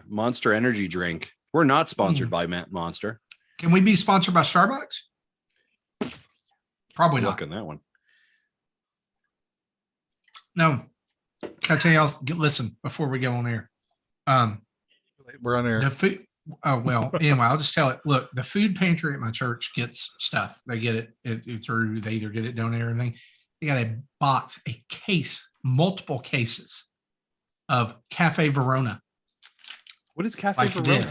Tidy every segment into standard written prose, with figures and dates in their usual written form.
Monster Energy drink. We're not sponsored by Monster. Can we be sponsored by Starbucks? Probably not. Look on that one. No. Can I tell you? Listen, before we go on air. We're on air. The food. Oh, well, anyway, I'll just tell it. Look, the food pantry at my church gets stuff. They get it through, they either get it donated or anything. They got a box, a case, multiple cases of Cafe Verona. What is Cafe Verona?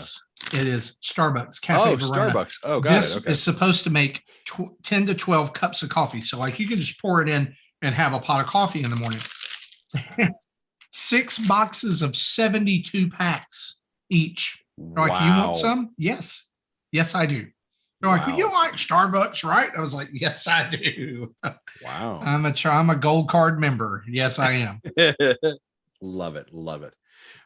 It is Starbucks. Cafe Verona. Starbucks. Oh, got this it. Okay. is supposed to make 10 to 12 cups of coffee. So, like, you can just pour it in and have a pot of coffee in the morning. 6 boxes of 72 packs each. They're like, you want some? Yes. Yes, I do. They're like, you like Starbucks, right? I was like, yes, I do. Wow. I'm a gold card member. Yes, I am. Love it.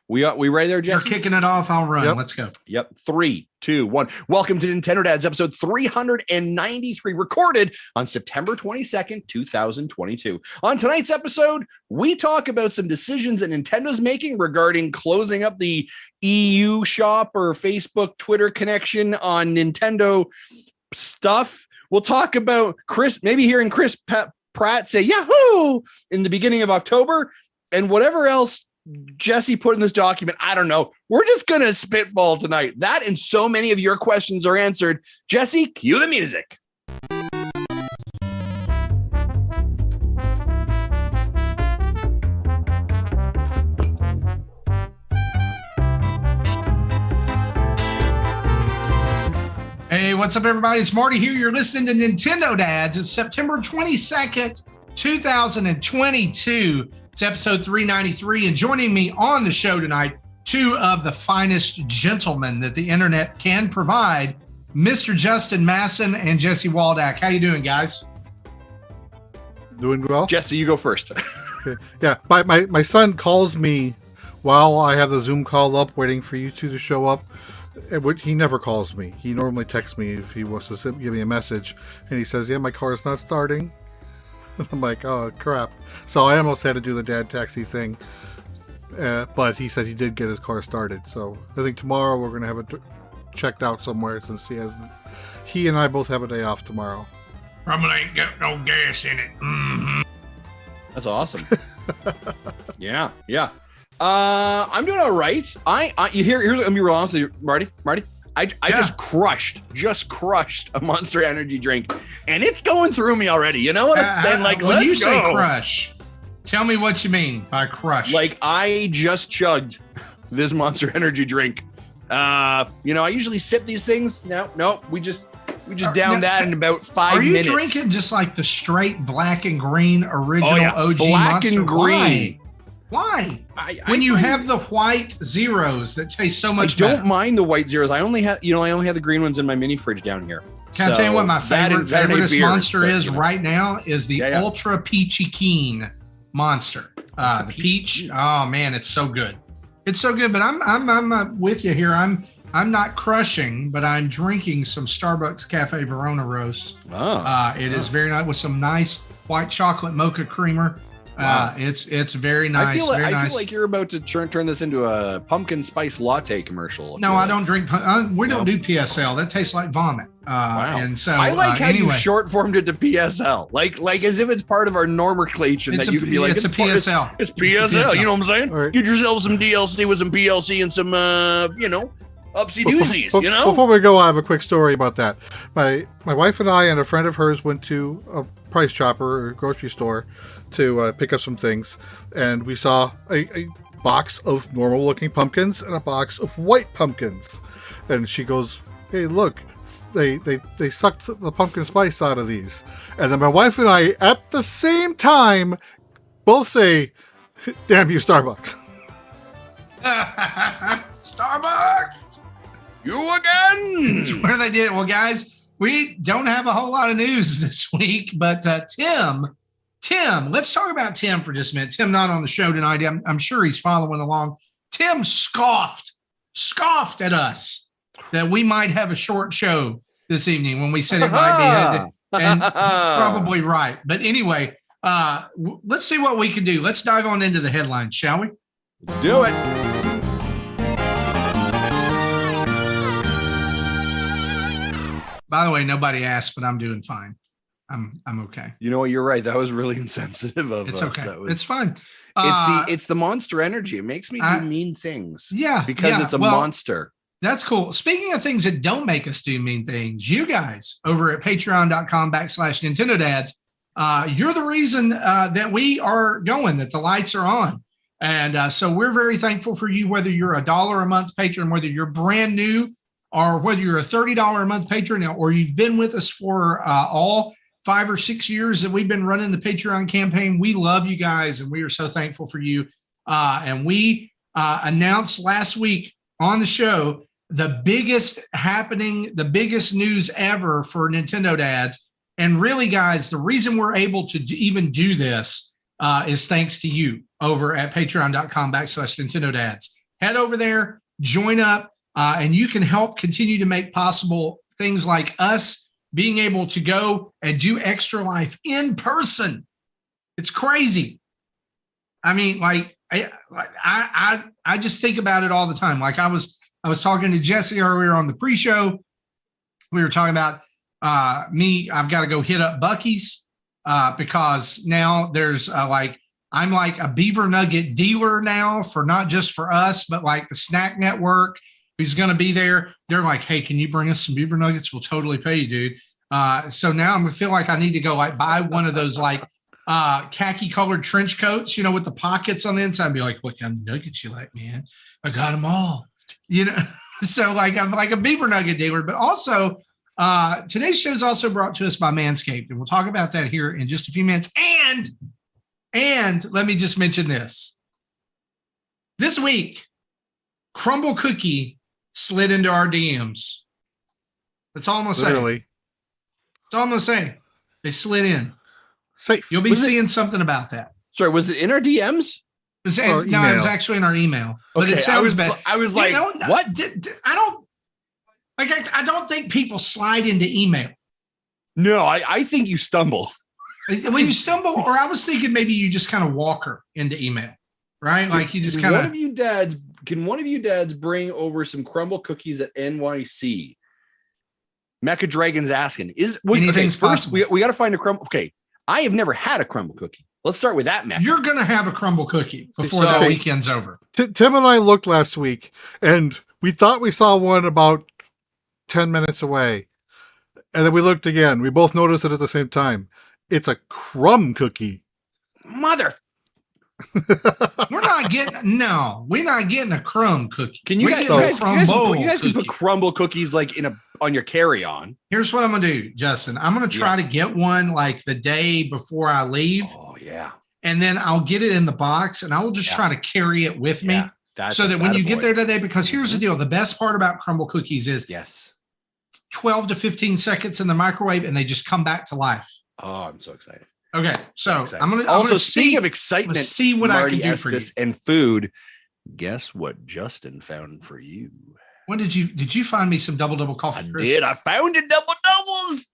We ready there, Jesse? You're kicking it off. I'll run. Yep. Let's go. Yep. 3, 2, 1. Welcome to Nintendo Dads, episode 393, recorded on September 22nd, 2022. On tonight's episode, we talk about some decisions that Nintendo's making regarding closing up the EU shop or Facebook, Twitter connection on Nintendo stuff. We'll talk about maybe hearing Chris Pratt say Yahoo in the beginning of October, and whatever else Jesse put in this document. I don't know. We're just going to spitball tonight. That and so many of your questions are answered. Jesse, cue the music. Hey, what's up, everybody? It's Marty here. You're listening to Nintendo Dads. It's September 22nd, 2022. It's episode 393, and joining me on the show tonight, 2 of the finest gentlemen that the internet can provide, Mr. Justin Masson and Jesse Waldack. How you doing, guys? Doing well. Jesse, you go first. Okay. Yeah, my son calls me while I have the Zoom call up, waiting for you two to show up. He never calls me. He normally texts me if he wants to give me a message, and he says, "Yeah, my car is not starting." I'm like, oh, crap. So I almost had to do the dad taxi thing. But he said he did get his car started. So I think tomorrow we're going to have it checked out somewhere since he and I both have a day off tomorrow. Probably ain't got no gas in it. Mm-hmm. That's awesome. Yeah. I'm doing all right. Here's I'm gonna be real honest with you, Marty. I just crushed a Monster Energy drink, and it's going through me already. You know what I'm saying? Like, when you say crush, tell me what you mean by crush. Like, I just chugged this Monster Energy drink. I usually sip these things. No, we just downed that in about 5 minutes. Are you drinking just like the straight black and green original OG black Monster? And green. Why? When you have the white zeros that taste so much better. I don't mind the white zeros. I only have the green ones in my mini fridge down here. Can I tell you what my favorite monster is right now? Is the Ultra Peachy Keen Monster. The peach. Oh man, it's so good. It's so good. But I'm with you here. I'm not crushing, but I'm drinking some Starbucks Cafe Verona roast. It is very nice with some nice white chocolate mocha creamer. Wow. It's very nice. I feel like you're about to turn this into a pumpkin spice latte commercial. No, I don't drink. We don't do PSL. That tastes like vomit. Wow. And so I like how you short formed it to PSL, like as if it's part of our nomenclature that you could be like, it's a PSL. It's PSL. You know what I'm saying? Right. Get yourself some DLC with some PLC and some upsy doozies. Before we go, I have a quick story about that. My wife and I and a friend of hers went to a Price Chopper or grocery store to pick up some things, and we saw a box of normal looking pumpkins and a box of white pumpkins, and she goes, "Hey, look, they sucked the pumpkin spice out of these." And then my wife and I at the same time both say, "Damn you, Starbucks." Starbucks, you again. Where they did it. Well, guys, we don't have a whole lot of news this week, but Tim, let's talk about Tim for just a minute. Tim not on the show tonight. I'm sure he's following along. Tim scoffed at us that we might have a short show this evening when we said it might be. And he's probably right. But anyway, let's see what we can do. Let's dive on into the headlines, shall we? Let's do it. By the way, nobody asked, but I'm doing fine. I'm okay. You know what? You're right. That was really insensitive of it's us. Okay. It's fine. It's the monster energy. It makes me do mean things. Yeah. Because it's a monster. That's cool. Speaking of things that don't make us do mean things, you guys over at patreon.com/NintendoDads, you're the reason that we are going, that the lights are on. And so we're very thankful for you, whether you're $1 a month patron, whether you're brand new, or whether you're a $30 a month patron, or you've been with us for all 5 or 6 years that we've been running the Patreon campaign. We love you guys, and we are so thankful for you. And we announced last week on the show the biggest news ever for Nintendo Dads. And really, guys, the reason we're able to even do this is thanks to you over at patreon.com/Nintendo Dads. Head over there, join up, and you can help continue to make possible things like us being able to go and do Extra Life in person. It's crazy. I mean, like, I just think about it all the time. Like I was talking to Jesse earlier on the pre-show. We were talking about I've got to go hit up Buc-ee's because now there's I'm like a beaver nugget dealer now, for not just for us, but like the Snack Network, who's going to be there. They're like, hey, can you bring us some beaver nuggets? We'll totally pay you, dude. So now I'm going to feel like I need to go buy one of those khaki colored trench coats, with the pockets on the inside, and be like, what kind of nuggets you like, man? I got them all, So I'm like a beaver nugget dealer. But also today's show is also brought to us by Manscaped, and we'll talk about that here in just a few minutes. And let me just mention this week, Crumble Cookie slid into our DMs. That's all I'm gonna say. That's all I'm gonna say. They slid in. Safe. You'll be seeing something about that. Sorry, was it in our DMs? No, it was actually in our email. But okay, it sounds bad. I was like, what? I don't think people slide into email. No, I think you stumble. When you stumble, or I was thinking maybe you just kind of walk her into email, right? Like you just kind of. Can one of you dads bring over some crumble cookies at NYC? Mecha Dragon's asking. First we got to find a crumble. Okay, I have never had a crumble cookie. Let's start with that, Mecha. You're gonna have a crumble cookie before the weekend's over. Tim and I looked last week, and we thought we saw one about 10 minutes away, and then we looked again. We both noticed it at the same time. It's a crumb cookie. Mother. We're not getting a crumb cookie. Can you guys can put crumble cookies like on your carry-on? Here's what I'm gonna do, Justin. I'm gonna try to get one like the day before I leave. Oh yeah. And then I'll get it in the box, and I will just try to carry it with me, so that when you get there today, because here's the deal: the best part about crumble cookies is 12 to 15 seconds in the microwave, and they just come back to life. Oh, I'm so excited. Okay, so I'm gonna speaking of excitement, see what Marty I can do for you. And food. Guess what Justin found for you? When did you find me some double coffee crisps? I did. I found you doubles.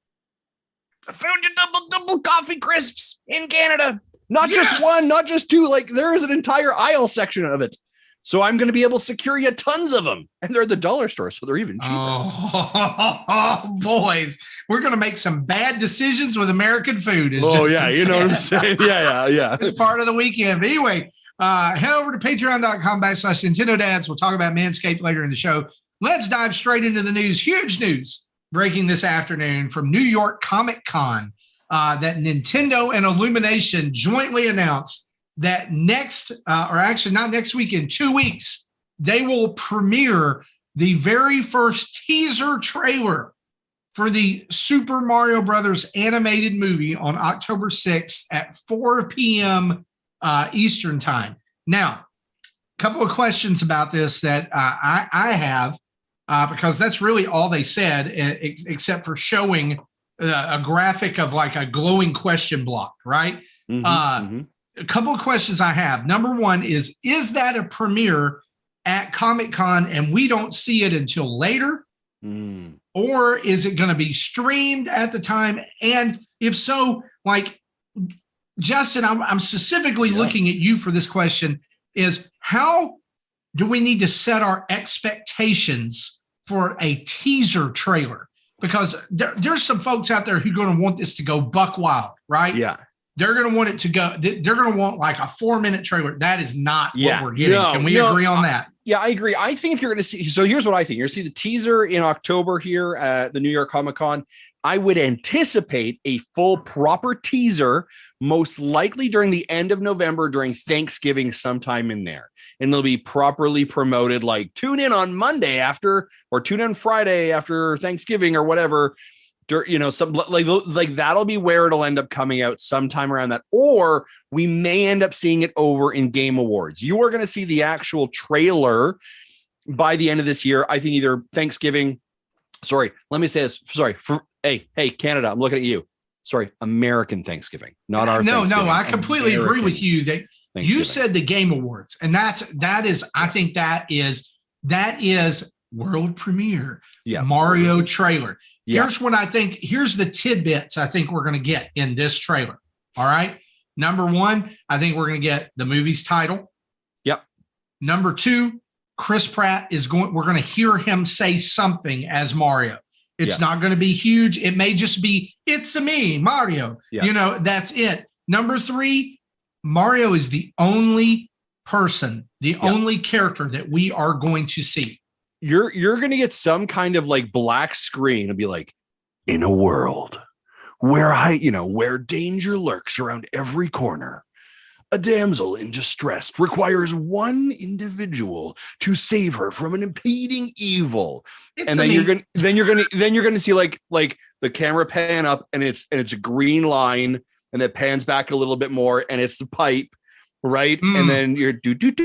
I found you double coffee crisps in Canada. Not just one, not just two. Like there is an entire aisle section of it. So I'm going to be able to secure you tons of them. And they're at the dollar store, so they're even cheaper. Oh, boys. We're going to make some bad decisions with American food. You know what I'm saying? Yeah. It's part of the weekend. But anyway, head over to patreon.com/Nintendo Dads. We'll talk about Manscaped later in the show. Let's dive straight into the news. Huge news breaking this afternoon from New York Comic Con that Nintendo and Illumination jointly announced that not next week, in 2 weeks, they will premiere the very first teaser trailer for the Super Mario Brothers animated movie on October 6th at 4 p.m. Eastern time. Now, a couple of questions about this that I have, because that's really all they said, except for showing a graphic of like a glowing question block, right? A couple of questions I have. Number one is that a premiere at Comic-Con and we don't see it until later? Or is it going to be streamed at the time? And if so, like, Justin, I'm specifically looking at you for this question, is how do we need to set our expectations for a teaser trailer? because there's some folks out there who are going to want this to go buck wild, right? Yeah. They're going to want it to go. They're going to want like a 4-minute trailer. That is not what we're getting. Can we agree on that? Yeah, I agree. I think if you're going to see, so here's what I think. You're going to see the teaser in October here at the New York Comic Con. I would anticipate a full proper teaser, most likely during the end of November, during Thanksgiving, sometime in there. And it'll be properly promoted, like tune in on Monday after, or tune in Friday after Thanksgiving or whatever. Some like that'll be where it'll end up coming out sometime around that, or we may end up seeing it over in Game Awards. You are going to see the actual trailer by the end of this year. I think either Thanksgiving. Sorry, let me say this. Sorry for hey Canada, I'm looking at you. Sorry, American Thanksgiving, not our. No, I completely agree with you that you said the Game Awards, and that is I think that is world premiere. Yeah, Mario trailer. Yeah. Here's what I think. Here's the tidbits I think we're going to get in this trailer. All right. Number one, I think we're going to get the movie's title. Yep. Number two, Chris Pratt we're going to hear him say something as Mario. It's not going to be huge. It may just be, it's me, Mario. Yeah. That's it. Number three, Mario is the only person, the only character that we are going to see. You're going to get some kind of like black screen and be like, in a world where danger lurks around every corner, a damsel in distress requires one individual to save her from an impeding evil. You're going to see like the camera pan up and it's a green line and it pans back a little bit more and it's the pipe, right? And then you're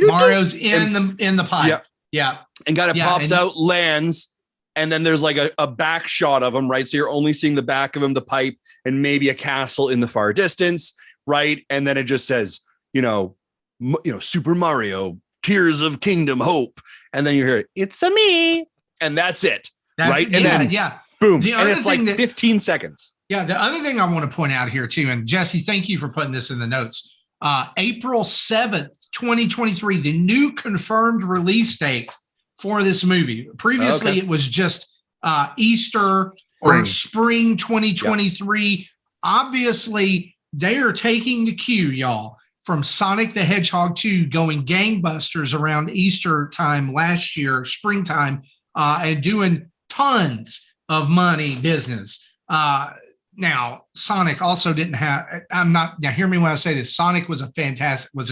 Mario's in the pipe. Yeah. Yeah. And kind of pops out, lands, and then there's like a back shot of him, right? So you're only seeing the back of him, the pipe, and maybe a castle in the far distance, right? And then it just says, Super Mario, Tears of Kingdom, Hope. And then you hear, it's a me. And that's it, right? And then, boom. And it's like 15 seconds. Yeah. The other thing I want to point out here too, and Jesse, thank you for putting this in the notes. April 7th, 2023, the new confirmed release date for this movie. Previously, it was just Easter or spring 2023. Yeah. Obviously, they are taking the cue, y'all, from Sonic the Hedgehog 2 going gangbusters around Easter time last year, springtime, and doing tons of money business. Now, Sonic also didn't have, now hear me when I say this, Sonic was a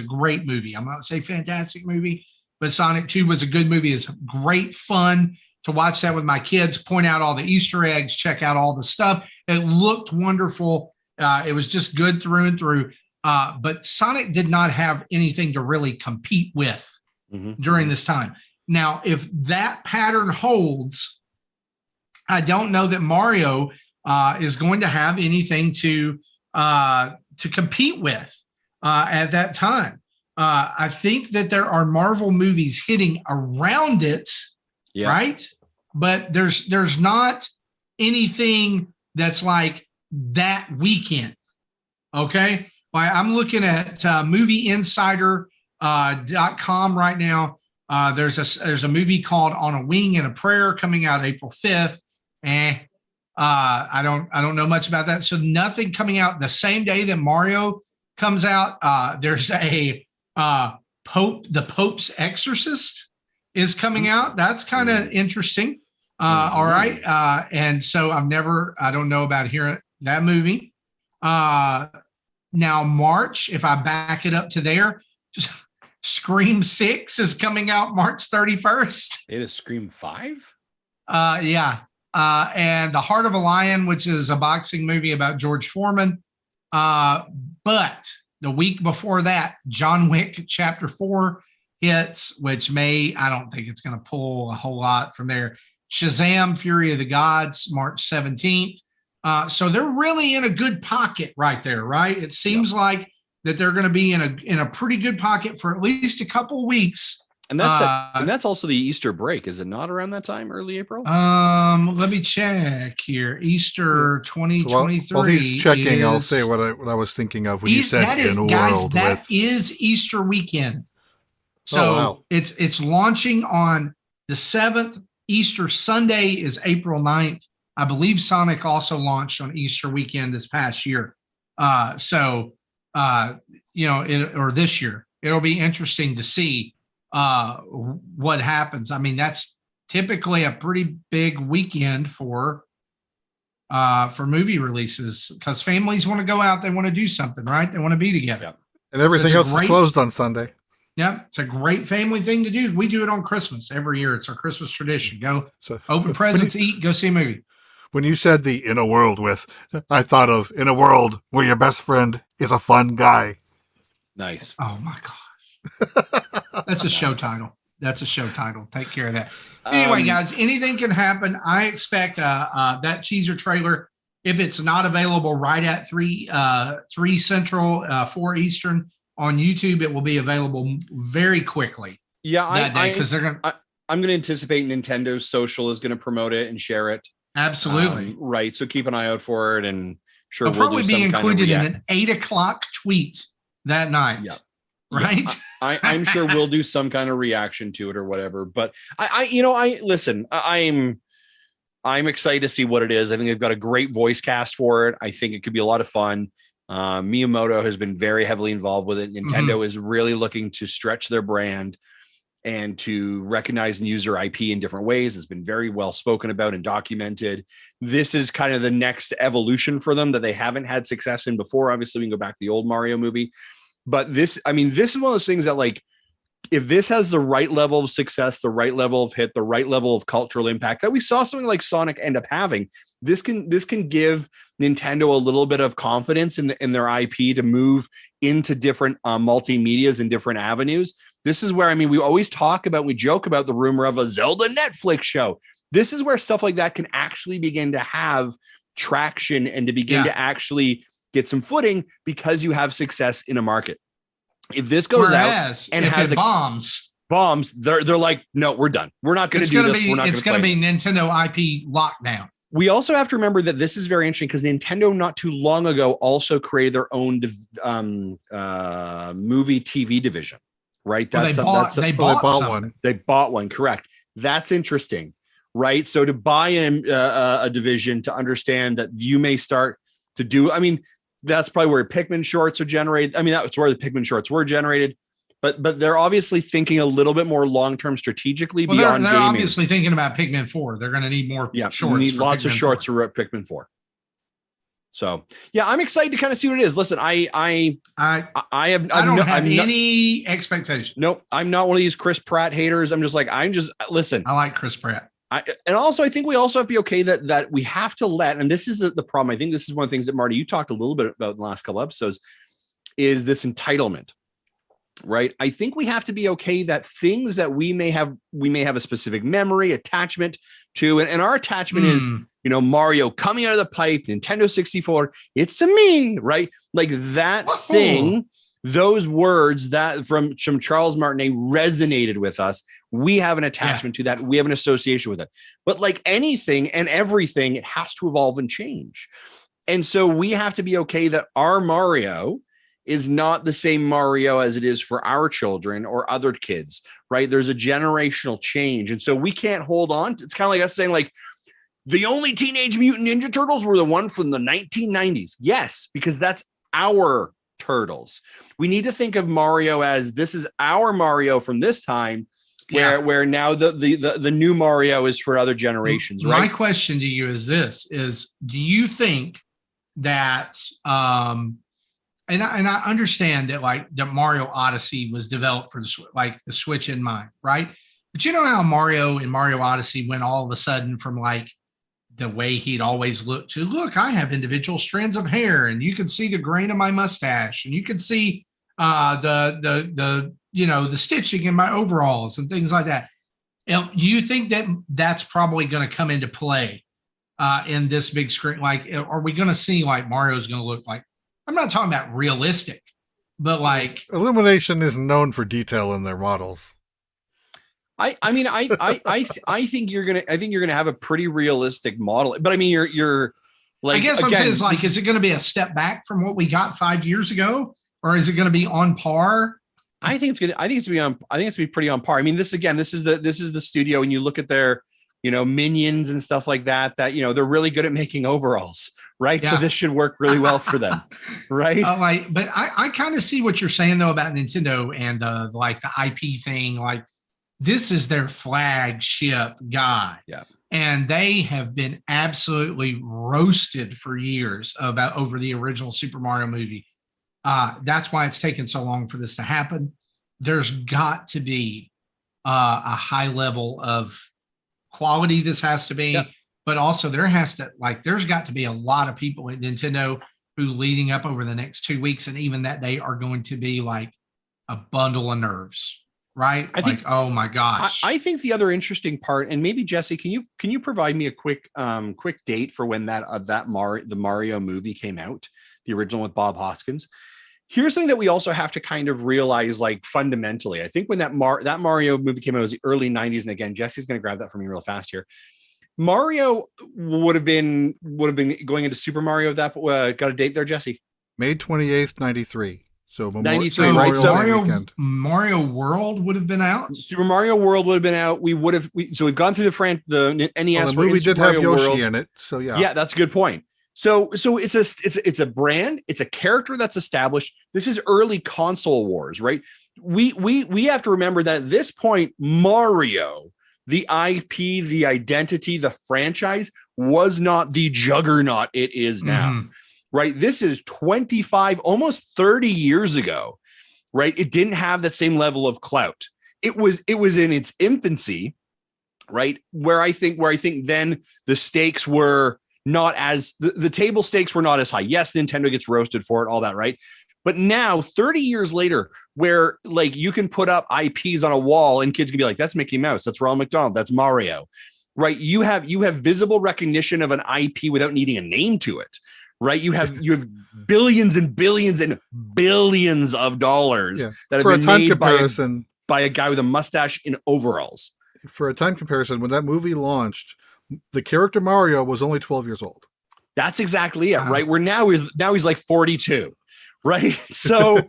great movie. I'm not going to say fantastic movie, but Sonic 2 was a good movie. It's great fun to watch that with my kids, point out all the Easter eggs, check out all the stuff. It looked wonderful. It was just good through and through. But Sonic did not have anything to really compete with during this time. Now, if that pattern holds, I don't know that Mario is going to have anything to compete with at that time. I think that there are Marvel movies hitting around it, right? But there's not anything that's like that weekend. Okay, well, I'm looking at movieinsider.com right now. There's a movie called On a Wing and a Prayer coming out April 5th. I don't know much about that. So nothing coming out the same day that Mario comes out. There's a the Pope's Exorcist is coming out. That's kind of interesting. All right. And so I don't know about hearing that movie. Now March, if I back it up to there, Scream 6 is coming out March 31st. It is Scream 5? Yeah. And The Heart of a Lion, which is a boxing movie about George Foreman. But the week before that, John Wick Chapter 4 hits, which I don't think it's going to pull a whole lot from there. Shazam! Fury of the Gods, March 17th. So they're really in a good pocket right there, right? It seems like that they're going to be in a pretty good pocket for at least a couple of weeks. And that's also the Easter break, is it not around that time, early April? Let me check here. Easter 2023. While he's checking, I'll say what I was thinking of when you said that is Easter weekend. So it's launching on the 7th. Easter Sunday is April 9th. I believe Sonic also launched on Easter weekend this past year. Or this year. It'll be interesting to see what happens. I mean, that's typically a pretty big weekend for movie releases because families want to go out. They want to do something, right? They want to be together. And everything else is closed on Sunday. Yeah, it's a great family thing to do. We do it on Christmas every year. It's our Christmas tradition. Go open presents, eat, go see a movie. When you said the "in a world with," I thought of "in a world where your best friend is a fun guy." Nice. Oh my gosh, that's a show title. That's a show title. Take care of that. Anyway, guys, anything can happen. I expect that teaser trailer, if it's not available right at 3 Central, 4 Eastern on YouTube, it will be available very quickly. Yeah, I'm going to anticipate Nintendo's social is going to promote it and share it. Absolutely. Right. So keep an eye out for it, and sure, it'll probably be included in an 8:00 tweet that night. Yeah. Right. Yeah, I'm sure we'll do some kind of reaction to it or whatever. But I'm excited to see what it is. I think they've got a great voice cast for it. I think it could be a lot of fun. Miyamoto has been very heavily involved with it. Nintendo is really looking to stretch their brand and to recognize and use their IP in different ways. It's been very well spoken about and documented. This is kind of the next evolution for them that they haven't had success in before. Obviously, we can go back to the old Mario movie. But this is one of those things that, like, if this has the right level of success, the right level of hit, the right level of cultural impact that we saw something like Sonic end up having, this can give Nintendo a little bit of confidence in their IP to move into different multimedias and different avenues. This is where, we always we joke about the rumor of a Zelda Netflix show. This is where stuff like that can actually begin to have traction and to begin to actually get some footing because you have success in a market. If this goes out and has bombs, they're like, no, we're done. We're not going to do this. It's going to be Nintendo IP lockdown. We also have to remember that this is very interesting because Nintendo not too long ago also created their own movie TV division, right? They bought one. They bought one, correct. That's interesting, right? So to buy a division, to understand that you may start to do, that's probably where Pikmin shorts are generated. That's where the Pikmin shorts were generated, but they're obviously thinking a little bit more long-term strategically beyond they're gaming. Obviously thinking about Pikmin 4. They're going to need more shorts. Need lots of shorts for Pikmin 4. So yeah, I'm excited to kind of see what it is. Listen, I don't have any expectation. Nope. I'm not one of these Chris Pratt haters. Listen. I like Chris Pratt. And also, I think we also have to be okay that we have to and this is the problem. I think this is one of the things that, Marty, you talked a little bit about in the last couple episodes, is this entitlement, right? I think we have to be okay that things that we may have a specific memory attachment to, and our attachment is, Mario coming out of the pipe, Nintendo 64, it's a me, right? Like that thing. Those words that from Charles Martinet resonated with us. We have an attachment to that. We have an association with it. But like anything and everything, it has to evolve and change. And so we have to be okay that our Mario is not the same Mario as it is for our children or other kids, right? There's a generational change. And so we can't hold on. It's kind of like us saying, like, the only Teenage Mutant Ninja Turtles were the one from the 1990s. Yes, because that's our Turtles. We need to think of Mario as this is our Mario from this time, where now the new Mario is for other generations. Right. My question to you is this: do you think that and I understand that that Mario Odyssey was developed for the Switch in mind, right? But you know how Mario in Mario Odyssey went all of a sudden from like the way he'd always looked to, look, I have individual strands of hair, and you can see the grain of my mustache, and you can see the stitching in my overalls and things like that. Do you think that that's probably going to come into play in this big screen? Like, are we going to see like Mario's going to look like? I'm not talking about realistic, but like Illumination is known for detail in their models. I think you're gonna have a pretty realistic model, but you're like, I guess again, I'm saying is like, is it going to be a step back from what we got 5 years ago, or is it going to be on par? I think it's going to be pretty on par. This is the studio, and you look at their Minions and stuff like that, they're really good at making overalls, right? Yeah. So this should work really well for them, right? But I kind of see what you're saying though about Nintendo and like the IP thing. Like this is their flagship guy. Yeah. And they have been absolutely roasted for years over the original Super Mario movie. That's why it's taken so long for this to happen. There's got to be a high level of quality this has to be, yep. But also there's got to be a lot of people at Nintendo who leading up over the next 2 weeks and even that day are going to be like a bundle of nerves. Right. I think, oh my gosh. I think the other interesting part, and maybe Jesse, can you provide me a quick date for when the Mario movie came out, the original with Bob Hoskins? Here's something that we also have to kind of realize, like fundamentally. I think when that Mario movie came out, it was the early 90s. And again, Jesse's going to grab that for me real fast here. Mario would have been going into Super Mario. That got a date there, Jesse? May 28th, 93. So 93, right? So Mario World would have been out. Super Mario World would have been out. We've gone through the NES. Well, the movie did have Yoshi in it, so yeah. Yeah, that's a good point. So it's a brand, it's a character that's established. This is early console wars, right? We have to remember that at this point, Mario, the IP, the identity, the franchise was not the juggernaut it is now. Mm-hmm. Right. This is 25, almost 30 years ago. Right. It didn't have that same level of clout. It was in its infancy. Right. Where I think then the stakes were not as the table stakes were not as high. Yes, Nintendo gets roasted for it, all that. Right. But now 30 years later, where like you can put up IPs on a wall and kids can be like, that's Mickey Mouse. That's Ronald McDonald. That's Mario. Right. You have visible recognition of an IP without needing a name to it. Right, you have billions and billions and billions of dollars that have been made by a guy with a mustache in overalls. For a time comparison, when that movie launched, the character Mario was only 12 years old. That's exactly it, right? Where now he's like 42, right? So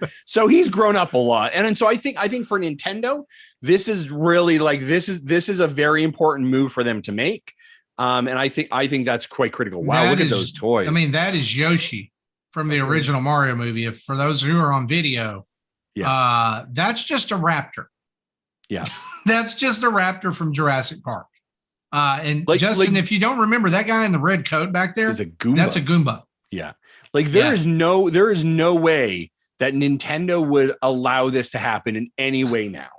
he's grown up a lot, and so I think for Nintendo, this is really like this is a very important move for them to make. And I think that's quite critical. Wow, look at those toys. I mean, that is Yoshi from the original Mario movie. If for those who are on video, that's just a raptor. Yeah. That's just a raptor from Jurassic Park. And Justin, if you don't remember that guy in the red coat back there, is a Goomba. That's a Goomba. Yeah. Like there is no way that Nintendo would allow this to happen in any way now.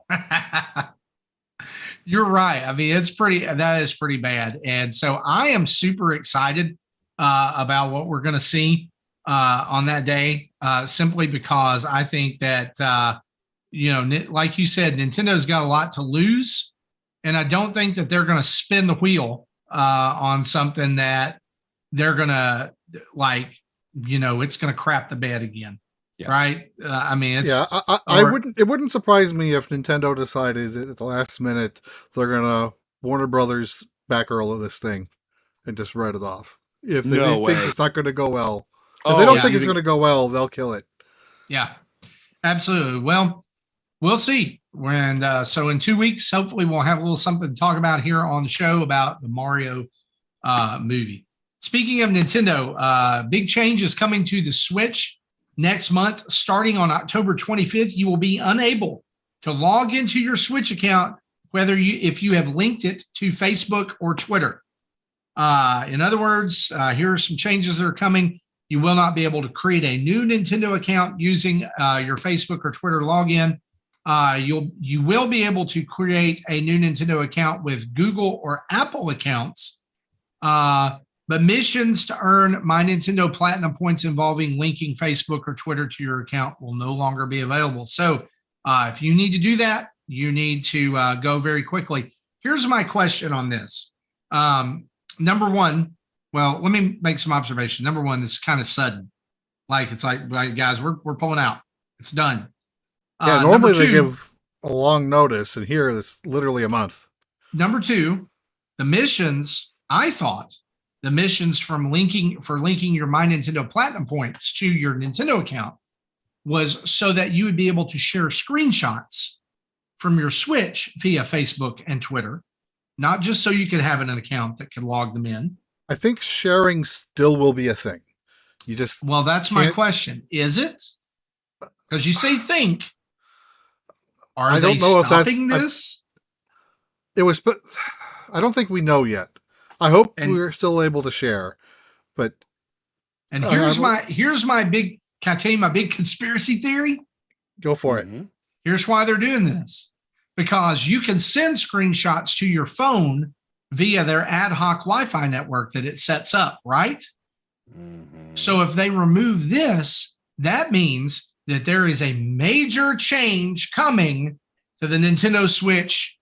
You're right. I mean, that is pretty bad. And so I am super excited about what we're going to see on that day, simply because I think that, like you said, Nintendo's got a lot to lose. And I don't think that they're going to spin the wheel on something that they're going to it's going to crap the bed again. Yeah. Right. I mean, it wouldn't surprise me if Nintendo decided at the last minute they're gonna Warner Brothers back earl of this thing and just write it off. If they think it's not going to go well, if they don't think it's going to go well, they'll kill it. Yeah, absolutely. Well, we'll see. So in 2 weeks, hopefully we'll have a little something to talk about here on the show about the Mario movie. Speaking of Nintendo, big change is coming to the Switch. Next month, starting on October 25th, you will be unable to log into your Switch account, if you have linked it to Facebook or Twitter. In other words, here are some changes that are coming. You will not be able to create a new Nintendo account using your Facebook or Twitter login. You will be able to create a new Nintendo account with Google or Apple accounts. But missions to earn My Nintendo Platinum points involving linking Facebook or Twitter to your account will no longer be available. So if you need to do that, you need to go very quickly. Here's my question on this. Number one, well, let me make some observations. Number one, this is kind of sudden. It's like guys, we're pulling out. It's done. Yeah, normally they give a long notice, and here it's literally a month. Number two, the missions, I thought, the missions for linking your My Nintendo Platinum points to your Nintendo account was so that you would be able to share screenshots from your Switch via Facebook and Twitter not just so you could have an account that can log them in. I think sharing still will be a thing. Well, that's my question. Is it? Because you say think. Are they stopping this? But I don't think we know yet. I hope we're still able to share, but. And here's my big. Can I tell you my big conspiracy theory? Go for it. Here's why they're doing this. Because you can send screenshots to your phone via their ad hoc Wi-Fi network that it sets up, right? So if they remove this, that means that there is a major change coming to the Nintendo Switch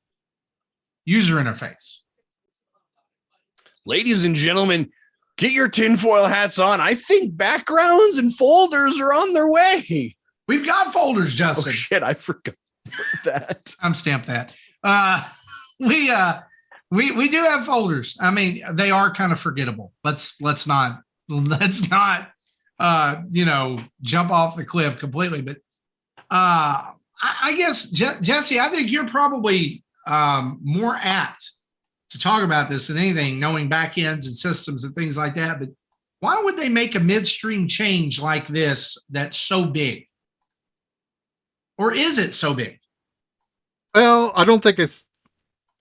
user interface. Ladies and gentlemen, get your tinfoil hats on. I think backgrounds and folders are on their way. We've got folders, Justin. Oh, shit, I forgot that. I'm stamped that. We do have folders. I mean, they are kind of forgettable. Let's not jump off the cliff completely. But I guess Jesse, I think you're probably more apt to talk about this than anything, knowing backends and systems and things like that. But why would they make a midstream change like this that's so big? Or is it so big? Well, I don't think it's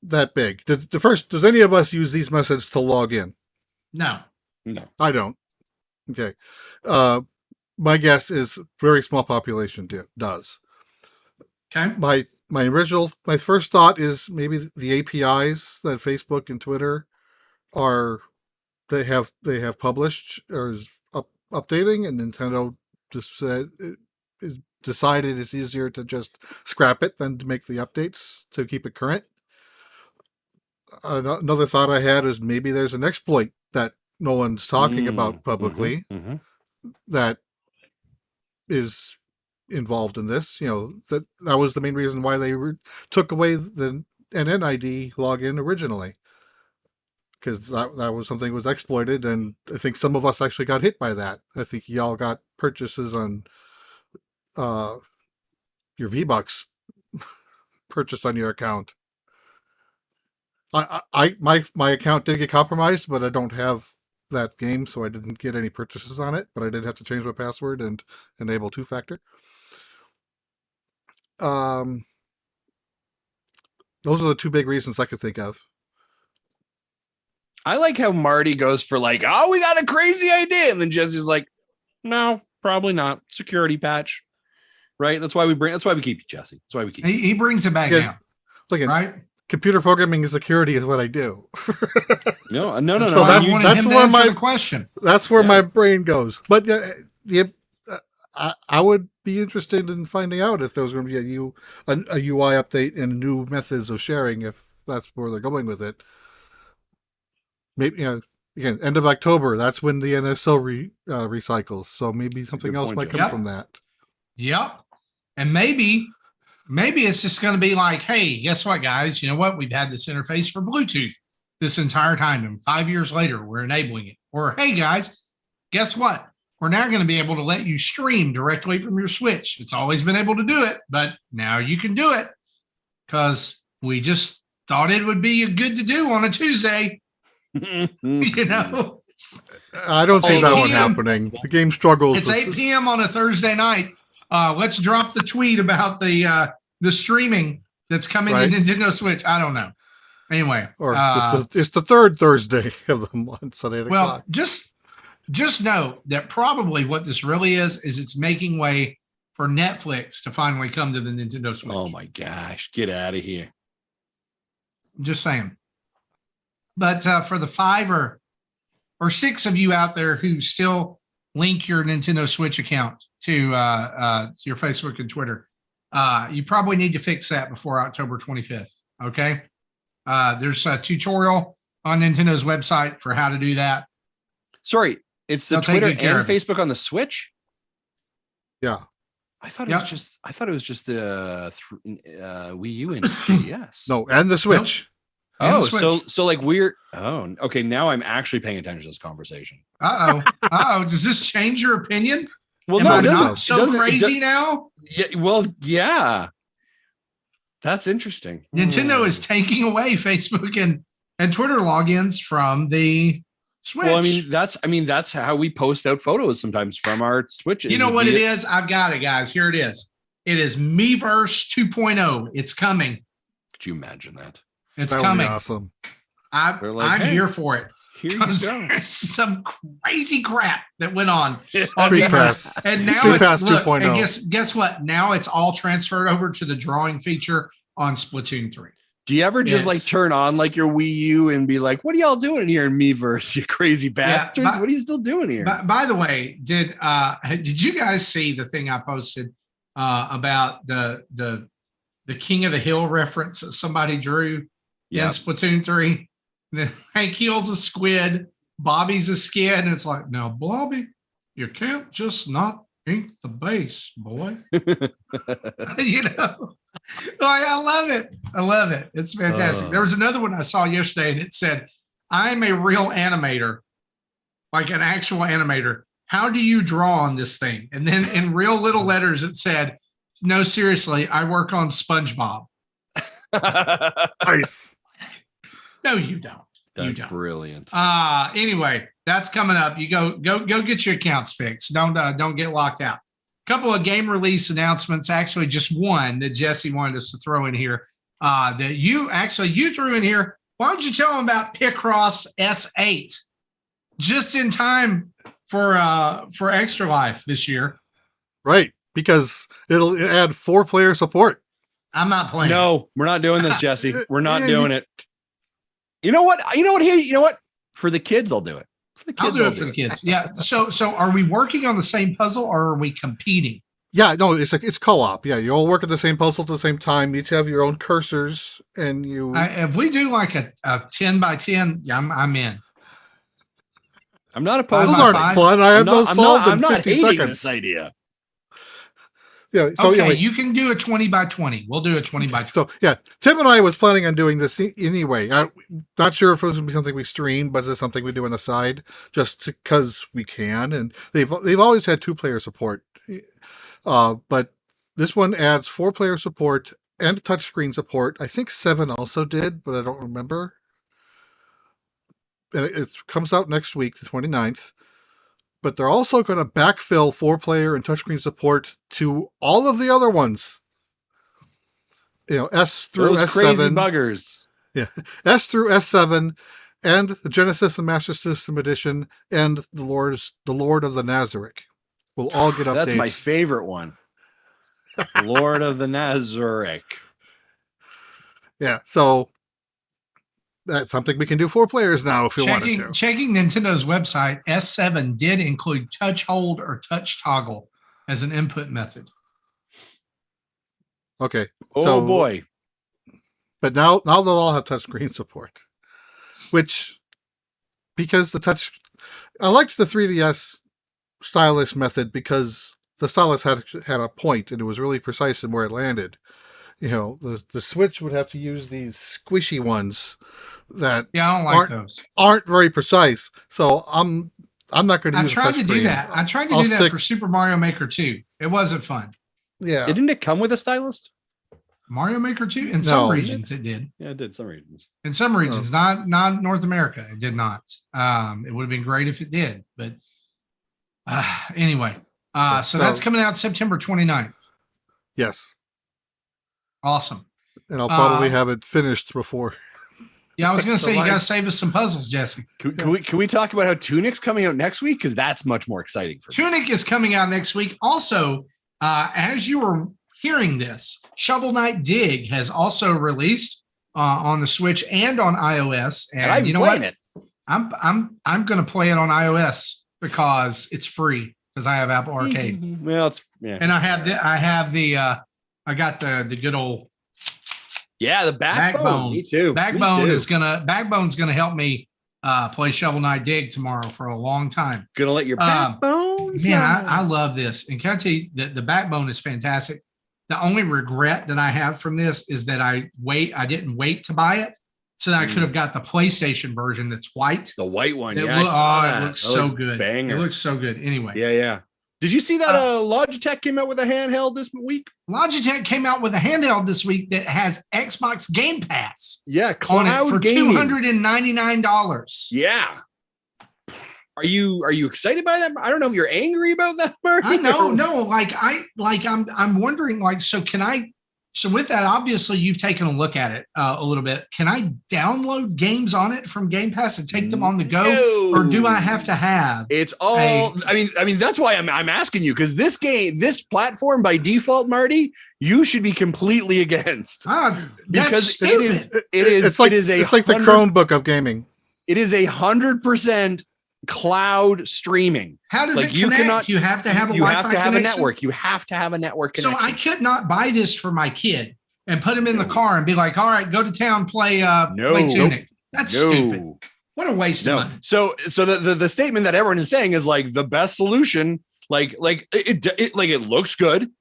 that big. Does any of us use these methods to log in? No. I don't. Okay. My guess is very small population does. Okay. My first thought is maybe the APIs that Facebook and Twitter they have published or is updating, and Nintendo just said decided it's easier to just scrap it than to make the updates to keep it current. Another thought I had is maybe there's an exploit that no one's talking about publicly that is involved in this. That was the main reason why they took away the NNID login originally, because that was something that was exploited, and I think some of us actually got hit by that. I think y'all got purchases on your V-Bucks purchased on your account. My account did get compromised, but I don't have that game, so I didn't get any purchases on it, but I did have to change my password and enable two-factor. Those are the two big reasons I could think of. I like how Marty goes for we got a crazy idea, and then Jesse's like, no, probably not. Security patch. Right? That's why we keep you, Jesse. That's why we keep you. He brings it back now. Look at right? Computer programming and security is what I do. No. So that's where my question. That's where my brain goes. But I would be interested in finding out if there was going to be a UI update and new methods of sharing, if that's where they're going with it. Maybe again, end of October. That's when the NSO recycles. So maybe something else might come from that. Yep. And maybe it's just going to be like, hey, guess what, guys? You know what? We've had this interface for Bluetooth this entire time, and 5 years later, we're enabling it. Or, hey, guys, guess what? We're now going to be able to let you stream directly from your Switch. It's always been able to do it, but now you can do it because we just thought it would be good to do on a Tuesday. I don't see that one happening. The game struggles. It's 8 p.m. on a Thursday night. Let's drop the tweet about the streaming that's coming to Nintendo Switch. I don't know. Anyway, or it's the third Thursday of the month at 8 o'clock. Well, just know that probably what this really is it's making way for Netflix to finally come to the Nintendo Switch. Oh my gosh, get out of here! Just saying. But for the 5 or 6 of you out there who still link your Nintendo Switch account to your Facebook and Twitter, you probably need to fix that before October 25th. Okay. There's a tutorial on Nintendo's website for how to do that. Sorry, it's the Twitter and Facebook on the Switch. Yeah. I thought it was just the Wii U and 3DS. No, and the Switch. Nope. So we're okay. Now I'm actually paying attention to this conversation. Does this change your opinion? Well, Am I not so crazy now? Yeah. Well, yeah. That's interesting. Nintendo is taking away Facebook and Twitter logins from the Switch. Well, that's how we post out photos sometimes from our Switches. You know what it is? I've got it, guys. Here it is. It is Miiverse 2.0. It's coming. Could you imagine that? It's coming. Awesome. I'm here for it. Here you go. There's some crazy crap that went on Miiverse. And now Street it's Pass look, 2.0. and guess what? Now it's all transferred over to the drawing feature on Splatoon 3. Do you ever just like turn on like your Wii U and be like, what are y'all doing here in Miiverse, you crazy bastards? What are you still doing here? By the way, did you guys see the thing I posted about the King of the Hill reference that somebody drew in Splatoon 3? Hank Heel's a squid, Bobby's a skid, and it's like, now, Bobby, you can't just not ink the base, boy. You know, I love it. I love it. It's fantastic. There was another one I saw yesterday, and it said, I'm a real animator, like an actual animator. How do you draw on this thing? And then in real little letters, it said, no, seriously, I work on SpongeBob. Nice. No, you don't. That's brilliant. Anyway, that's coming up. You go get your accounts fixed. Don't get locked out. A couple of game release announcements. Actually, just one that Jesse wanted us to throw in here. That you threw in here. Why don't you tell them about Picross S8? Just in time for Extra Life this year. Right, because it'll add 4-player support. I'm not playing. No, we're not doing this, Jesse. We're not doing it. You know what? Here, you know what? For the kids, I'll do it. For the kids, I'll do it for the kids. Yeah. So are we working on the same puzzle or are we competing? Yeah, no, it's co-op. Yeah, you all work at the same puzzle at the same time. You each have your own cursors, and you. If we do like a 10 by 10, yeah, I'm in. I'm not opposed. Those aren't fun. I have those solved in 50 seconds. This idea. Yeah. So okay, you can do a 20 by 20. We'll do a 20 by 20. So yeah, Tim and I was planning on doing this anyway. I'm not sure if it was going to be something we stream, but it's something we do on the side just because we can. And they've always had 2-player support, but this one adds 4-player support and touchscreen support. I think 7 also did, but I don't remember. And it comes out next week, the 29th. But they're also going to backfill 4-player and touchscreen support to all of the other ones. You know, S through those S7. Crazy buggers. Yeah, S through S7, and the Genesis and Master System Edition, and the Lord of the Nazarick will all get updates. That's my favorite one. Lord of the Nazarick. Yeah, so that's something we can do 4 players now if you wanted to. Checking Nintendo's website, S7 did include touch hold or touch toggle as an input method. Okay. Oh boy. But now they'll all have touchscreen support. Which, because I liked the 3DS stylus method because the stylus had a point and it was really precise in where it landed. You know, the Switch would have to use these squishy ones that I don't like those. Aren't very precise. So I'm not going to use. I tried to do that. I tried to do that for Super Mario Maker 2. It wasn't fun. Yeah. Didn't it come with a stylus? Mario Maker 2? In some regions it did. Yeah, it did some regions. In some regions, not North America, it did not. It would have been great if it did, but anyway. So that's coming out September 29th. Yes. Awesome. And I'll probably have it finished before. Yeah, I was going to say, you got to save us some puzzles, Jesse. Can we talk about how Tunic's coming out next week? Because that's much more exciting for me. Tunic is coming out next week. Also, as you were hearing this, Shovel Knight Dig has also released on the Switch and on iOS. And I'm playing it. I'm going to play it on iOS because it's free because I have Apple Arcade. Well, and I got the good old the backbone. Me too. Backbone's gonna help me play Shovel Knight Dig tomorrow for a long time. Gonna let your backbone. Man, I love this. And can I tell you the backbone is fantastic. The only regret that I have from this is that I didn't wait to buy it. So that I could have got the PlayStation version that's white. The white one. It looks so good. Banger. It looks so good. Anyway. Yeah. Did you see that Logitech came out with a handheld this week? Logitech came out with a handheld this week that has Xbox Game Pass. Yeah, cloud for gaming. $299. Yeah. Are you excited by that? I don't know if you're angry about that, Marty. I know, no. I'm wondering. So with that, obviously you've taken a look at it a little bit. Can I download games on it from Game Pass and take them on the go, or do I have to have? It's all. I mean, that's why I'm asking you, because this platform by default, Marty, you should be completely against. Because it's like the Chromebook of gaming. It is 100% cloud streaming. How does it connect? You have to have a Wi-Fi have to have connection? A network. You have to have a network connection. So I could not buy this for my kid and put him in the car and be like, all right, go to town, play Tunic. That's stupid. What a waste of money. So the statement that everyone is saying is like the best solution. Like it looks good.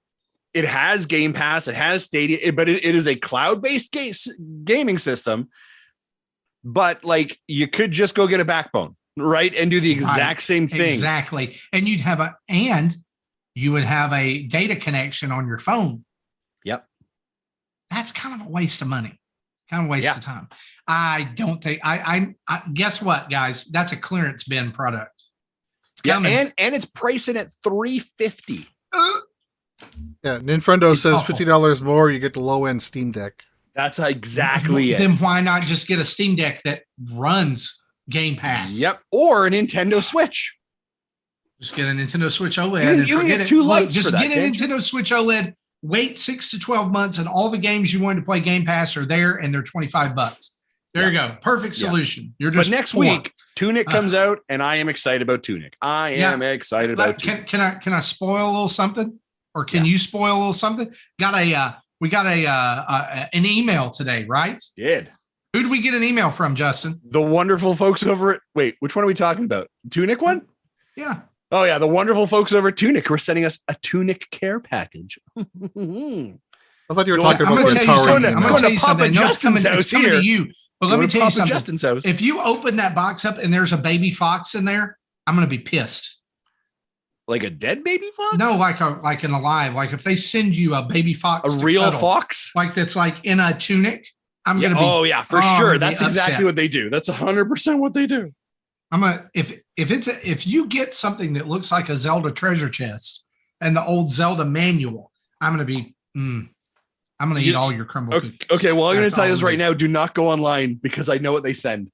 It has Game Pass. It has Stadia, but it is a cloud-based gaming system. But like you could just go get a backbone. Right. And do the exact same thing. Exactly. And you would have a data connection on your phone. Yep. That's kind of a waste of money, kind of waste of time. I don't think I guess what, guys, that's a clearance bin product. And it's pricing at $350. Yeah. Nintendo says $50 more. You get the low end Steam Deck. That's exactly it. Then why not just get a Steam Deck that runs Game Pass? Yep. Or a Nintendo Switch. Just get a Nintendo Switch OLED. You can get two lights. Just get a Nintendo Switch OLED, wait 6 to 12 months, and all the games you wanted to play Game Pass are there, and they're $25. There you go. Perfect solution. You're just. But next week, Tunic comes out, and I am excited about Tunic. I am excited about Tunic. Can I spoil a little something? Or can you spoil a little something? We got an email today, right? Did. Who did we get an email from, Justin? The wonderful folks over at, wait, which one are we talking about? Tunic one? Yeah. Oh, yeah. The wonderful folks over at Tunic who are sending us a Tunic care package. I thought you were talking about the Atari. I'm going to Papa Justin's house here. But let me tell you something. Justin's house. If you open that box up and there's a baby fox in there, I'm going to be pissed. Like a dead baby fox? No, like an alive. Like if they send you a baby fox. A real fox? Like that's like in a tunic. I'm going to be. Oh, yeah, for sure. That's exactly what they do. That's 100% what they do. If you get something that looks like a Zelda treasure chest and the old Zelda manual, I'm going to be, I'm going to eat all your crumble cookies. Okay, well, I'm going to tell you this right now. Do not go online because I know what they send.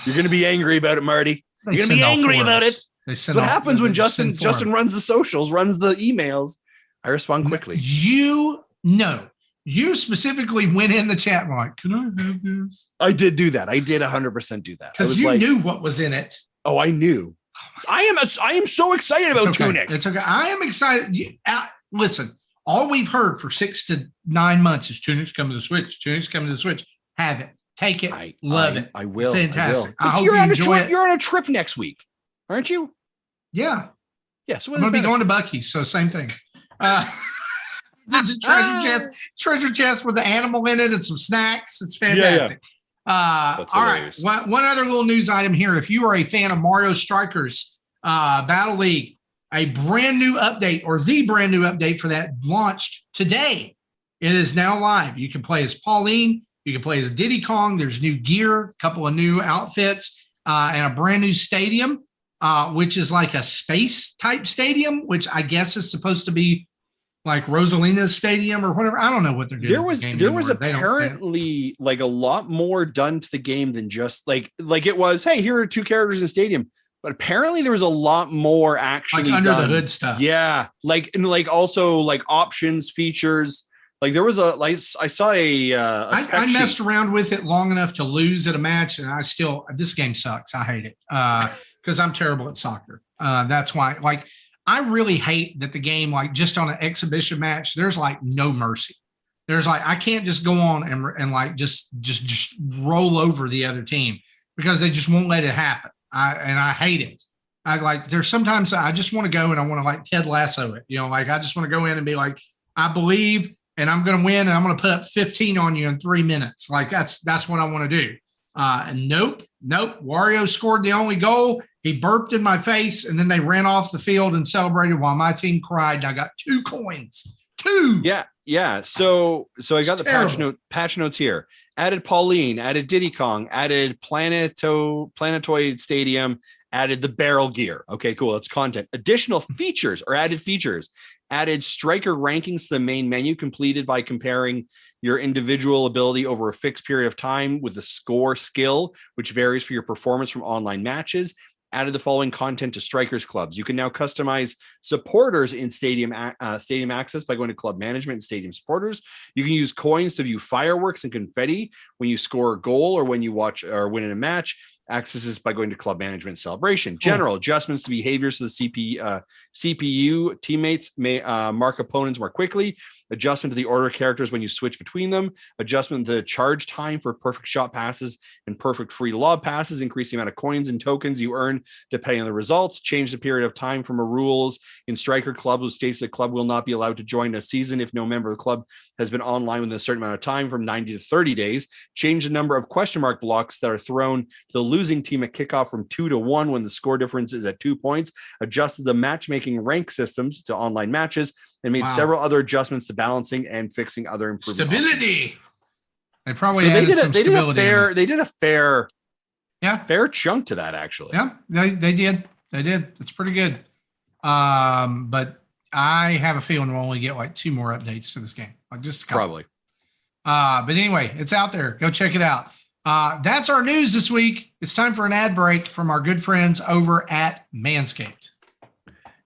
You're going to be angry about it, Marty. You're going to be angry about it. That's what happens when Justin runs the socials, runs the emails. I respond quickly. You specifically went in the chat and like, can I have this? I did do that. I did 100% do that. Because you knew what was in it. Oh, I knew. I am so excited about Tunic. It's okay. I am excited. Listen, all we've heard for 6 to 9 months is Tunic's coming to the Switch. Tunic's coming to the Switch. Have it. Take it. Love it. I will. Fantastic. I hope you enjoy it. You're on a trip next week, aren't you? Yeah. Yeah. So I'm going to be going to Buc-ee's, so same thing. Just a treasure chest with the animal in it and some snacks. It's fantastic. All right. One other little news item here. If you are a fan of Mario Strikers Battle League, a brand new update or the brand new update for that launched today. It is now live. You can play as Pauline. You can play as Diddy Kong. There's new gear, a couple of new outfits, and a brand new stadium, which is like a space type stadium, which I guess is supposed to be like Rosalina's stadium or whatever. I don't know what they're doing. There was apparently like a lot more done to the game than just like it was, hey, here are 2 characters in the stadium. But apparently there was a lot more actually like under the hood stuff. Yeah. And also like options, features. Like there was I saw I messed around with it long enough to lose at a match. And this game sucks. I hate it because I'm terrible at soccer. That's why I really hate that the game, like just on an exhibition match, there's like no mercy. There's like, I can't just go on and like just roll over the other team because they just won't let it happen. I hate it. There's sometimes I just want to go and I want to like Ted Lasso it, I just want to go in and be like, I believe and I'm going to win and I'm going to put up 15 on you in 3 minutes. Like that's what I want to do. And nope. Wario scored the only goal. He burped in my face, and then they ran off the field and celebrated while my team cried. And I got 2 coins. 2. Yeah. So I got the patch notes here. Added Pauline, added Diddy Kong, added Planetoid Stadium, added the barrel gear. Okay, cool. That's content. Additional features or added features. Added striker rankings to the main menu, completed by comparing your individual ability over a fixed period of time with the score skill, which varies for your performance from online matches. Added the following content to Strikers Clubs. You can now customize supporters in Stadium Access by going to Club Management and Stadium Supporters. You can use coins to view fireworks and confetti when you score a goal or when you watch or win in a match. Accesses by going to Club Management Celebration. General adjustments to behaviors so the CPU teammates may mark opponents more quickly. Adjustment to the order of characters when you switch between them. Adjustment to the charge time for perfect shot passes and perfect free lob passes. Increase the amount of coins and tokens you earn depending on the results. Change the period of time from a rules in Striker Club, which states the club will not be allowed to join a season if no member of the club has been online within a certain amount of time, from 90 to 30 days. Change the number of question mark blocks that are thrown to the losing team at kickoff from 2 to 1 when the score difference is at 2 points. Adjusted the matchmaking rank systems to online matches, and made several other adjustments to balancing and fixing other improvements. Stability. They probably added some stability. They did a fair chunk to that, actually. Yeah, they did. It's pretty good. But I have a feeling we'll only get like 2 more updates to this game. Like just a couple. Probably. But anyway, it's out there. Go check it out. That's our news this week. It's time for an ad break from our good friends over at Manscaped.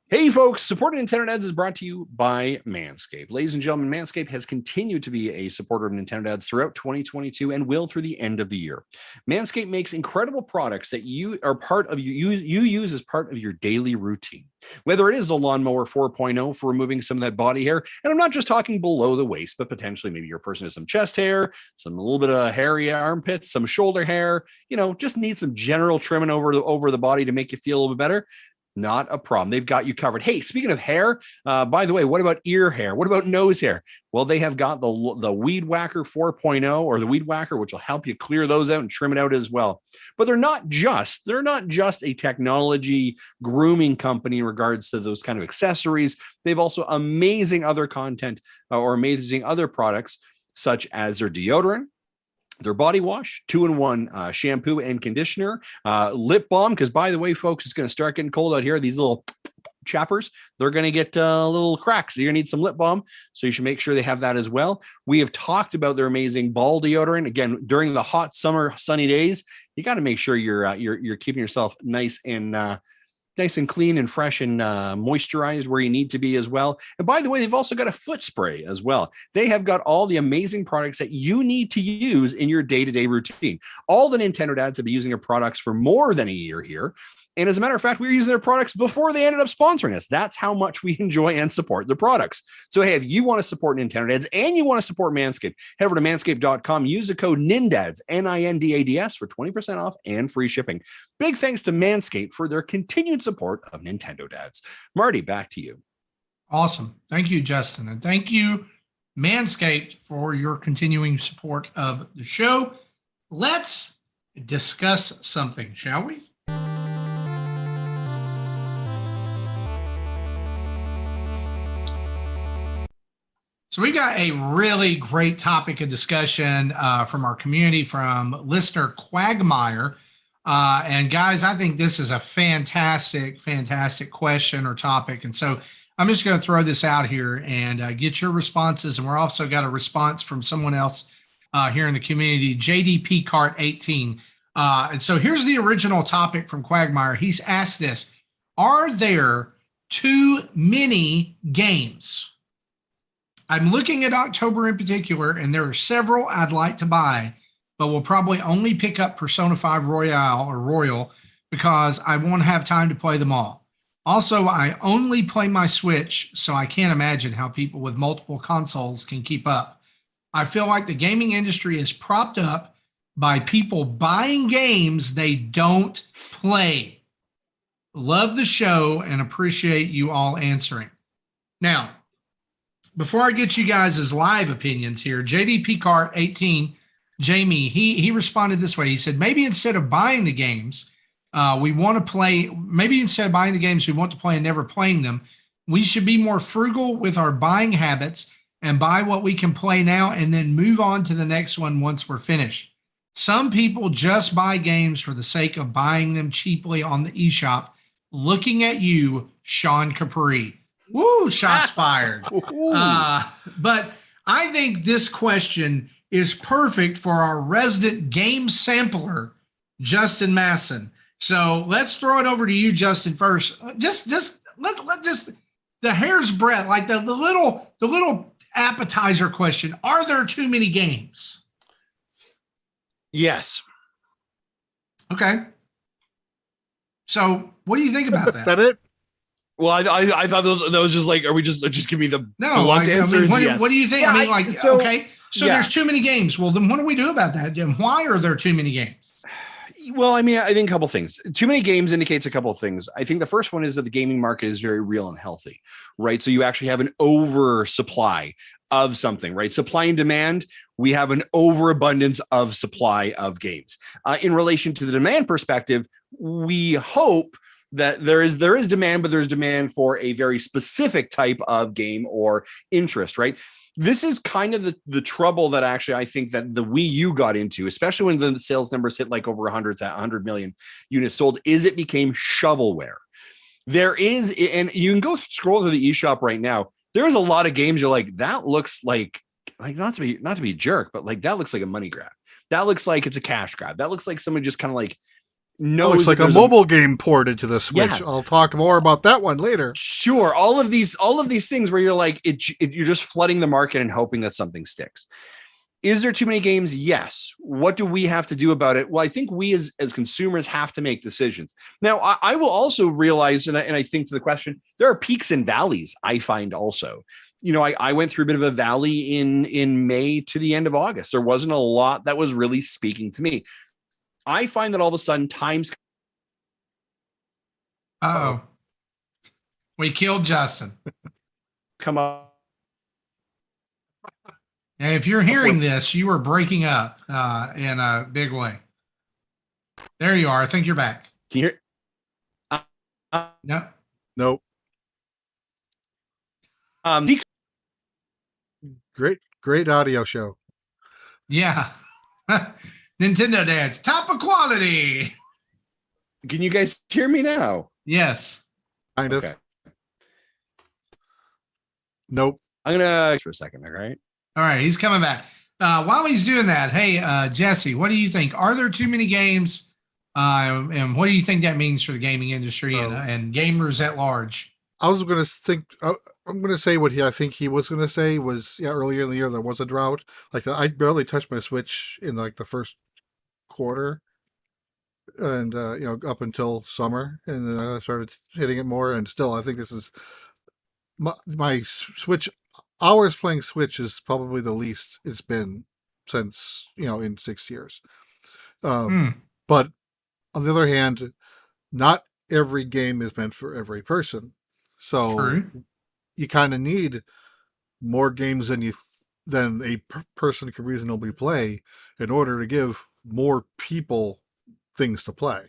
Hey folks, supporting Nintendo Dads is brought to you by Manscaped. Ladies and gentlemen, Manscaped has continued to be a supporter of Nintendo Dads throughout 2022 and will through the end of the year. Manscaped makes incredible products that you use as part of your daily routine. Whether it is a lawnmower 4.0 for removing some of that body hair, and I'm not just talking below the waist, but potentially maybe your person has some chest hair, a little bit of hairy armpits, some shoulder hair, just need some general trimming over the body to make you feel a little bit better. Not a problem. They've got you covered. Hey, speaking of hair, by the way, what about ear hair? What about nose hair? Well, they have got the Weed Whacker 4.0 or the Weed Whacker, which will help you clear those out and trim it out as well. But they're not just a technology grooming company in regards to those kind of accessories. They've also amazing other content or amazing other products, such as their deodorant, their body wash, 2-in-1 shampoo and conditioner, lip balm, because by the way, folks, it's going to start getting cold out here. These little chappers, they're going to get little cracks. So you're going to need some lip balm. So you should make sure they have that as well. We have talked about their amazing ball deodorant. Again, during the hot summer sunny days, you got to make sure you're keeping yourself nice and clean and fresh and moisturized where you need to be as well. And by the way, they've also got a foot spray as well. They have got all the amazing products that you need to use in your day-to-day routine. All the Nintendo Dads have been using their products for more than a year here. And as a matter of fact, we were using their products before they ended up sponsoring us. That's how much we enjoy and support their products. So, hey, if you want to support Nintendo Dads and you want to support Manscaped, head over to manscaped.com, use the code NINDADS, NINDADS, for 20% off and free shipping. Big thanks to Manscaped for their continued support of Nintendo Dads. Marty, back to you. Awesome. Thank you, Justin. And thank you, Manscaped, for your continuing support of the show. Let's discuss something, shall we? So we've got a really great topic of discussion from our community, from listener Quagmire. And guys, I think this is a fantastic question or topic. And so I'm just going to throw this out here and get your responses. And we're also got a response from someone else here in the community, JDP Cart 18. And so here's the original topic from Quagmire. He's asked this: are there too many games? I'm looking at October in particular, and there are several I'd like to buy, but will probably only pick up Persona 5 Royal because I won't have time to play them all. Also, I only play my Switch, so I can't imagine how people with multiple consoles can keep up. I feel like the gaming industry is propped up by people buying games they don't play. Love the show and appreciate you all answering. Now, before I get you guys' live opinions here, JDP Cart 18 Jamie, he responded this way. He said, maybe instead of buying the games, we want to play. Maybe instead of buying the games we want to play and never playing them, we should be more frugal with our buying habits and buy what we can play now and then move on to the next one once we're finished. Some people just buy games for the sake of buying them cheaply on the eShop. Looking at you, Sean Capri. Woo, shots fired. But I think this question is perfect for our resident game sampler, Justin Masson. So let's throw it over to you, Justin, first. Just the hair's breadth, like the little appetizer question. Are there too many games? Yes. Okay. So what do you think about that? Is that it? Well, I thought those just like, are we just give me the blunt answers? I mean, yes. What do you think? Yeah, So there's too many games. Well, then what do we do about that? And why are there too many games? Well, I mean, I think a couple things. Too many games indicates a couple of things. I think the first one is that the gaming market is very real and healthy, right? So you actually have an oversupply of something, right? Supply and demand. We have an overabundance of supply of games. In relation to the demand perspective, we hope that there is demand, but there's demand for a very specific type of game or interest, right? This is kind of the trouble that actually I think that the Wii U got into, especially when the sales numbers hit like over 100 million units sold, is it became shovelware. There is, and you can go scroll to the eShop right now. There's a lot of games you're like, that looks like not to be a jerk, but like that looks like a money grab. That looks like it's a cash grab. That looks like someone just kind of like knows. It's like a mobile game ported to the Switch. Yeah. I'll talk more about that one later. Sure. All of these things where you're like, you're just flooding the market and hoping that something sticks. Is there too many games? Yes. What do we have to do about it? Well, I think we as consumers have to make decisions. Now, I will also realize, and I think to the question, there are peaks and valleys, I find also. You know, I went through a bit of a valley in May to the end of August. There wasn't a lot that was really speaking to me. I find that all of a sudden times. Uh-oh. We killed Justin. Come up. And if you're hearing this, you are breaking up in a big way. There you are. I think you're back. Can you hear? No. Nope. Great audio show. Yeah. Nintendo Dads, top of quality. Can you guys hear me now? Yes. Kind of. Okay. Nope. I'm gonna for a second, all right? All right, he's coming back. While he's doing that, hey, Jesse, what do you think? Are there too many games? And what do you think that means for the gaming industry and gamers at large? I was going to think. I'm going to say what I think he was going to say was earlier in the year there was a drought. Like I barely touched my Switch in like the first quarter, and up until summer, and then I started hitting it more. And still, I think this is my Switch hours playing Switch is probably the least it's been since in 6 years. But on the other hand, not every game is meant for every person, so. True. You kind of need more games than a person can reasonably play in order to give more people things to play.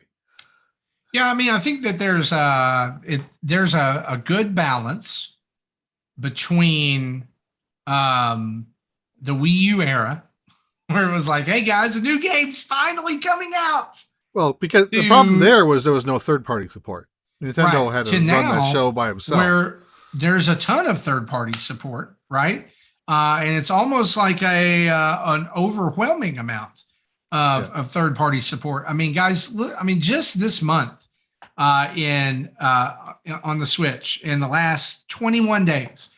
Yeah, I mean, I think that there's a good balance between the Wii U era, where it was like, hey guys, a new game's finally coming out. Well, because the problem there was no third-party support. Nintendo had to run that show by himself. Where there's a ton of third-party support, right? And it's almost like an overwhelming amount of third-party support. I mean, guys, look, I mean, just this month on the Switch in the last 21 days,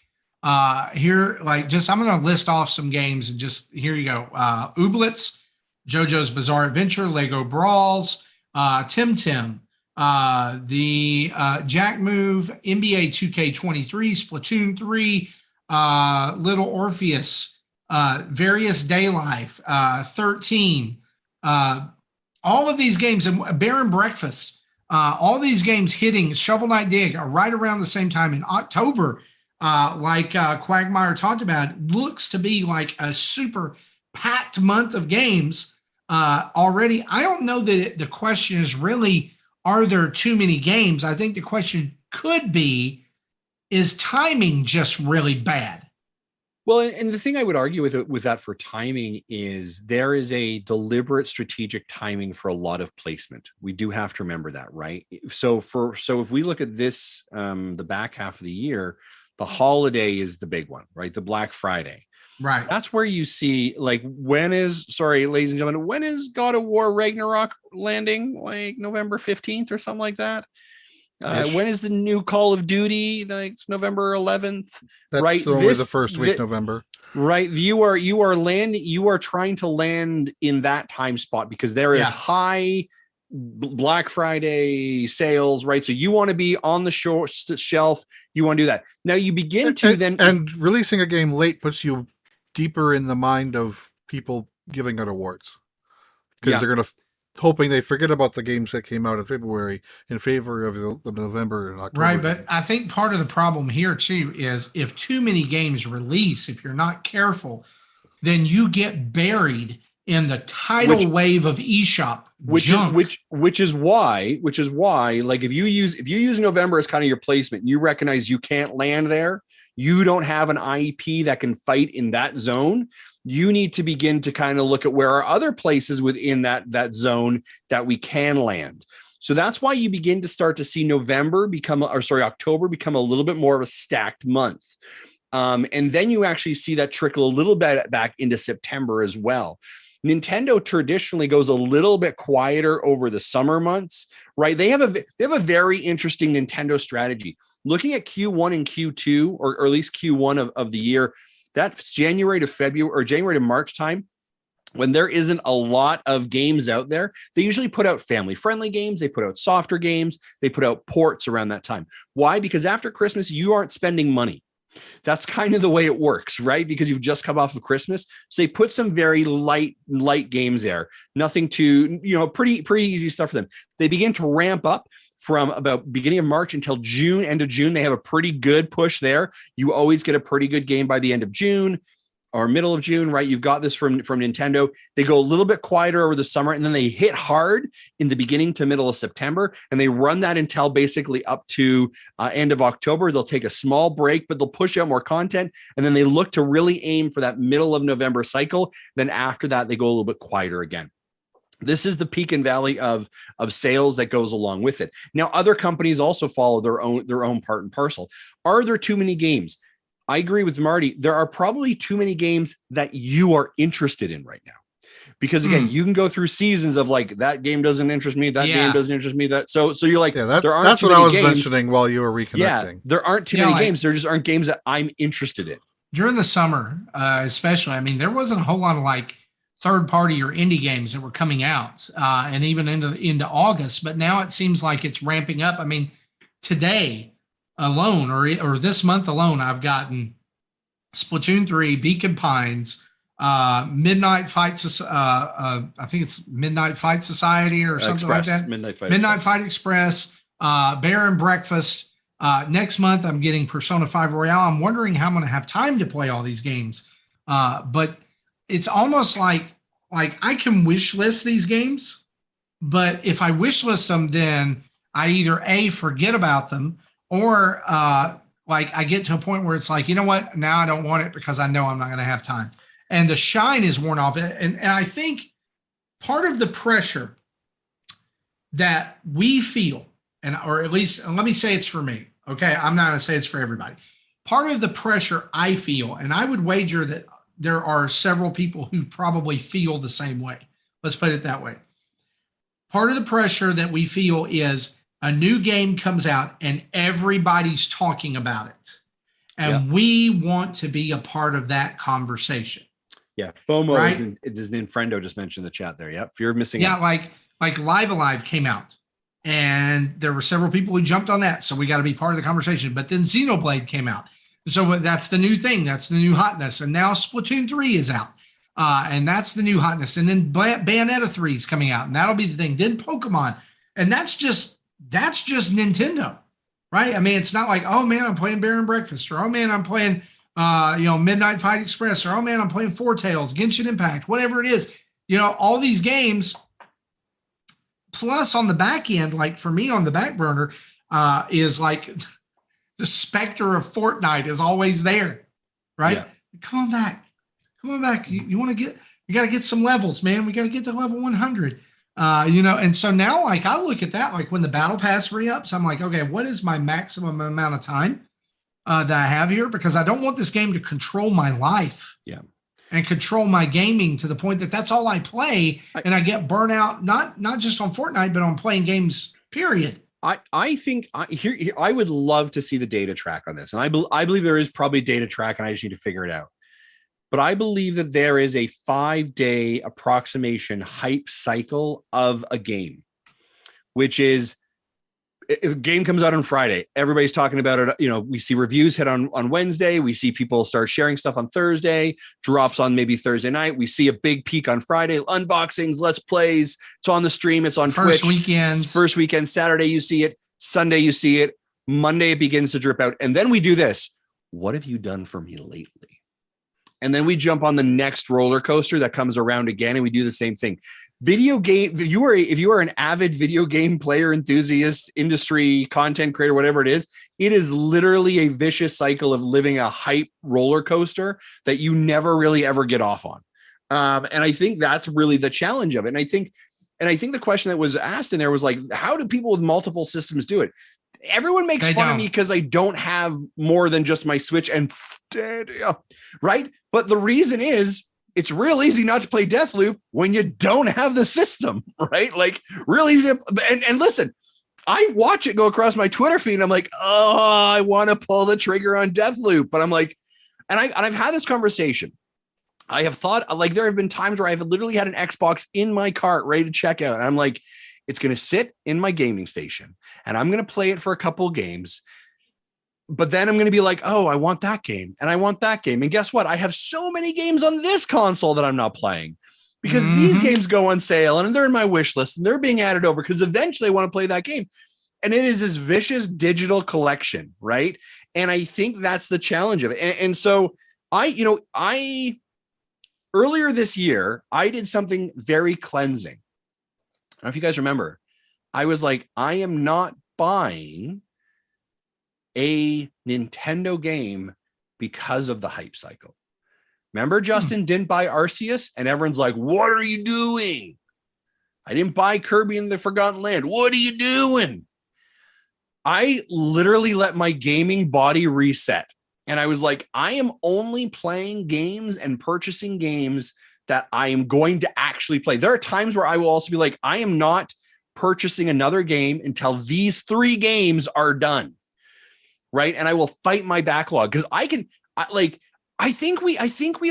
I'm going to list off some games and just here you go. Ooblets, JoJo's Bizarre Adventure, Lego Brawls, Tim Tim, the Jack Move, NBA 2K23, Splatoon 3, Little Orpheus, Various Day Life, 13, all of these games, and Bear and Breakfast, all these games hitting Shovel Knight Dig right around the same time in October, like Quagmire talked about, looks to be like a super packed month of games already. I don't know that the question is really, are there too many games? I think the question could be, is timing just really bad? Well, and the thing I would argue with that for timing is there is a deliberate strategic timing for a lot of placement. We do have to remember that, right? So if we look at this, the back half of the year, the holiday is the big one, right? The Black Friday. Right. That's where you see, like, ladies and gentlemen, when is God of War Ragnarok landing? Like November 15th or something like that? When is the new Call of Duty? Like, it's November 11th. That's right? only the first week, November. Right. You are trying to land in that time spot because there is high Black Friday sales, right? So you want to be on the shelf. You want to do that. Now you begin to and releasing a game late puts you deeper in the mind of people giving out awards because they're going to hoping they forget about the games that came out in February in favor of the November and October. Right, but I think part of the problem here too is if too many games release, if you're not careful, then you get buried in the tidal wave of eShop junk. Which is why, like if you use November as kind of your placement, you recognize you can't land there. You don't have an IP that can fight in that zone. You need to begin to kind of look at where are other places within that zone that we can land. So that's why you begin to start to see October become a little bit more of a stacked month. And then you actually see that trickle a little bit back into September as well. Nintendo traditionally goes a little bit quieter over the summer months, right? They have a very interesting Nintendo strategy. Looking at Q1 and Q2, or at least Q1 of the year, that's January to February or January to March time, when there isn't a lot of games out there. They usually put out family-friendly games. They put out softer games. They put out ports around that time. Why? Because after Christmas, you aren't spending money. That's kind of the way it works, right? Because you've just come off of Christmas. So they put some very light games there. Nothing too, pretty easy stuff for them. They begin to ramp up from about beginning of March until June, end of June. They have a pretty good push there. You always get a pretty good game by the end of June or middle of June, right? You've got this from Nintendo. They go a little bit quieter over the summer, and then they hit hard in the beginning to middle of September, and they run that until basically up to end of October. They'll take a small break, but they'll push out more content, and then they look to really aim for that middle of November cycle. Then after that, they go a little bit quieter again. This is the peak and valley of sales that goes along with it. Now, other companies also follow their own part and parcel. Are there too many games? I agree with Marty. There are probably too many games that you are interested in right now. Because again, you can go through seasons of like, that game doesn't interest me, that game doesn't interest me. So you're like, there aren't that's too what many I was games. mentioning while you were reconnecting. Yeah, there aren't too many games. There just aren't games that I'm interested in. During the summer, especially, I mean, there wasn't a whole lot of like third-party or indie games that were coming out, and even into August. But now it seems like it's ramping up. I mean, today alone, or this month alone, I've gotten Splatoon 3, Beacon Pines, Midnight Fight. I think it's Midnight Fight Society or something like that. Midnight Fight Express, Bear and Breakfast. Next month, I'm getting Persona 5 Royale. I'm wondering how I'm going to have time to play all these games. But it's almost like I can wish list these games, but if I wish list them, then I either forget about them, or like I get to a point where it's like, you know what, now I don't want it because I know I'm not going to have time. And the shine is worn off. And I think part of the pressure that we feel, or at least, let me say it's for me. Okay. I'm not going to say it's for everybody. Part of the pressure I feel, and I would wager that there are several people who probably feel the same way. Let's put it that way. Part of the pressure that we feel is a new game comes out and everybody's talking about it. And we want to be a part of that conversation. Yeah. FOMO, right? Is Friendo just mentioned in the chat there. Yep. Fear of missing out. Like Live Alive came out and there were several people who jumped on that. So we got to be part of the conversation. But then Xenoblade came out. So that's the new thing. That's the new hotness. And now Splatoon 3 is out. And that's the new hotness. And then Bayonetta 3 is coming out. And that'll be the thing. Then Pokemon. And that's just Nintendo, right? I mean, it's not like, oh man, I'm playing Bear and Breakfast, or oh man, I'm playing Midnight Fight Express, or, oh man, I'm playing Foretales, Genshin Impact, whatever it is, all these games. Plus on the back end, like for me on the back burner, is like the specter of Fortnite is always there, right? Yeah. Come on back. You want to you got to get some levels, man. We got to get to level 100. And so now, like, I look at that, like when the battle pass re-ups, I'm like, okay, what is my maximum amount of time that I have here? Because I don't want this game to control my life. Yeah. And control my gaming to the point that that's all I play, and I get burnt out, not just on Fortnite, but on playing games, period. I think here I would love to see the data track on this. And I believe there is probably data track, and I just need to figure it out. But I believe that there is a 5-day approximation hype cycle of a game, which is, if a game comes out on Friday, everybody's talking about it. We see reviews hit on Wednesday. We see people start sharing stuff on Thursday, drops on maybe Thursday night. We see a big peak on Friday, unboxings, let's plays. It's on the stream. It's on Twitch. First weekend, Saturday, you see it. Sunday, you see it. Monday, it begins to drip out. And then we do this. What have you done for me lately? And then we jump on the next roller coaster that comes around again, and we do the same thing. Video game, if you are an avid video game player, enthusiast, industry, content creator, whatever it is literally a vicious cycle of living a hype roller coaster that you never really ever get off on. And I think that's really the challenge of it. And I think the question that was asked in there was like, how do people with multiple systems do it? Everyone makes fun of me because I don't have more than just my Switch and Stadia, right? But the reason is, it's real easy not to play Deathloop when you don't have the system, right? Like, real easy. And listen, I watch it go across my Twitter feed, and I'm like, oh, I want to pull the trigger on Deathloop. But I'm like, and I've had this conversation. I have thought, like, there have been times where I've literally had an Xbox in my cart ready to check out. And I'm like, it's going to sit in my gaming station, and I'm going to play it for a couple of games. But then I'm going to be like, oh, I want that game, and I want that game. And guess what? I have so many games on this console that I'm not playing because these games go on sale and they're in my wish list and they're being added over because eventually I want to play that game. And it is this vicious digital collection, right? And I think that's the challenge of it. And so I earlier this year, I did something very cleansing. I don't know if you guys remember. I was like, I am not buying a Nintendo game because of the hype cycle. Remember, Justin didn't buy Arceus, and everyone's like, what are you doing? I didn't buy Kirby and the Forgotten Land. What are you doing? I literally let my gaming body reset. And I was like, I am only playing games and purchasing games that I am going to actually play. There are times where I will also be like, I am not purchasing another game until these 3 games are done. Right. And I will fight my backlog because I think we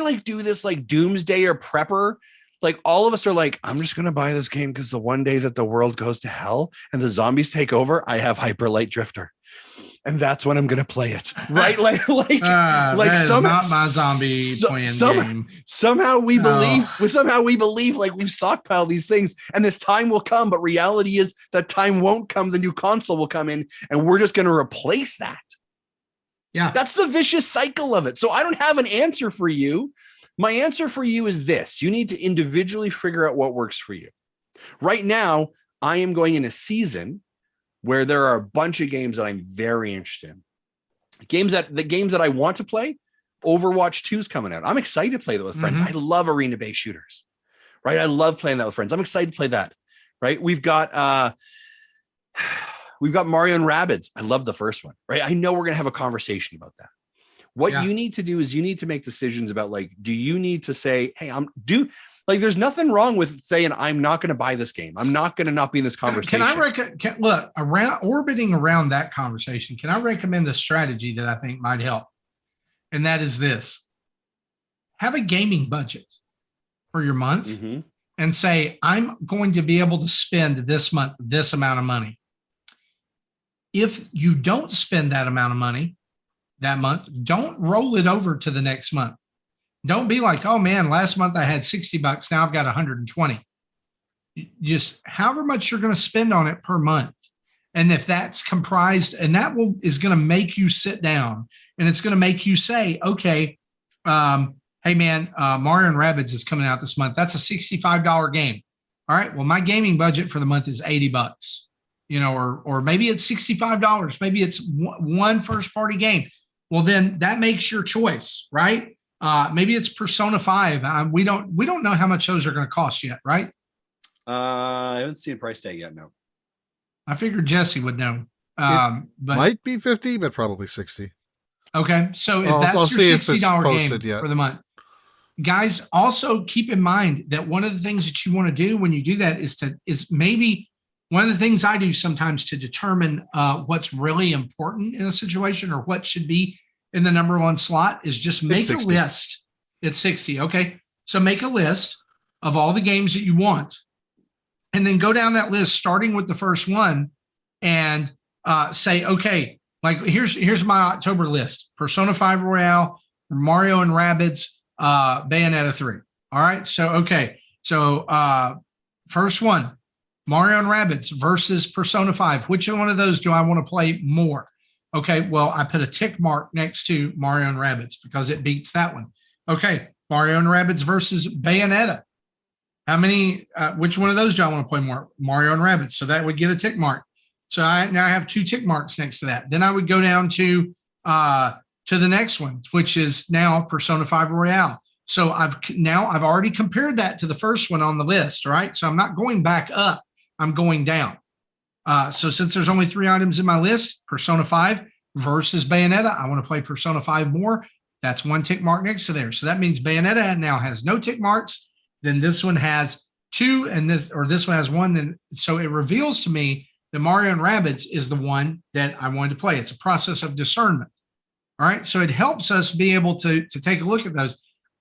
like do this like doomsday or prepper. Like, all of us are like, I'm just going to buy this game because the one day that the world goes to hell and the zombies take over, I have Hyper Light Drifter. And that's when I'm going to play it. Right. Like somehow, not my zombie playing game. Somehow we believe like we've stockpiled these things and this time will come. But reality is that time won't come. The new console will come in and we're just going to replace that. Yeah. That's the vicious cycle of it. So I don't have an answer for you. My answer for you is this. You need to individually figure out what works for you. Right now, I am going in a season where there are a bunch of games that I'm very interested in. The games that I want to play, Overwatch 2 is coming out. I'm excited to play that with friends. I love arena-based shooters, right? I love playing that with friends. I'm excited to play that, right? We've got Mario and Rabbids. I love the first one, right? I know we're going to have a conversation about that. What you need to do is you need to make decisions about, like, do you need to say, hey, there's nothing wrong with saying, I'm not going to buy this game. I'm not going to not be in this conversation. Orbiting around that conversation, can I recommend a strategy that I think might help? And that is this. Have a gaming budget for your month and say, I'm going to be able to spend this month this amount of money. If you don't spend that amount of money that month, don't roll it over to the next month. Don't be like, oh man, last month I had $60. Now I've got 120. Just however much you're going to spend on it per month. And if that's comprised, and that is going to make you sit down, and it's going to make you say, okay, hey man, Mario and Rabbids is coming out this month. That's a $65 game. All right. Well, my gaming budget for the month is $80, or maybe it's $65. Maybe it's one first party game. Well, then that makes your choice, right? Maybe it's Persona 5. We don't know how much those are going to cost yet, right? I haven't seen a price tag yet. No. I figured Jesse would know. But might be 50, but probably 60. Okay. So if that's your $60 game for the month, guys, also keep in mind that one of the things that you want to do when you do that is maybe one of the things I do sometimes to determine what's really important in a situation or what should be in the number one slot is just make a list. It's 60. Okay. So make a list of all the games that you want. And then go down that list, starting with the first one, and say, okay, like here's my October list: Persona 5 Royale, Mario and Rabbids, Bayonetta 3. All right. So okay. So first one, Mario and Rabbids versus Persona 5. Which one of those do I want to play more? Okay. Well, I put a tick mark next to Mario and Rabbids because it beats that one. Okay. Mario and Rabbids versus Bayonetta. How many, which one of those do I want to play more? Mario and Rabbids. So that would get a tick mark. So now I have 2 tick marks next to that. Then I would go down to the next one, which is now Persona 5 Royale. So I've already compared that to the first one on the list, right? So I'm not going back up, I'm going down. So since there's only 3 items in my list, Persona 5 versus Bayonetta, I want to play Persona 5 more. That's 1 tick mark next to there. So that means Bayonetta now has no tick marks. Then this one has 2, and this one has 1. Then so it reveals to me that Mario and Rabbids is the one that I wanted to play. It's a process of discernment. All right. So it helps us be able to take a look at those.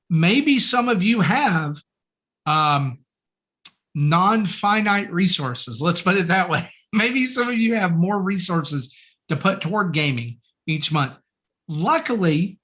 Maybe some of you have non-finite resources. Let's put it that way. Maybe some of you have more resources to put toward gaming each month. Luckily,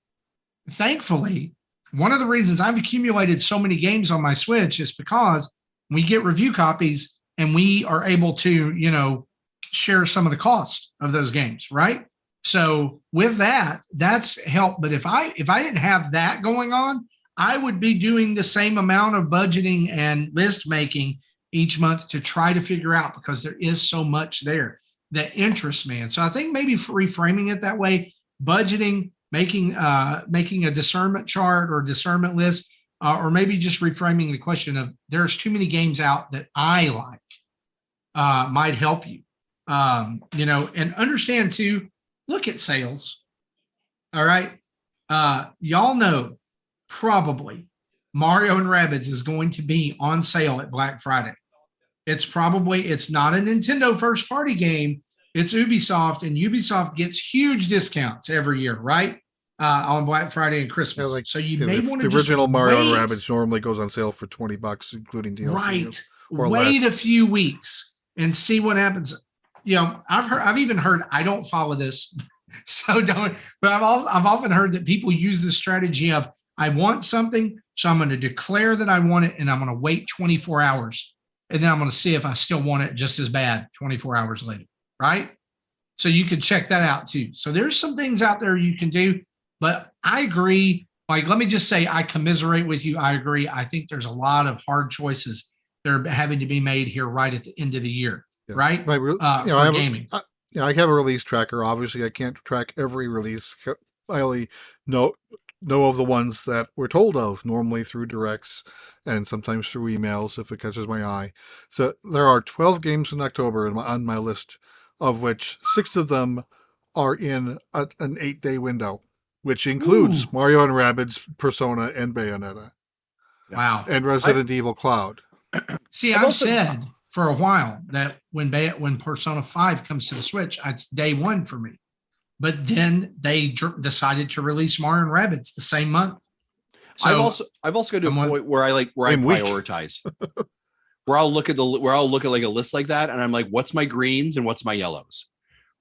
thankfully, one of the reasons I've accumulated so many games on my Switch is because we get review copies and we are able to, share some of the cost of those games, right? So with that, that's helped. But if I didn't have that going on, I would be doing the same amount of budgeting and list making each month to try to figure out, because there is so much there that interests me. And so I think maybe reframing it that way, budgeting, making a discernment chart or discernment list, or maybe just reframing the question of there's too many games out that I like, might help you, and understand too, look at sales. All right. Y'all know probably Mario and Rabbids is going to be on sale at Black Friday. It's not a Nintendo first party game. It's Ubisoft, and Ubisoft gets huge discounts every year, right? On Black Friday and Christmas. Yeah, so you may want to the original Mario and Rabbids normally goes on sale for $20, including DLC. Right. Wait a few weeks and see what happens. I've even heard, I don't follow this, so don't, but I've often heard that people use the strategy of, I want something, so I'm going to declare that I want it, and I'm going to wait 24 hours. And then I'm going to see if I still want it just as bad 24 hours later. Right. So you can check that out too. So there's some things out there you can do, but I agree. Like, let me just say, I commiserate with you. I agree. I think there's a lot of hard choices that are having to be made here right at the end of the year. Yeah. Right. For gaming. I have a release tracker. Obviously I can't track every release. I only know of the ones that we're told of, normally through directs and sometimes through emails if it catches my eye. So there are 12 games in October on my list, of which 6 of them are in an 8-day window, which includes Mario and Rabbids, Persona, and Bayonetta. Wow. And Resident Evil Cloud. See, I've said for a while that when Persona 5 comes to the Switch, it's day one for me. But then they decided to release Mario and Rabbids the same month. So I've also got to a point where I prioritize. where I'll look at like a list like that, and I'm like, what's my greens and what's my yellows?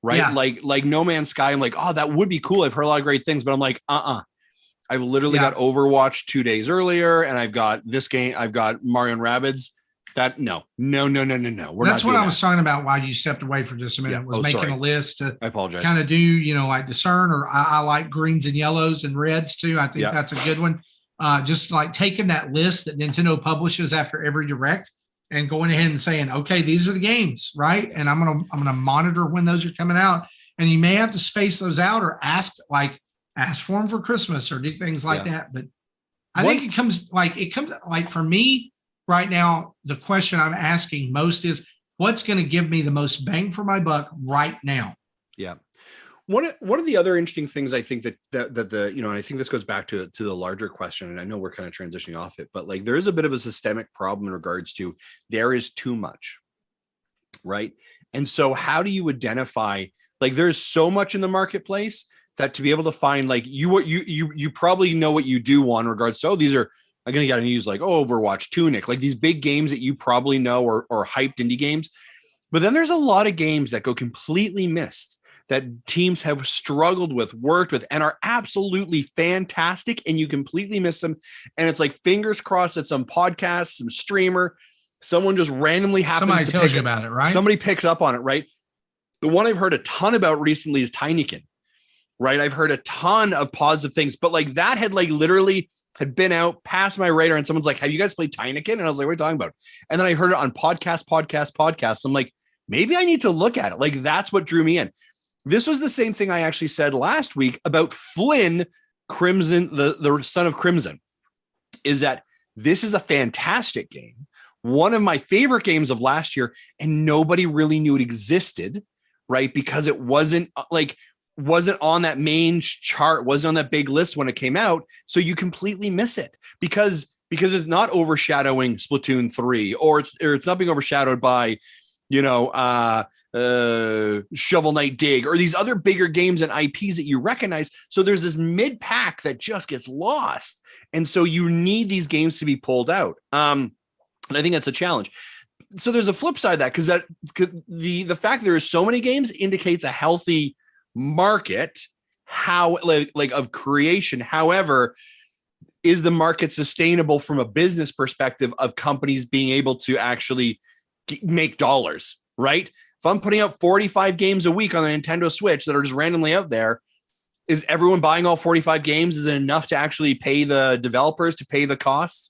Right? Yeah. Like No Man's Sky, I'm like, oh, that would be cool. I've heard a lot of great things, but I'm like, I've literally got Overwatch 2 days earlier, and I've got this game, I've got Mario and Rabbids. No. That's what I was talking about. Why you stepped away for just a minute was making a list to I apologize. Kind of do, like discern, or I like greens and yellows and reds too. I think that's a good one. Just like taking that list that Nintendo publishes after every direct and going ahead and saying, okay, these are the games, right? And I'm gonna monitor when those are coming out. And you may have to space those out or ask for them for Christmas or do things like that. But I think it comes for me right now, the question I'm asking most is what's going to give me the most bang for my buck right now? Yeah. One of the other interesting things I think that and I think this goes back to the larger question, and I know we're kind of transitioning off it, but like there is a bit of a systemic problem in regards to there is too much, right? And so how do you identify, like there's so much in the marketplace that to be able to find like you probably know what you do want in regards to, these are, I'm going to use like Overwatch, Tunic, like these big games that you probably know or hyped indie games. But then there's a lot of games that go completely missed that teams have struggled with, worked with, and are absolutely fantastic, and you completely miss them. And it's like fingers crossed that some podcast, some streamer, someone just randomly happens somebody to tells you about it, right? Somebody picks up on it, right? The one I've heard a ton about recently is Tinykin, right? I've heard a ton of positive things, but like that had like literally had been out past my radar, and someone's like, have you guys played Tinykin? And I was like, what are you talking about? And then I heard it on podcast. I'm like, maybe I need to look at it. Like that's what drew me in. This was the same thing I actually said last week about Flynn Crimson, the son of Crimson, is that this is a fantastic game. One of my favorite games of last year, and nobody really knew it existed, right? Because it wasn't on that main chart, wasn't on that big list when it came out. So you completely miss it because it's not overshadowing Splatoon 3, or it's not being overshadowed by, Shovel Knight Dig or these other bigger games and IPs that you recognize. So there's this mid pack that just gets lost. And so you need these games to be pulled out. And I think that's a challenge. So there's a flip side of that, because the fact there is so many games indicates a healthy market, of creation. However, is the market sustainable from a business perspective of companies being able to actually make dollars, right? If I'm putting out 45 games a week on the Nintendo Switch that are just randomly out there, is everyone buying all 45 games? Is it enough to actually pay the developers, to pay the costs?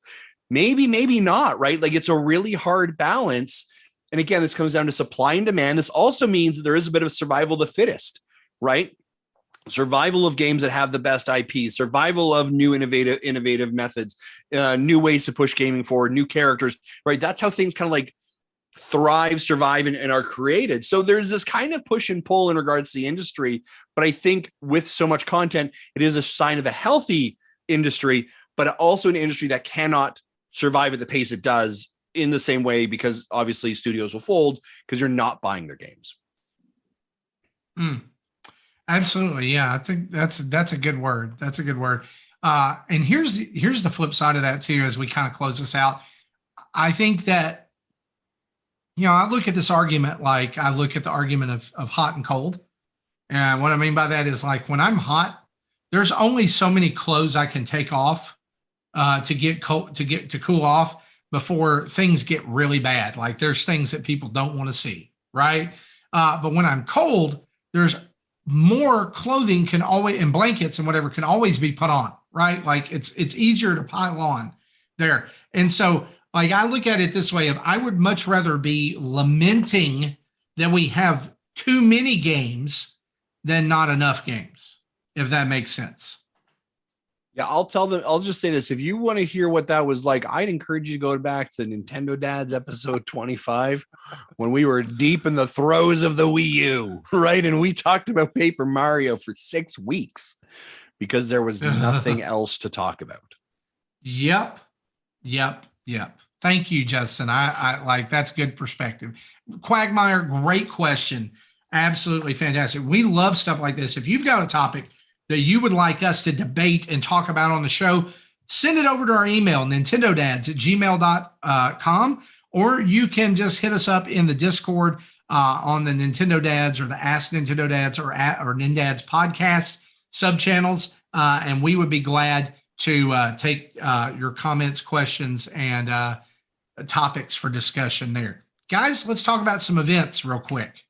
Maybe not, right? Like it's a really hard balance. And again, this comes down to supply and demand. This also means that there is a bit of survival of the fittest, right? Survival of games that have the best IP, survival of new innovative methods, new ways to push gaming forward, new characters, right? That's how things kind of like thrive, survive, and are created. So there's this kind of push and pull in regards to the industry. But I think with so much content, it is a sign of a healthy industry, but also an industry that cannot survive at the pace it does in the same way, because obviously studios will fold because you're not buying their games. Absolutely. Yeah. I think that's a good word. That's a good word. And here's the flip side of that too, as we kind of close this out. I think that, I look at this argument, like I look at the argument of hot and cold. And what I mean by that is like when I'm hot, there's only so many clothes I can take off to cool off before things get really bad. Like there's things that people don't want to see, right? But when I'm cold, there's more clothing and blankets and whatever can always be put on, right? Like it's easier to pile on there. And so like I look at it this way, I would much rather be lamenting that we have too many games than not enough games, if that makes sense. Yeah, I'll just say this. If you want to hear what that was like, I'd encourage you to go back to Nintendo Dads episode 25 when we were deep in the throes of the Wii U, right? And we talked about Paper Mario for 6 weeks because there was nothing else to talk about. Yep. Thank you, Justin. I like, that's good perspective. Quagmire, great question. Absolutely fantastic. We love stuff like this. If you've got a topic that you would like us to debate and talk about on the show, send it over to our email, nintendodads@gmail.com, or you can just hit us up in the Discord on the Nintendo Dads or the Ask Nintendo Dads or NINDADS podcast subchannels, and we would be glad to take your comments, questions, and topics for discussion there. Guys, let's talk about some events real quick.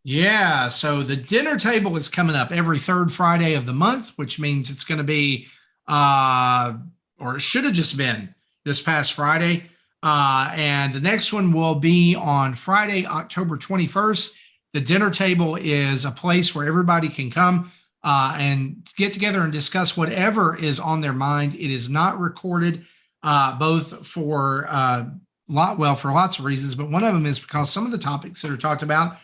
Yeah, so the dinner table is coming up every third Friday of the month, which means it's going to be, or it should have just been this past Friday. And the next one will be on Friday, October 21st. The dinner table is a place where everybody can come and get together and discuss whatever is on their mind. It is not recorded, both for for lots of reasons, but one of them is because some of the topics that are talked about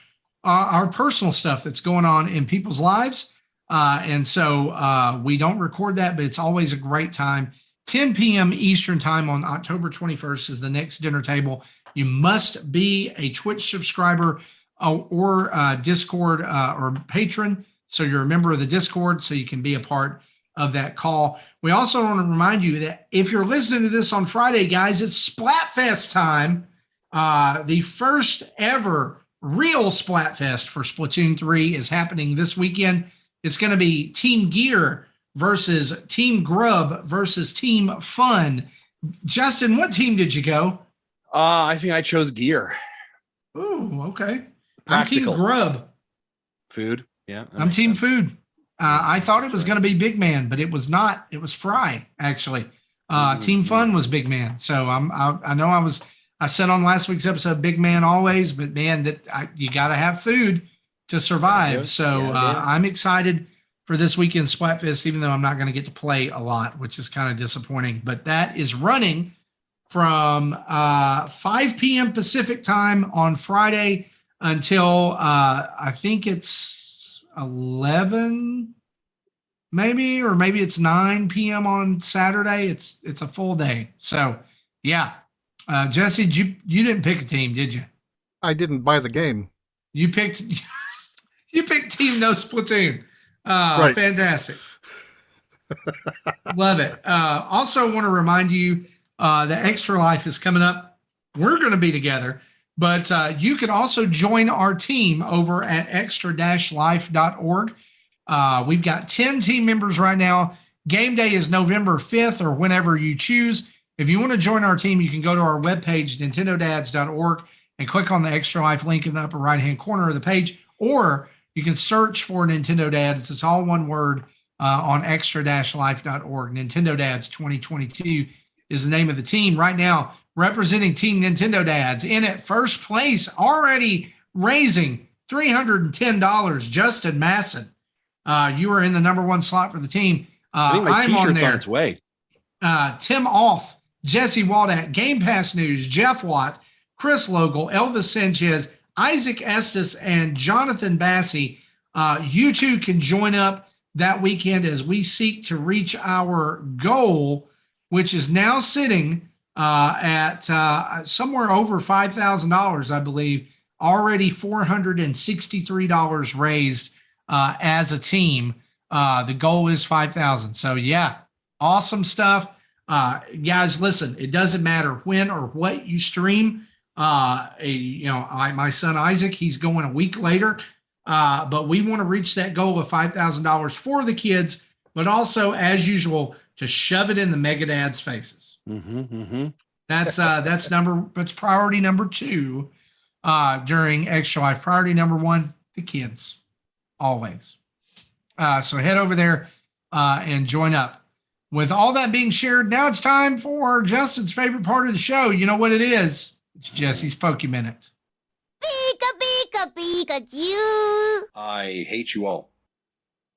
are personal stuff that's going on in people's lives. And so we don't record that, but it's always a great time. 10 p.m. Eastern time on October 21st is the next dinner table. You must be a Twitch subscriber or Discord or patron. So you're a member of the Discord, so you can be a part of that call. We also want to remind you that if you're listening to this on Friday, guys, it's Splatfest time. The first ever real Splatfest for Splatoon 3 is happening this weekend. It's going to be Team Gear versus Team Grub versus Team Fun. Justin, what team did you go? I think I chose Gear. Ooh, okay. Practical. I'm Team Grub. Food. Yeah. I'm Team Food. I thought it was going to be Big Man, but it was not. It was Fry, actually. Team Fun was Big Man. So I know I said on last week's episode, Big Man always, but man, you got to have food to survive. So I'm excited for this weekend Splatfest, even though I'm not going to get to play a lot, which is kind of disappointing. But that is running from 5 p.m. Pacific time on Friday until I think it's 11, maybe, or maybe it's 9 p.m. on Saturday. It's a full day. So yeah. Jesse, you didn't pick a team, did you? I didn't buy the game. You picked Team No Splatoon. Right. Fantastic. Love it. Also want to remind you that Extra Life is coming up. We're going to be together, but you can also join our team over at extra-life.org. We've got 10 team members right now. Game day is November 5th or whenever you choose. If you want to join our team, you can go to our webpage, nintendodads.org, and click on the Extra Life link in the upper right-hand corner of the page, or you can search for Nintendo Dads. It's all one word on extra-life.org. Nintendo Dads 2022 is the name of the team. Right now, representing Team Nintendo Dads in at first place, already raising $310. Justin Masson, you are in the number one slot for the team. I think my T-shirt's on its way. Tim Alf, Jesse Waldat, Game Pass News, Jeff Watt, Chris Logal, Elvis Sanchez, Isaac Estes, and Jonathan Bassey. You two can join up that weekend as we seek to reach our goal, which is now sitting at somewhere over $5,000, I believe. Already $463 raised as a team. The goal is $5,000. So yeah, awesome stuff. Guys, listen, it doesn't matter when or what you stream. My son Isaac, he's going a week later, but we want to reach that goal of $5,000 for the kids, but also, as usual, to shove it in the Mega Dads' faces. That's priority number 2 during Extra Life. Priority number 1, the kids, always. So head over there and join up. With all that being shared, now it's time for Justin's favorite part of the show. You know what it is? It's Jesse's PokéMinute. Pika, pika, Pikachu. I hate you all.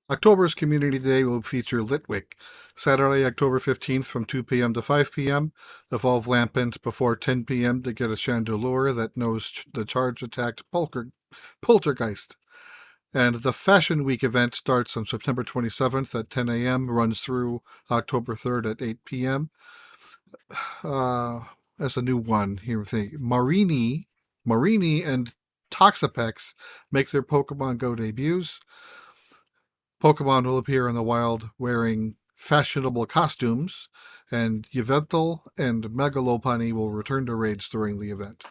October's Community Day will feature Litwick. Saturday, October 15th from 2 p.m. to 5 p.m. Evolve Lampent before 10 p.m. to get a Chandelure that knows the charge-attacked Poltergeist. And the Fashion Week event starts on September 27th at 10 a.m., runs through October 3rd at 8 p.m. As a new one here, Marini and Toxapex make their Pokemon Go debuts. Pokemon will appear in the wild wearing fashionable costumes, and Yveltal and Megalopunny will return to raids during the event.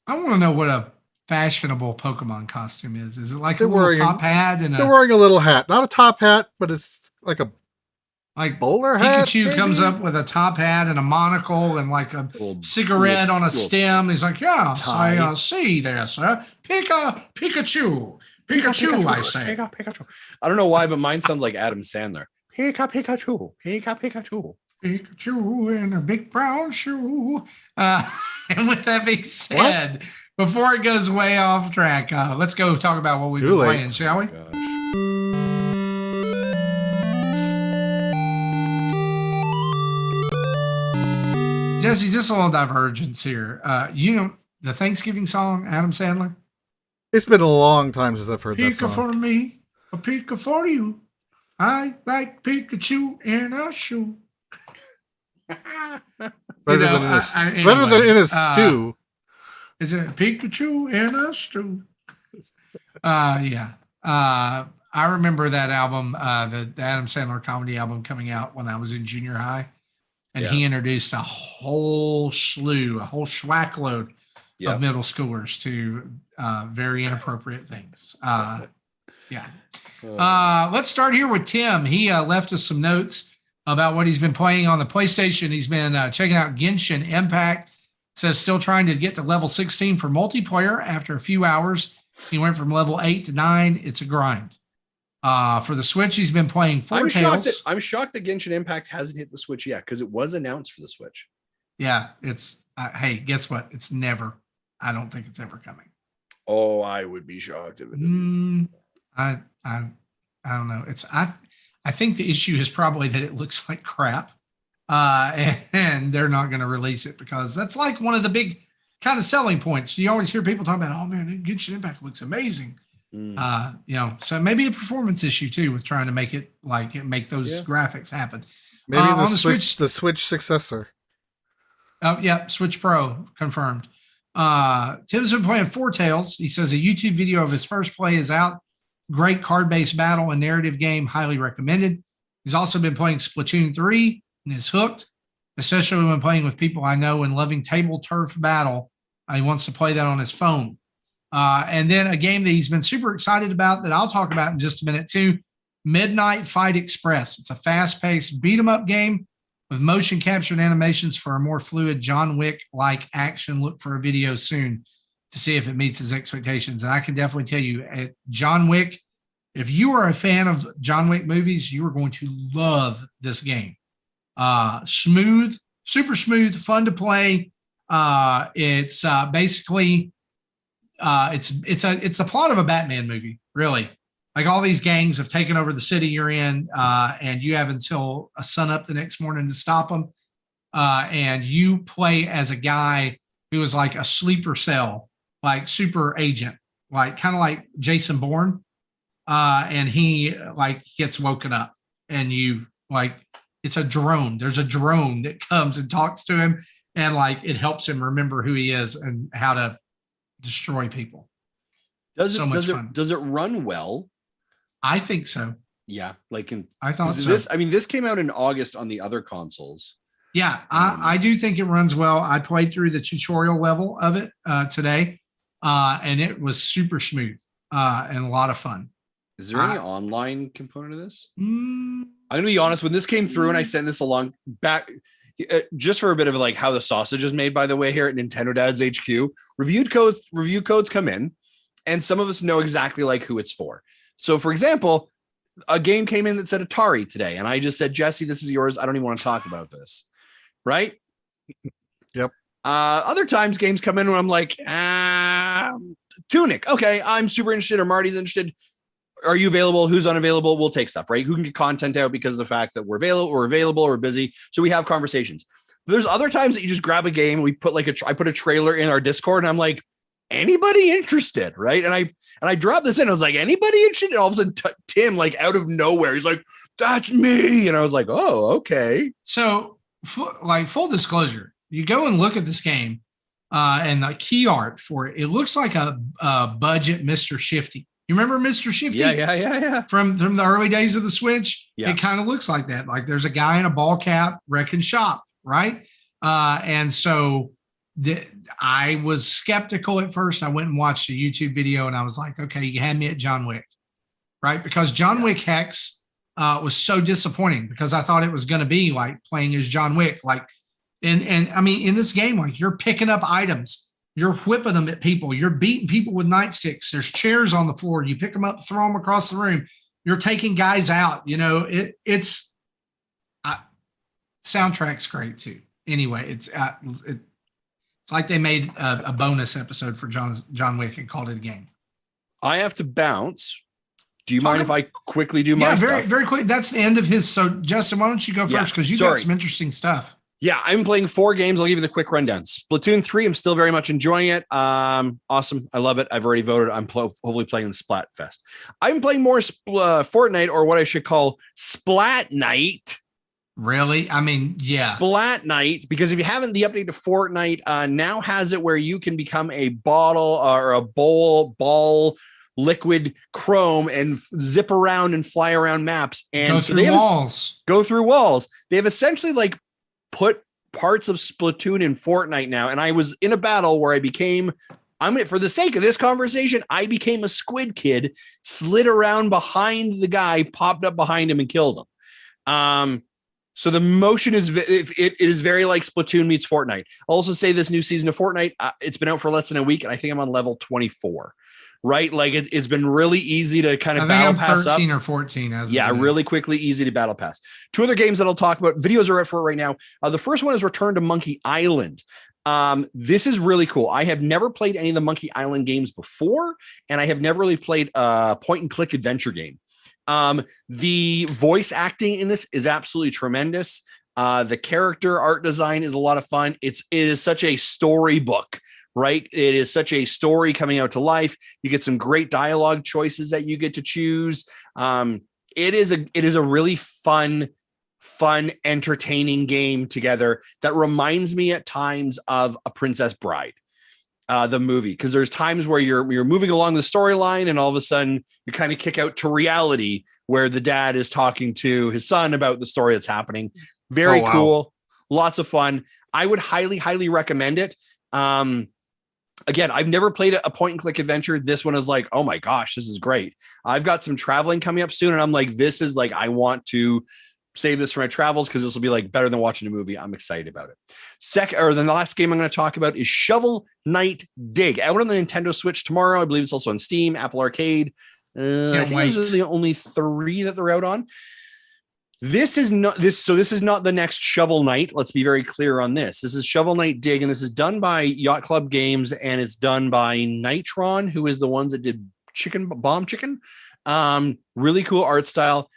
I want to know what a fashionable Pokemon costume is. Is it like a little top hat? They're wearing a little hat. Not a top hat, but it's like a like bowler hat. hat. Pikachu comes up with a top hat and a monocle and like a cigarette on a stem. He's like, "Yes, I see there, sir. Pikachu, I say." Pikachu. I don't know why, but mine sounds like Adam Sandler. Pikachu. Pikachu in a big brown shoe. And with that being said, before it goes way off track, let's go talk about what we've been playing, shall we? Gosh. Jesse, just a little divergence here. You know the Thanksgiving song, Adam Sandler? It's been a long time since I've heard that song. Pika for me, a Pika for you. I like Pikachu in a shoe. Better than in a stew. Is it Pikachu in a stew? Yeah. I remember that album, the Adam Sandler comedy album coming out when I was in junior high. And he introduced a whole schwackload of middle schoolers to very inappropriate things. Let's start here with Tim. He left us some notes about what he's been playing on the PlayStation. He's been checking out Genshin Impact. Says still trying to get to level 16 for multiplayer. After a few hours, he went from level 8 to 9. It's a grind. For the Switch, he's been playing Foretales. I'm shocked that Genshin Impact hasn't hit the Switch yet because it was announced for the Switch. Yeah, it's hey, guess what? It's never. I don't think it's ever coming. Oh, I would be shocked if it didn't. I don't know. I think the issue is probably that it looks like crap, and they're not going to release it because that's like one of the big kind of selling points. You always hear people talk about, "Oh man, Genshin Impact looks amazing." So maybe a performance issue too with trying to make it make those graphics happen. Maybe on the Switch successor. Oh yeah, Switch Pro confirmed. Tim's been playing Foretales. He says a YouTube video of his first play is out. Great card-based battle and narrative game, highly recommended. He's also been playing Splatoon 3 and is hooked, especially when playing with people I know and loving table turf battle. He wants to play that on his phone. And then a game that he's been super excited about that I'll talk about in just a minute too, Midnight Fight Express. It's a fast-paced beat-em-up game with motion capture and animations for a more fluid John Wick-like action. Look for a video soon to see if it meets his expectations. And I can definitely tell you, at John Wick, if you are a fan of John Wick movies, you are going to love this game. Smooth, super smooth, fun to play. It's basically... it's the plot of a Batman movie, really. Like all these gangs have taken over the city you're in, and you have until sun up the next morning to stop them. And you play as a guy who is like a sleeper cell, like super agent, like kind of like Jason Bourne. And he like gets woken up, and you like it's a drone. There's a drone that comes and talks to him, and like it helps him remember who he is and how to destroy people. Does it run well? I think so. Yeah, I thought so. This came out in August on the other consoles. Yeah, I do think it runs well. I played through the tutorial level of it today, and it was super smooth and a lot of fun. Is there any online component of this? I'm gonna be honest. When this came through and I sent this along back. Just for a bit of like how the sausage is made, by the way, here at Nintendo Dad's HQ, review codes come in, and some of us know exactly like who it's for. So, for example, a game came in that said Atari today, and I just said, Jesse, this is yours. I don't even want to talk about this, right? Yep. Other times, games come in when I'm like, Tunic. Okay, I'm super interested, or Marty's interested. Are you available? Who's unavailable? We'll take stuff, right? Who can get content out because of the fact that we're available, we're busy. So we have conversations. There's other times that you just grab a game. We put I put a trailer in our Discord, and I'm like, anybody interested, right? And I dropped this in. I was like, anybody interested? And all of a sudden, Tim, like out of nowhere, he's like, that's me. And I was like, oh, okay. So, full disclosure, you go and look at this game, and the key art for it. It looks like a budget Mr. Shifty. You remember Mr. Shifty? Yeah. From the early days of the Switch? Yeah. It kind of looks like that. Like there's a guy in a ball cap wrecking shop, right? And so I was skeptical at first. I went and watched a YouTube video, and I was like, okay, you had me at John Wick, right? Because John Wick Hex was so disappointing because I thought it was going to be like playing as John Wick. Like, and I mean, in this game, like you're picking up items, you're whipping them at people, you're beating people with nightsticks. There's chairs on the floor. You pick them up, throw them across the room. You're taking guys out. You know, it's soundtrack's great too. Anyway, it's like they made a bonus episode for John Wick and called it a game. I have to bounce. Do you mind if I quickly do my stuff? Yeah, very quick. That's the end of his. So, Justin, why don't you go first? Because you got some interesting stuff. Yeah, I'm playing 4 games. I'll give you the quick rundown. Splatoon 3, I'm still very much enjoying it. Awesome. I love it. I've already voted. I'm hopefully playing in Splatfest. I'm playing more Fortnite, or what I should call Splatnite. Really? I mean, yeah. Splatnite, because if you haven't, the update to Fortnite now has it where you can become a bottle or a ball, liquid chrome and zip around and fly around maps and go through walls. Go through walls. They have essentially like put parts of Splatoon in Fortnite now. And I was in a battle where for the sake of this conversation, I became a squid kid, slid around behind the guy, popped up behind him and killed him. So the motion is, it is very like Splatoon meets Fortnite. I'll also say this new season of Fortnite, it's been out for less than a week and I think I'm on level 24. Right? Like it's been really easy to kind of battle pass 13 up. or 14. Really quickly, easy to battle pass. 2 other games that I'll talk about. Videos are out for it right now. The first one is Return to Monkey Island. This is really cool. I have never played any of the Monkey Island games before, and I have never really played a point and click adventure game. The voice acting in this is absolutely tremendous. The character art design is a lot of fun. It is such a storybook. Right. It is such a story coming out to life. You get some great dialogue choices that you get to choose. It is a really fun, entertaining game together that reminds me at times of A Princess Bride, the movie, because there's times where you're moving along the storyline and all of a sudden you kind of kick out to reality where the dad is talking to his son about the story that's happening. Very cool. Lots of fun. I would highly, highly recommend it. Again, I've never played a point and click adventure. This one is like, oh my gosh, this is great. I've got some traveling coming up soon. And I'm like, this is like, I want to save this for my travels because this will be like better than watching a movie. I'm excited about it. The last game I'm going to talk about is Shovel Knight Dig. Out on the Nintendo Switch tomorrow. I believe it's also on Steam, Apple Arcade. I think those are the only 3 that they're out on. This is not the next Shovel Knight. Let's be very clear on this. This is Shovel Knight Dig, and this is done by Yacht Club Games, and it's done by Nitron, who is the ones that did Bomb Chicken. Really cool art style.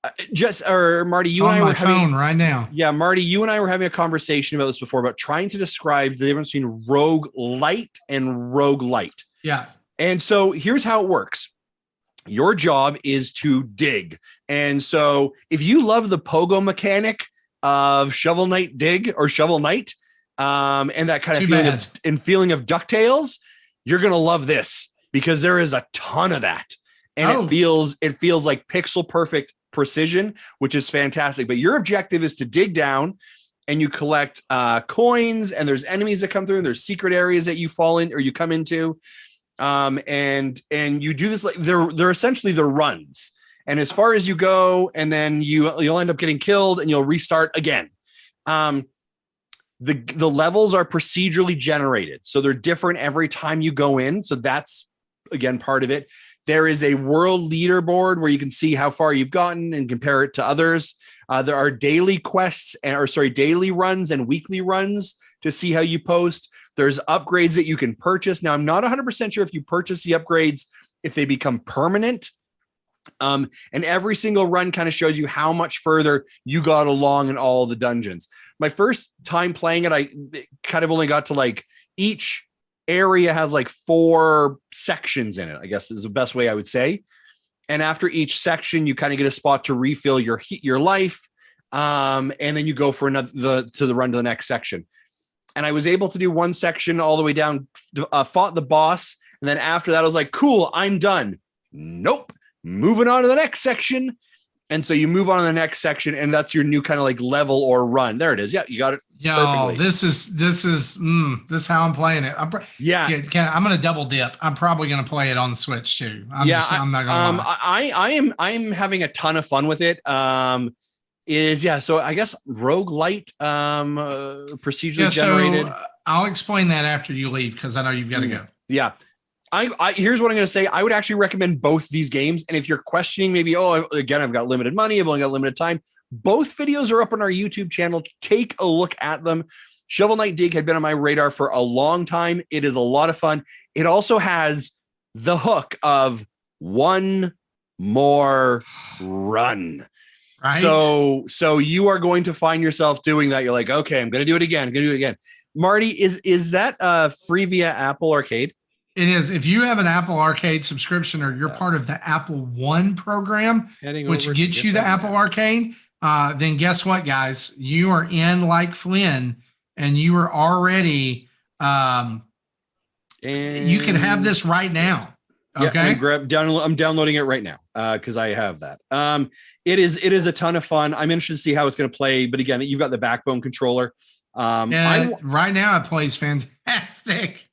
Marty, you and I were having right now. Yeah, Marty, you and I were having a conversation about this before about trying to describe the difference between roguelite and roguelite. Yeah. And so here's how it works. Your job is to dig. And so if you love the pogo mechanic of Shovel Knight Dig or Shovel Knight, and that kind of feeling of DuckTales, you're going to love this because there is a ton of that. And it feels like pixel perfect precision, which is fantastic. But your objective is to dig down and you collect coins, and there's enemies that come through, and there's secret areas that you fall in or you come into. And you do this like they're essentially the runs, and as far as you go, and then you'll end up getting killed and you'll restart again. The levels are procedurally generated, so they're different every time you go in. So that's again part of it. There is a world leaderboard where you can see how far you've gotten and compare it to others. There are daily quests daily runs and weekly runs to see how you post. There's upgrades that you can purchase. Now, I'm not 100% sure if you purchase the upgrades, if they become permanent. And every single run kind of shows you how much further you got along in all the dungeons. My first time playing it, I kind of only got to like each area has like 4 sections in it, I guess is the best way I would say. And after each section, you kind of get a spot to refill your life. And then you go for the run to the next section. And I was able to do one section all the way down, fought the boss. And then after that, I was like, cool, I'm done. Nope. Moving on to the next section. And so you move on to the next section, and that's your new kind of like level or run. There it is. Yeah, you got it. Yo, perfectly. this is how I'm playing it. I'm gonna double dip. I'm probably gonna play it on the Switch too. I'm not gonna lie. I'm having a ton of fun with it. So I guess roguelite procedurally generated. I'll explain that after you leave because I know you've got to go. Yeah. I here's what I'm going to say. I would actually recommend both these games. And if you're questioning maybe, I've got limited money, I've only got limited time. Both videos are up on our YouTube channel. Take a look at them. Shovel Knight Dig had been on my radar for a long time. It is a lot of fun. It also has the hook of one more run. Right. So you are going to find yourself doing that. You're like, okay, I'm going to do it again. Marty, is that free via Apple Arcade? It is. If you have an Apple Arcade subscription or you're part of the Apple One program, which gets you the Apple Arcade, then guess what, guys? You are in like Flynn, and you are already. And you can have this right now. Okay, I'm downloading it right now because I have that. It is a ton of fun. I'm interested to see how it's going to play. But again, you've got the Backbone controller. Right now, it plays fantastic.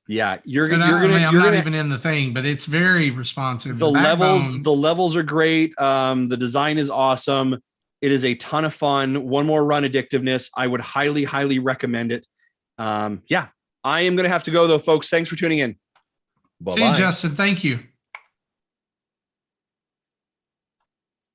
Yeah, I'm not even in the thing, but it's very responsive. The levels are great. The design is awesome. It is a ton of fun. One more run addictiveness. I would highly, highly recommend it. I am going to have to go though, folks. Thanks for tuning in. Bye-bye. See you, Justin. Thank you.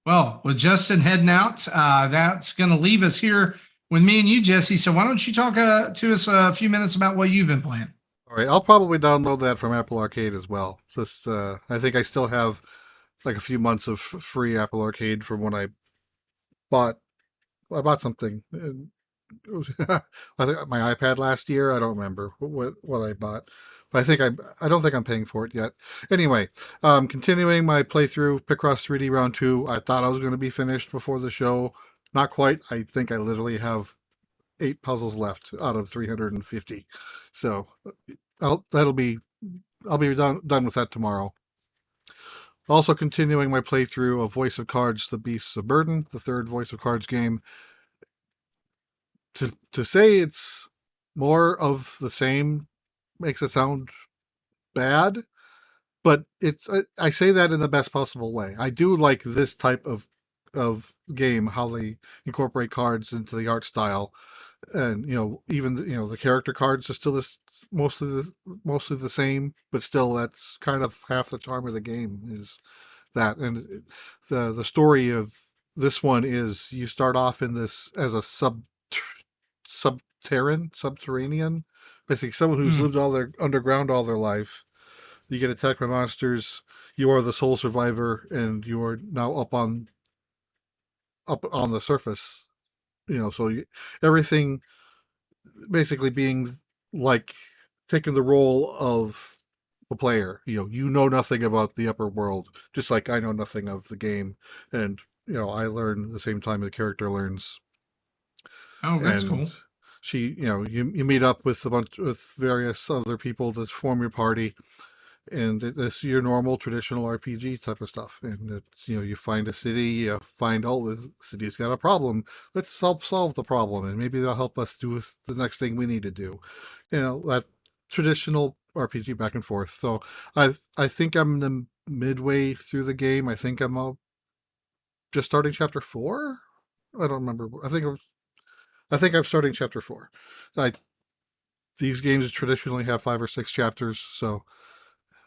Well, with Justin heading out, that's going to leave us here with me and you, Jesse. So why don't you talk to us a few minutes about what you've been playing? All right, I'll probably download that from Apple Arcade as well. Just, I think I still have like a few months of free Apple Arcade from when I bought something. I think my iPad last year. I don't remember what I bought, but I don't think I'm paying for it yet. Anyway, continuing my playthrough Picross 3D Round 2. I thought I was going to be finished before the show. Not quite. I think I literally have 8 puzzles left out of 350. So I'll be done with that tomorrow. Also continuing my playthrough of Voice of Cards: The Beasts of Burden, the third Voice of Cards game. To say it's more of the same makes it sound bad, but I say that in the best possible way. I do like this type of game, how they incorporate cards into the art style, and even the character cards are still mostly the same, but still that's kind of half the charm of the game is that. And the story of this one is you start off in this as a subterranean, basically someone who's lived underground all their life. You get attacked by monsters. You are the sole survivor, and you are now up on the surface. So everything basically being like taking the role of the player. You know nothing about the upper world, just like I know nothing of the game, and I learn at the same time the character learns. Oh, that's cool. You meet up with with various other people to form your party, and it's your normal traditional RPG type of stuff. And it's you find a city, you find the city's got a problem. Let's help solve the problem, and maybe they'll help us do the next thing we need to do. That traditional RPG back and forth. So I think I'm the midway through the game. I think I'm just starting chapter 4. I don't remember. I think I'm starting chapter 4. These games traditionally have 5 or 6 chapters, so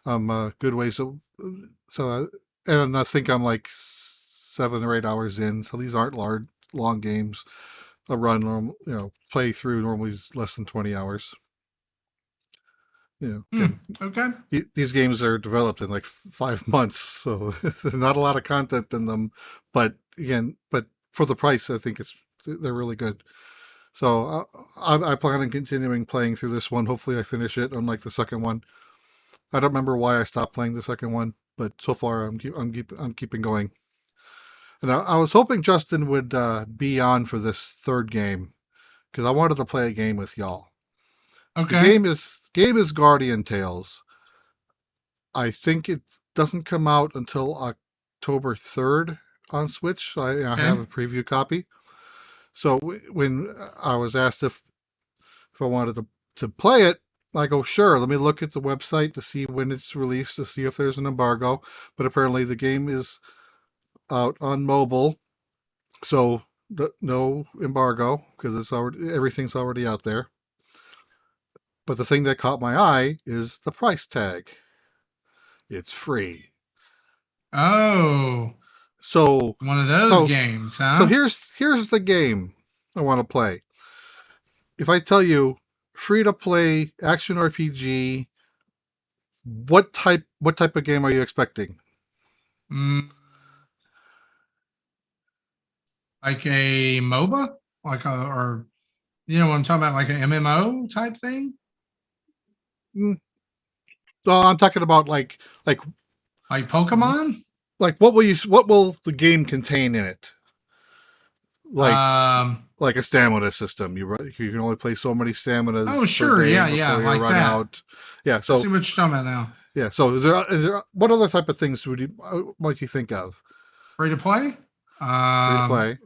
I'm good ways. And I think I'm like 7 or 8 hours in. So these aren't long games. A run, play through normally is less than 20 hours. Okay. These games are developed in like 5 months, so not a lot of content in them. But for the price, I think they're really good. So I plan on continuing playing through this one. Hopefully I finish it, unlike the second one. I don't remember why I stopped playing the second one, but so far I'm keeping going. And I was hoping Justin would be on for this third game, because I wanted to play a game with y'all. Okay. The game is Guardian Tales. I think it doesn't come out until October 3rd on Switch. I have a preview copy. So when I was asked if I wanted to play it, I go, sure, let me look at the website to see when it's released, to see if there's an embargo. But apparently the game is out on mobile, so no embargo because everything's already out there. But the thing that caught my eye is the price tag. It's free. Oh. So one of those games, huh? So here's the game I want to play. If I tell you free to play action RPG, what type of game are you expecting? Like a MOBA, or you know what I'm talking about, like an MMO type thing. No, I'm talking about like Pokemon. Like what will the game contain in it? Like a stamina system. You can only play so many staminas. Oh, sure, yeah, like run that. Out. Yeah, so I see what you're talking about now. Yeah, so is there what other type of things might you think of? Free to play. Free to play.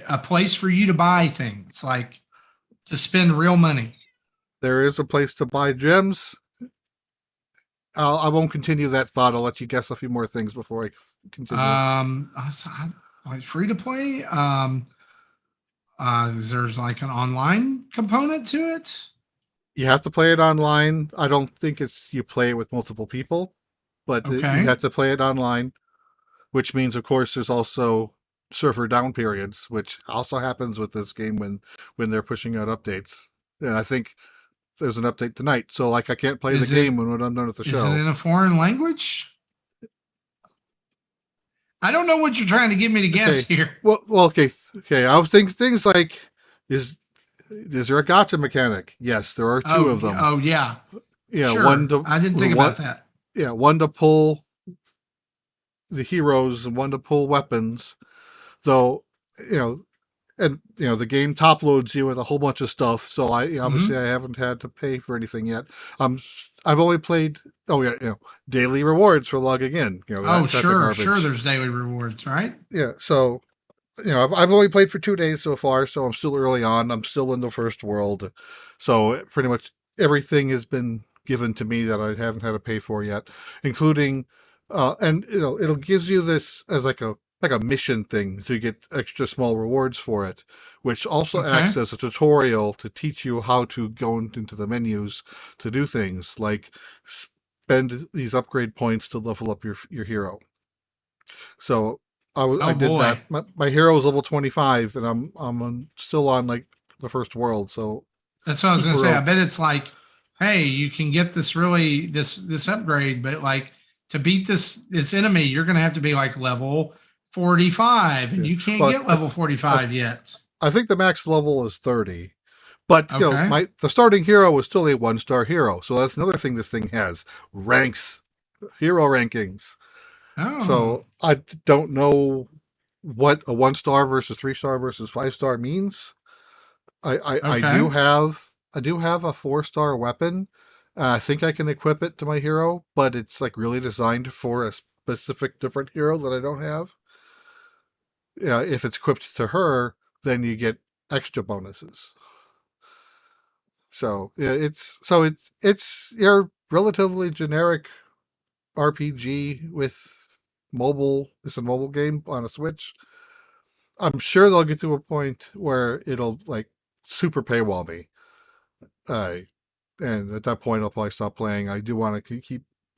A place for you to buy things, like to spend real money. There is a place to buy gems. I won't continue that thought. I'll let you guess a few more things before I continue. Like free to play. There's like an online component to it. You have to play it online. I don't think you play it with multiple people, but you have to play it online, which means, of course, there's also server down periods, which also happens with this game when they're pushing out updates. And I think there's an update tonight, so like I can't play the game when I'm done with the show. Is it in a foreign language? I don't know what you're trying to get me to guess here. Well, okay. I was thinking things like, is there a gacha mechanic? Yes, there are two of them. Oh yeah. Yeah, sure. I didn't think about that. Yeah, one to pull the heroes and one to pull weapons. Though, the game top loads you with a whole bunch of stuff. So obviously I haven't had to pay for anything yet. I've only played daily rewards for logging in. Sure. There's daily rewards, right? Yeah. So, I've only played for 2 days so far, so I'm still early on. I'm still in the first world. So pretty much everything has been given to me that I haven't had to pay for yet, including, it'll gives you this as like a mission thing, so you get extra small rewards for it, which also acts as a tutorial to teach you how to go into the menus to do things like spend these upgrade points to level up your hero. So I did that. My hero is level 25, and I'm still on like the first world. So that's what I was gonna say. I bet it's like, hey, you can get this this upgrade, but like to beat this enemy, you're gonna have to be like level 45, and you can't get level 45 yet. I think the max level is 30. But the starting hero is still a 1-star hero. So that's another thing this thing has. Hero rankings. Oh. So I don't know what a 1-star versus 3-star versus 5-star means. I do have a 4-star weapon. I think I can equip it to my hero, but it's like really designed for a specific different hero that I don't have. Yeah, if it's equipped to her, then you get extra bonuses. So it's your relatively generic RPG with mobile. It's a mobile game on a Switch. I'm sure they'll get to a point where it'll like super paywall me. And at that point, I'll probably stop playing. I do want to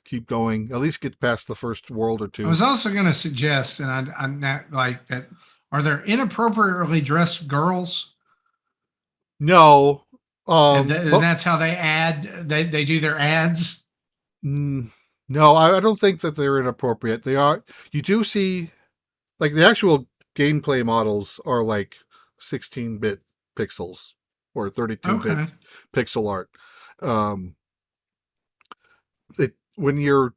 keep going, at least get past the first world or two. I was also going to suggest, and I'm not like that. Are there inappropriately dressed girls? No. And that's how they do their ads. No, I don't think that they're inappropriate. They are. You do see, like the actual gameplay models are like 16-bit pixels or 32-bit pixel art. When you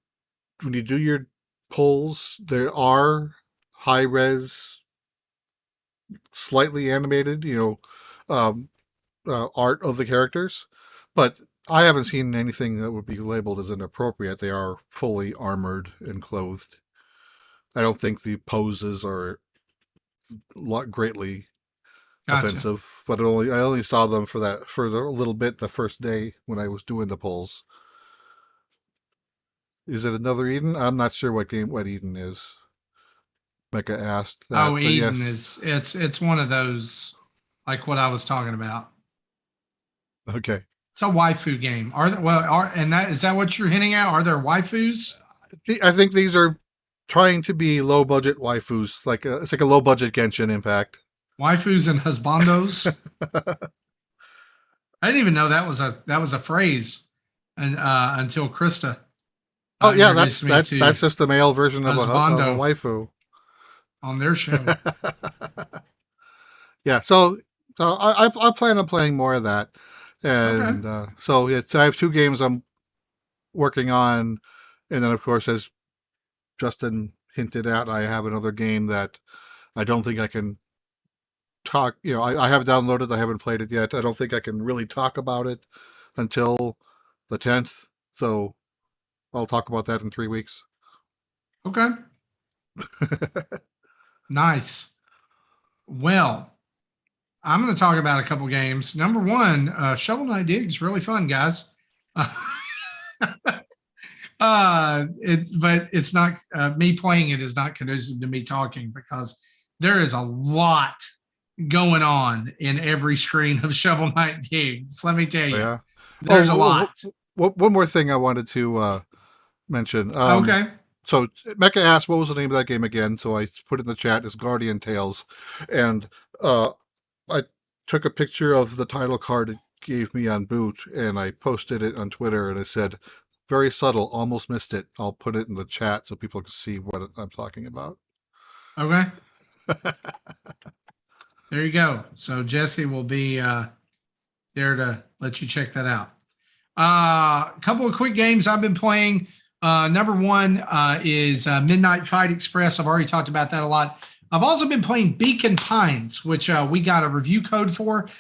do your pulls, there are high res, slightly animated, art of the characters, but I haven't seen anything that would be labeled as inappropriate. They are fully armored and clothed. I don't think the poses are greatly offensive, but I only saw them for a little bit the first day when I was doing the polls. Is it another Eden? I'm not sure what Eden is. Mecca asked that. Oh, Eden is it's one of those, like what I was talking about. Okay. It's a waifu game. Is that what you're hinting at? Are there waifus? I think these are trying to be low budget waifus, it's like a low budget Genshin Impact. Waifus and husbandos. I didn't even know that was a phrase, and until Krista. Oh yeah, that's just the male version of a waifu on their show. Yeah, so I plan on playing more of that, and okay. So I have 2 games I'm working on, and then of course, as Justin hinted at, I have another game that I don't think I can talk. I have downloaded. I haven't played it yet. I don't think I can really talk about it until the 10th. So I'll talk about that in 3 weeks. Okay. Nice. Well, I'm going to talk about a couple games. Number 1, Shovel Knight Dig is really fun, guys. But it's not me playing it is not conducive to me talking, because there is a lot going on in every screen of Shovel Knight Digs. Let me tell you, yeah. There's a lot. One more thing I wanted to mention. Okay. So Mecca asked, what was the name of that game again? So I put it in the chat. It's Guardian Tales. And I took a picture of the title card it gave me on Boot, and I posted it on Twitter, and it said, very subtle, almost missed it. I'll put it in the chat so people can see what I'm talking about. Okay. There you go. So Jesse will be there to let you check that out. A couple of quick games I've been playing. Number 1 is Midnight Fight Express. I've already talked about that a lot. I've also been playing Beacon Pines, which we got a review code for.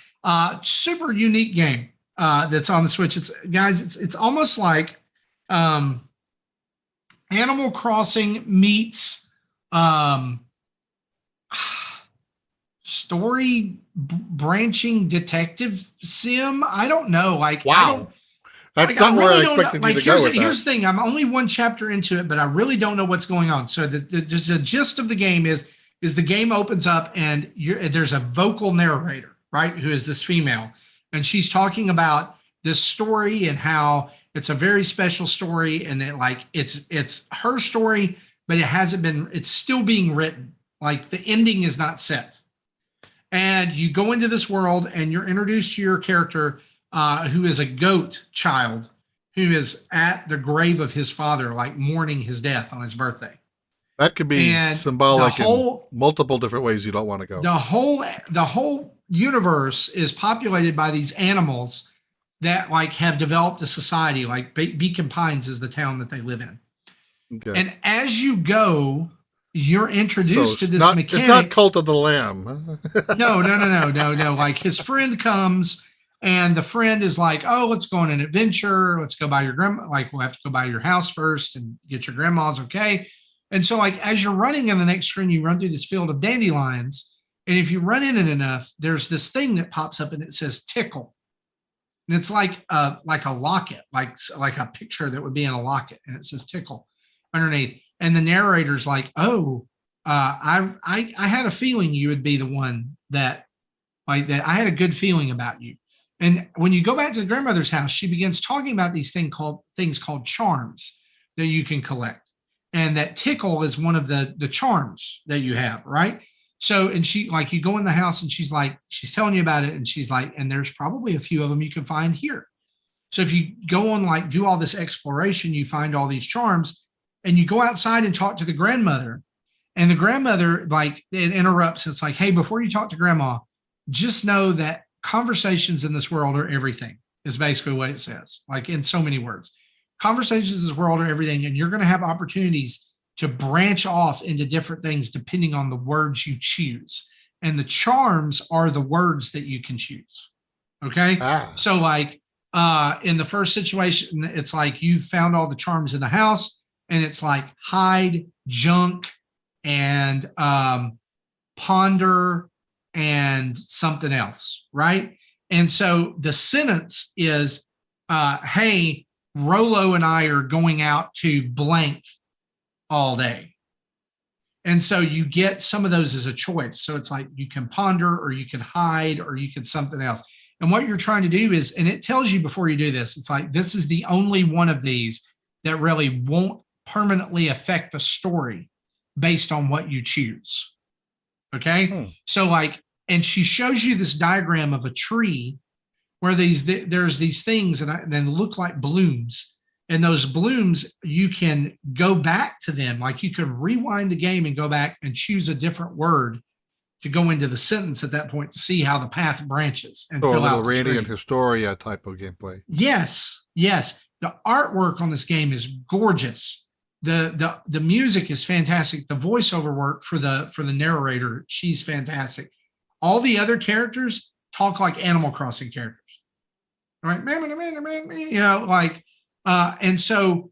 Super unique game that's on the Switch. It's almost like Animal Crossing meets story branching detective sim. I don't know. Wow. That's not where I expected you to go with that. Here's the thing. I'm only 1 chapter into it, but I really don't know what's going on. So the gist of the game is the game opens up and there's a vocal narrator, right, who is this female, and she's talking about this story and how it's a very special story, and it's her story, but it's still being written. Like the ending is not set. And you go into this world and you're introduced to your character who is a goat child who is at the grave of his father, like mourning his death on his birthday. That could be symbolic in multiple different ways you don't want to go. The whole universe is populated by these animals that have developed a society. Like Beacon Pines is the town that they live in. Okay. And as you go, you're introduced to this mechanic. It's not Cult of the Lamb. No. Like his friend comes, and the friend is like, "Oh, let's go on an adventure. Let's go by your grandma. We'll have to go by your house first and get your grandma's okay." And so, as you're running in the next screen, you run through this field of dandelions, and if you run in it enough, there's this thing that pops up, and it says "tickle," and it's like a locket, like a picture that would be in a locket, and it says "tickle" underneath. And the narrator's like, "Oh, I had a feeling you would be the one that I had a good feeling about you." And when you go back to the grandmother's house, she begins talking about these things called charms that you can collect, and that tickle is one of the charms that you have, right? So, and she you go in the house, and she's telling you about it, and she's like, and there's probably a few of them you can find here. So if you go on do all this exploration, you find all these charms. And you go outside and talk to the grandmother, and the grandmother it interrupts. It's like, "Hey, before you talk to grandma, just know that conversations in this world are everything," is basically what it says, in so many words. Conversations in this world are everything, and you're going to have opportunities to branch off into different things depending on the words you choose. And the charms are the words that you can choose. Okay. So in the first situation, it's you found all the charms in the house. And it's hide, junk, and ponder and something else, right? And so the sentence is, hey, Rolo and I are going out to blank all day. And so you get some of those as a choice. So it's like you can ponder, or you can hide, or you can something else. And what you're trying to do is, and it tells you before you do this, it's like, this is the only one of these that really won't permanently affect the story based on what you choose. Okay. So like, and she shows you this diagram of a tree where there's these things and then look like blooms. And those blooms, you can go back to them. Like you can rewind the game and go back and choose a different word to go into the sentence at that point to see how the path branches and fill out the Radiant Historia type of gameplay. Yes. The artwork on this game is gorgeous. The music is fantastic. The voiceover work for the narrator, she's fantastic. All the other characters talk like Animal Crossing characters. All right, you know, like, and so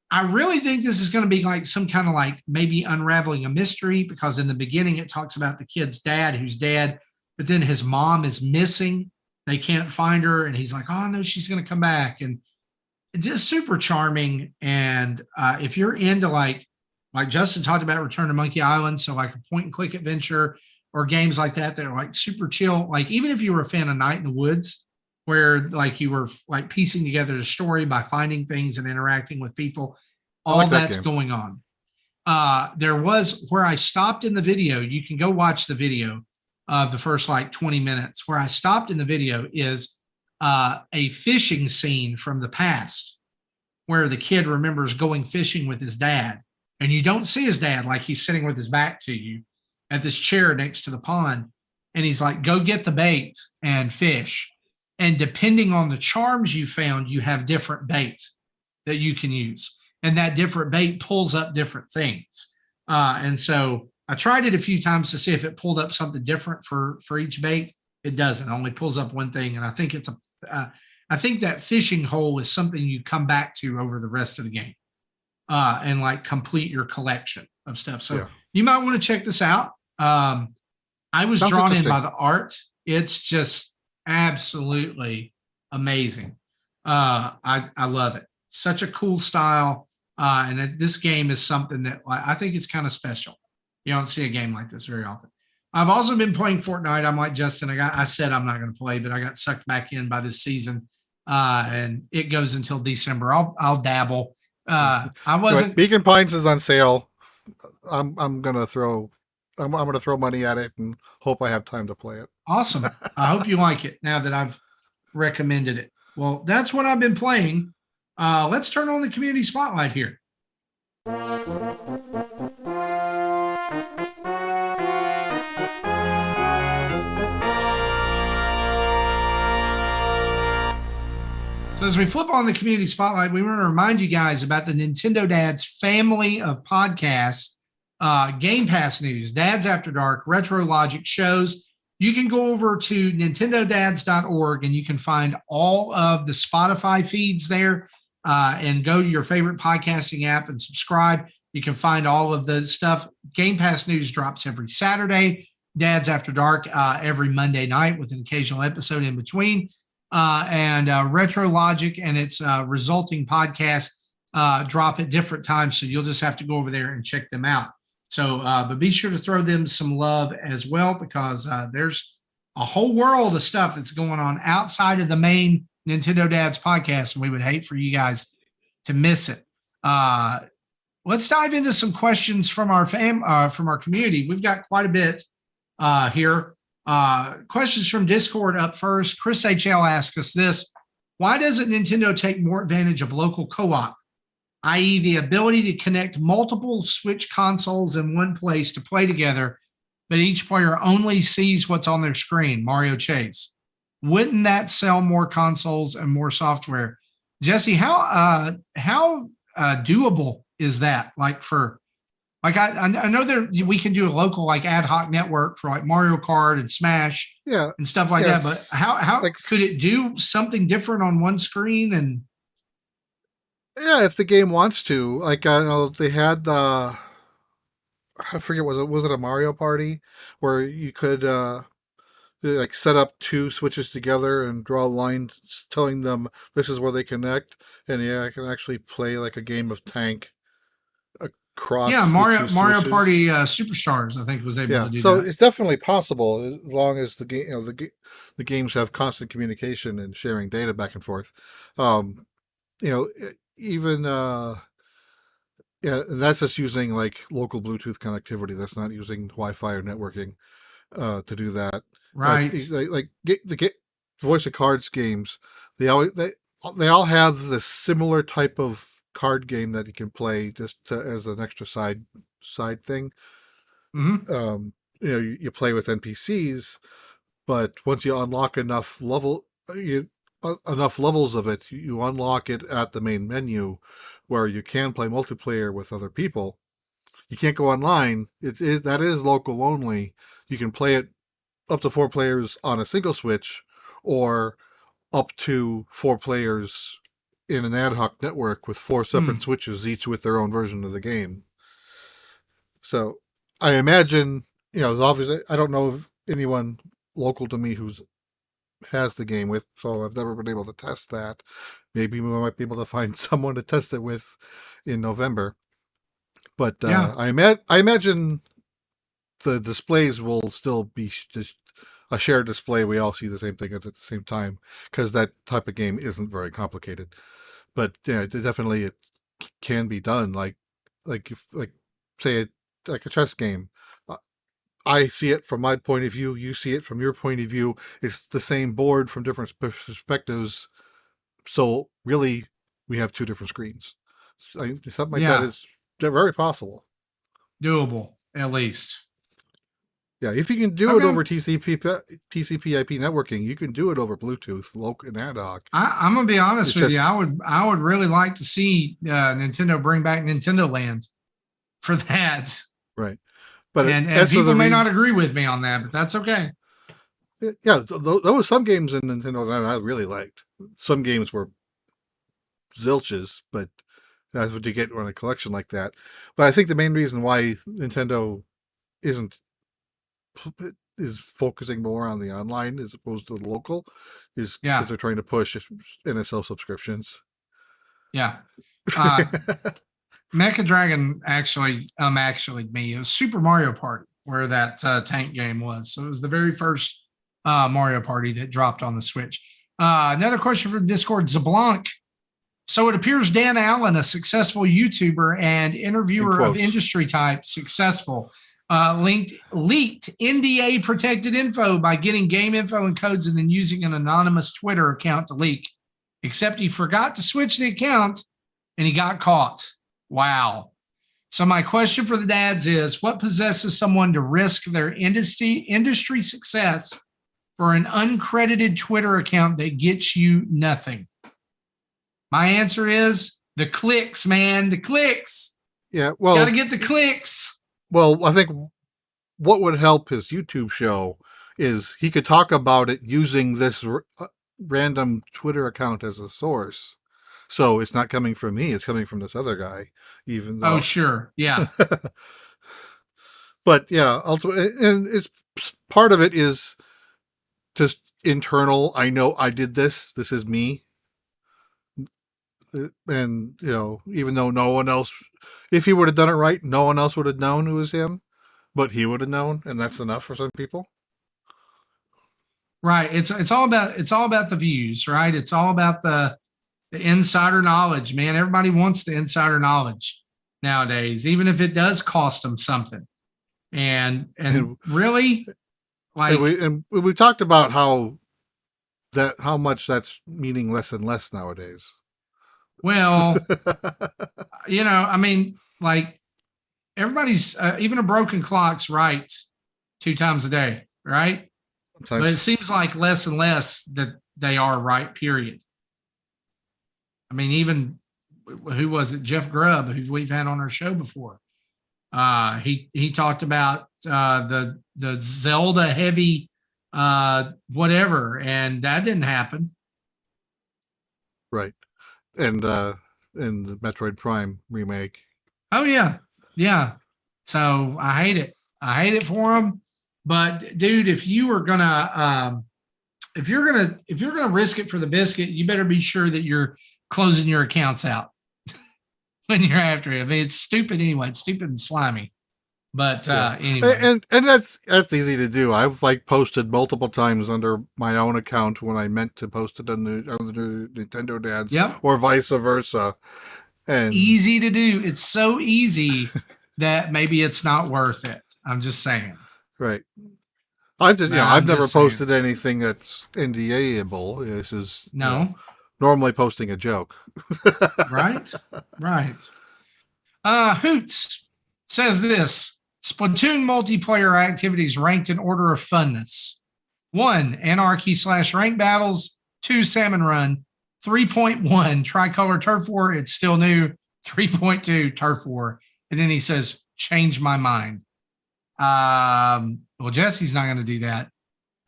I really think this is going to be like some kind of like maybe unraveling a mystery, because in the beginning it talks about the kid's dad who's dead, but then his mom is missing. They can't find her, and he's like, oh no, she's going to come back, and it's just super charming. And if you're into like Justin talked about Return to Monkey Island, so like a point and click adventure or games like that are like super chill. Like even if you were a fan of Night in the Woods, where like you were like piecing together the story by finding things and interacting with people, all that's going on. There was where I stopped in the video. You can go watch the video of the first like 20 minutes. Where I stopped in the video is a fishing scene from the past where the kid remembers going fishing with his dad, and you don't see his dad. Like he's sitting with his back to you at this chair next to the pond. And he's like, go get the bait and fish. And depending on the charms you found, you have different bait that you can use. And that different bait pulls up different things. And so I tried it a few times to see if it pulled up something different for each bait. It doesn't. It only pulls up one thing. And I think I think that fishing hole is something you come back to over the rest of the game and like complete your collection of stuff. So you might want to check this out. I was drawn in by the art. It's just absolutely amazing. I love it. Such a cool style. And this game is something that I think it's kind of special. You don't see a game like this very often. I've also been playing Fortnite. I'm like Justin. I said I'm not going to play, but I got sucked back in by this season, and it goes until December. I'll dabble. I wasn't. Beacon Pines is on sale. I'm gonna throw money at it and hope I have time to play it. Awesome. I hope you like it now that I've recommended it. Well, that's what I've been playing. Let's turn on the community spotlight here. So as we flip on the community spotlight, we want to remind you guys about the Nintendo Dads family of podcasts, Game Pass news, Dads After Dark, Retro Logic shows. You can go over to nintendodads.org and you can find all of the Spotify feeds there and go to your favorite podcasting app and subscribe. You can find all of the stuff. Game Pass news drops every Saturday. Dads After Dark every Monday night with an occasional episode in between. And Retro Logic and its resulting podcast drop at different times. So you'll just have to go over there and check them out. So, but be sure to throw them some love as well, because there's a whole world of stuff that's going on outside of the main Nintendo Dads podcast, and we would hate for you guys to miss it. Let's dive into some questions from our community. We've got quite a bit here. Questions from Discord up first. Chris HL asks us this: why doesn't Nintendo take more advantage of local co-op, i.e. the ability to connect multiple Switch consoles in one place to play together, but each player only sees what's on their screen? Mario Chase. Wouldn't that sell more consoles and more software? Jesse, how doable is that? Like I know there we can do a local like ad hoc network for like Mario Kart and Smash, and stuff like that. But how like, could it do something different on one screen? And if the game wants to, like I know they had I I forget, was it a Mario Party where you could like set up two switches together and draw lines telling them this is where they connect, and I can actually play like a game of tank across Mario Party Superstars, I think, was able to do so that. it's definitely possible as long as the game, the games have constant communication and sharing data back and forth. Even and that's just using like local Bluetooth connectivity. That's not using Wi-Fi or networking to do that. Right. The Voice of Cards games, they all have this similar type of card game that you can play just as an extra side thing. Mm-hmm. You play with NPCs, but once you unlock enough levels of it, you unlock it at the main menu, where you can play multiplayer with other people. You can't go online. That is local only. You can play it up to 4 players on a single switch, or up to 4 players in an ad hoc network with 4 separate switches, each with their own version of the game. So I imagine, obviously, I don't know of anyone local to me who has the game with, so I've never been able to test that. Maybe we might be able to find someone to test it with in November. But I imagine the displays will still be just a shared display. We all see the same thing at the same time, because that type of game isn't very complicated. But yeah, it can be done. Like say like a chess game. I see it from my point of view. You see it from your point of view. It's the same board from different perspectives. So really, we have 2 different screens. Something like that is very possible. Doable, at least. Yeah, if you can do it over TCP/IP networking, you can do it over Bluetooth, local and ad hoc. I'm gonna be honest with you. I would really like to see Nintendo bring back Nintendo Land for that. Right, but and people may not agree with me on that, but that's okay. Yeah, there was some games in Nintendo Land I really liked. Some games were zilches, but that's what you get on a collection like that. But I think the main reason why Nintendo is focusing more on the online as opposed to the local is because they're trying to push NSL subscriptions. Yeah. Mecha Dragon actually me. It was Super Mario Party where that tank game was. So it was the very first Mario Party that dropped on the Switch. Another question from Discord, Zablanc. So it appears Dan Allen, a successful YouTuber and interviewer of industry type, successful, leaked NDA protected info by getting game info and codes and then using an anonymous Twitter account to leak. Except he forgot to switch the account and he got caught. Wow. So my question for the dads is, what possesses someone to risk their industry success for an uncredited Twitter account that gets you nothing? My answer is the clicks, man. The clicks. Yeah, well, got to get the clicks. Well, I think what would help his YouTube show is he could talk about it using this random Twitter account as a source. So it's not coming from me; it's coming from this other guy. Even though, sure, yeah. But yeah, ultimately, and it's part of it is just internal. I know I did this. This is me. And even though no one else, if he would have done it right, no one else would have known it was him, but he would have known, and that's enough for some people. Right. It's all about the views, right? It's all about the insider knowledge, man. Everybody wants the insider knowledge nowadays, even if it does cost them something. And really, like, we talked about how much that's meaning less and less nowadays. Well, I mean, like, everybody's even a broken clock's right 2 times a day, right? Sometimes. But it seems like less and less that they are right, period. I mean, even who was it? Jeff Grubb, who we've had on our show before. He talked about the Zelda heavy whatever, and that didn't happen. Right. And the Metroid Prime remake. Oh yeah. So I hate it. I hate it for them. But dude, if you're gonna risk it for the biscuit, you better be sure that you're closing your accounts out when you're after it. I mean, it's stupid anyway. It's stupid and slimy. But anyway, and that's easy to do. I've posted multiple times under my own account when I meant to post it on the Nintendo Dads, or vice versa. And easy to do. It's so easy that maybe it's not worth it. I'm just saying. Right. I've never posted anything that's NDA-able. This is normally posting a joke. Right. Hoots says this: Splatoon multiplayer activities ranked in order of funness. 1, Anarchy/rank battles. 2, Salmon Run. 3.1, Tricolor Turf War. It's still new. 3.2, Turf War. And then he says, change my mind. Well, Jesse's not going to do that.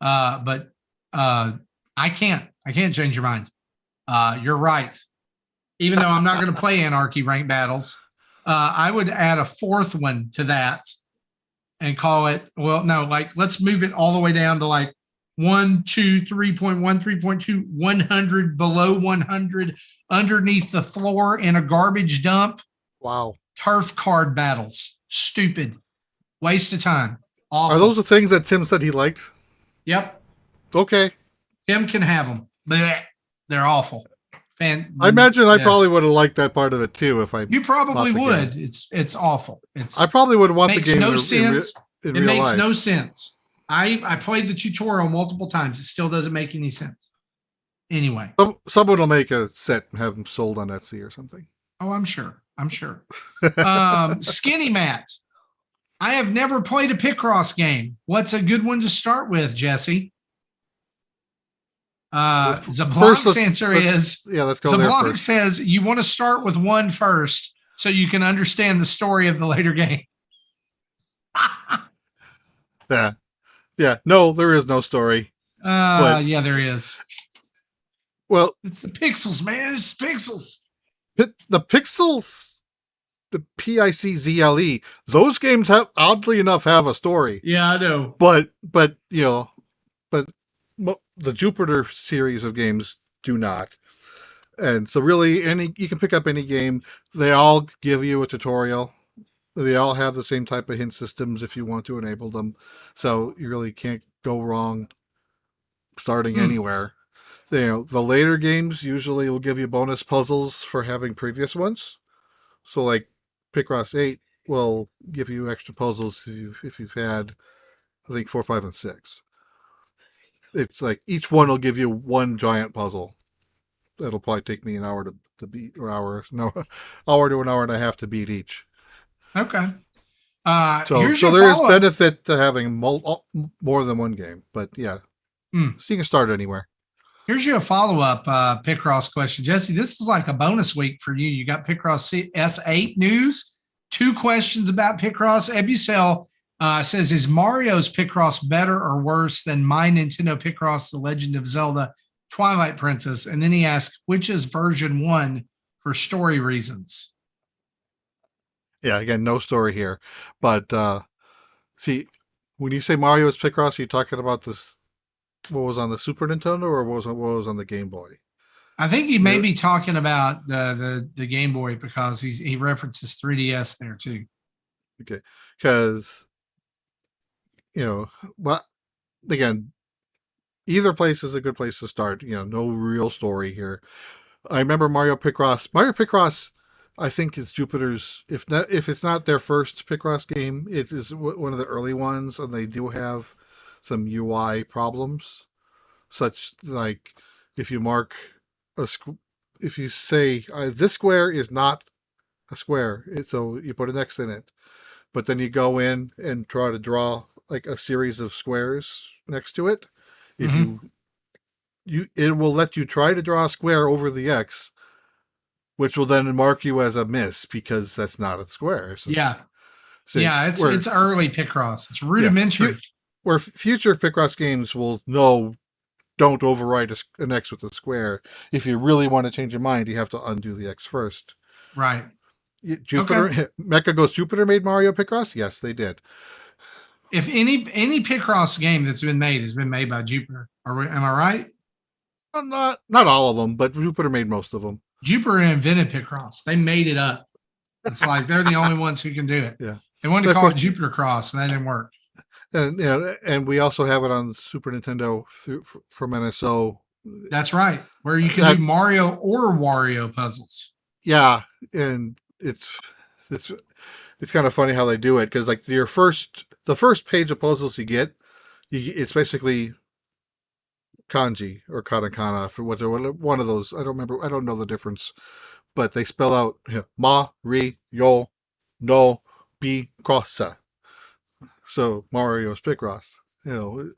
But I can't change your mind. You're right. Even though I'm not going to play Anarchy rank battles, I would add a 4th one to that and call it, let's move it all the way down to 1, 2, 3.1, 3.2, 100, below 100, underneath the floor in a garbage dump. Wow. Turf card battles. Stupid. Waste of time. Awful. Are those the things that Tim said he liked? Yep. Okay. Tim can have them. Blech. They're awful. I imagine I probably would have liked that part of it too if I. You probably would. It's awful. I probably would want the game. No sense. It makes no sense. I played the tutorial multiple times. It still doesn't make any sense. Anyway. Someone will make a set and have them sold on Etsy or something. Oh, I'm sure. Skinny Matt. I have never played a Picross game. What's a good one to start with, Jesse? Zablanc's answer is, let's go Zablanc says you want to start with 1 first so you can understand the story of the later game. Yeah. No, there is no story. Yeah, there is. Well, it's the pixels, man. It's pixels. The pixels, the PICZLE, those games oddly enough have a story. Yeah, I know. But the Jupiter series of games do not. And so really you can pick up any game. They all give you a tutorial. They all have the same type of hint systems if you want to enable them. So you really can't go wrong starting anywhere. The later games usually will give you bonus puzzles for having previous ones. So like Picross 8 will give you extra puzzles if you've had, I think, 4, 5, and 6. It's like each one will give you one giant puzzle. That'll probably take me an hour to beat, or hour to an hour and a half to beat each. Okay. So there is benefit to having more than one game, but yeah, so you can start anywhere. Here's your follow-up Picross question, Jesse. This is like a bonus week for you. You got Picross S8 news, 2 questions about Picross. Ebucel says, is Mario's Picross better or worse than my Nintendo Picross, The Legend of Zelda, Twilight Princess? And then he asks, which is version 1 for story reasons? Yeah, again, no story here. But see, when you say Mario's Picross, are you talking about this? What was on the Super Nintendo, or what was on the Game Boy? I think he may be talking about the Game Boy, because he references 3DS there too. Okay, because well, again, either place is a good place to start. No real story here. I remember Mario Picross. I think it's Jupiter's, if it's not their first Picross game, it is one of the early ones, and they do have some UI problems, such like if you mark if you say this square is not a square, so you put an X in it, but then you go in and try to draw like a series of squares next to it. If it will let you try to draw a square over the X, which will then mark you as a miss because that's not a square. So, it's early Picross. It's rudimentary. Yeah, where future Picross games will don't overwrite an X with a square. If you really want to change your mind, you have to undo the X first. Right. Jupiter, okay. Mecha Goes Jupiter made Mario Picross? Yes, they did. If any Picross game that's been made has been made by Jupiter, am I right? Well, not all of them, but Jupiter made most of them. Jupiter invented Picross. They made it up. It's like they're the only ones who can do it. Yeah. They wanted to call it Jupiter Cross, and that didn't work. And and we also have it on Super Nintendo from NSO. That's right, where you can do Mario or Wario puzzles. Yeah, and it's kind of funny how they do it, because like the first page of puzzles you get, it's basically kanji or katakana for one of those. I don't remember. I don't know the difference, but they spell out Mario no Picross. So Mario's Picross,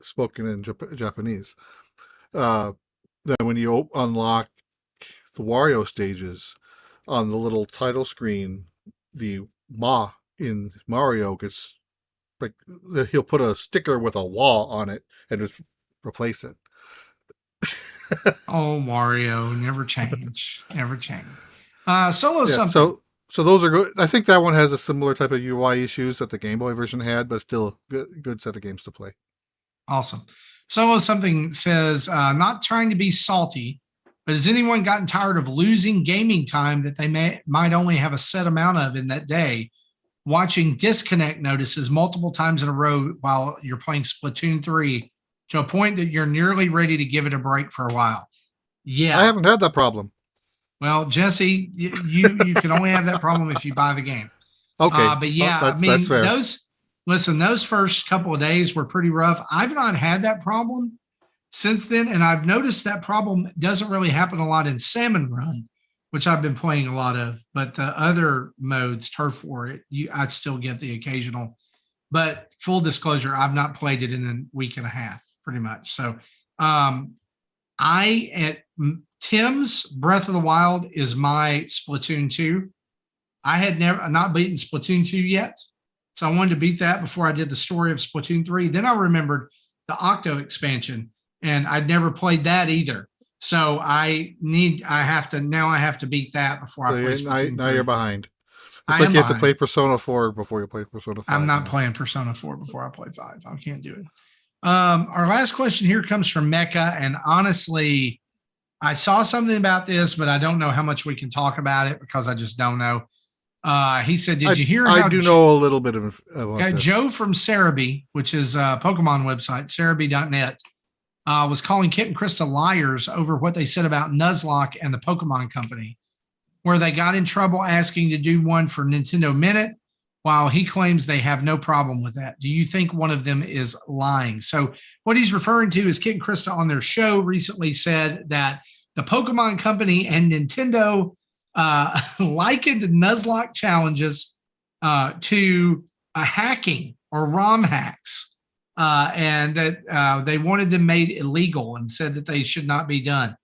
spoken in Japanese. Then when you unlock the Wario stages on the little title screen, the Ma in Mario gets like he'll put a sticker with a wall on it and just replace it. Oh, Mario, never change. Solo something. So those are good. I think that one has a similar type of UI issues that the Game Boy version had, but still good set of games to play. Awesome. Solo something says, not trying to be salty, but has anyone gotten tired of losing gaming time that they might only have a set amount of in that day, watching disconnect notices multiple times in a row while you're playing Splatoon 3 to a point that you're nearly ready to give it a break for a while? Yeah. I haven't had that problem. Well, Jesse, you can only have that problem if you buy the game. Okay. But yeah, that's fair. Those first couple of days were pretty rough. I've not had that problem since then, and I've noticed that problem doesn't really happen a lot in Salmon Run, which I've been playing a lot of. But the other modes, Turf War, I still get the occasional. But full disclosure, I've not played it in a week and a half, pretty much. So, Tim's Breath of the Wild is my Splatoon 2. I had not beaten Splatoon 2 yet, so I wanted to beat that before I did the story of Splatoon 3. Then I remembered the Octo expansion, and I'd never played that either. So I have to beat that before I play Splatoon 3. Now you're behind. It's like you have to play Persona 4 before you play Persona 5. I'm not playing Persona 4 before I play 5. I can't do it. Our last question here comes from Mecha, and honestly, I saw something about this, but I don't know how much we can talk about it because I just don't know. He said, did you hear I do know a little bit of Joe from Cerebi, which is a Pokemon website, cerebi.net, was calling Kit and Krista liars over what they said about Nuzlocke and the Pokemon Company, where they got in trouble asking to do one for Nintendo Minute, while he claims they have no problem with that. Do you think one of them is lying? So what he's referring to is Kit and Krista on their show recently said that the Pokemon Company and Nintendo likened Nuzlocke challenges to hacking or ROM hacks, and that they wanted them made illegal and said that they should not be done.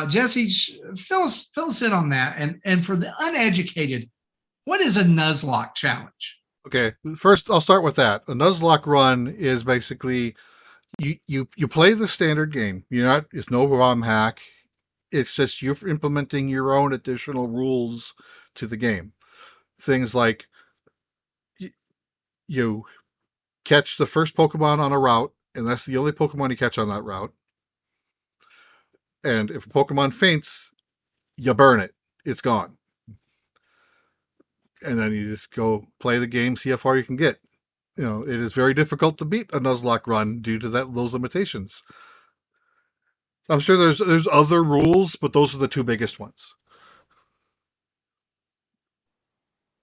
Jesse, fill us in on that. And for the uneducated, what is a Nuzlocke challenge? Okay, first I'll start with that. A Nuzlocke run is basically you play the standard game. It's no ROM hack. It's just you're implementing your own additional rules to the game. Things like you catch the first Pokemon on a route, and that's the only Pokemon you catch on that route. And if a Pokemon faints, you burn it. It's gone. And then you just go play the game, see how far you can get. It is very difficult to beat a Nuzlocke run due to those limitations. I'm sure there's other rules, but those are the two biggest ones.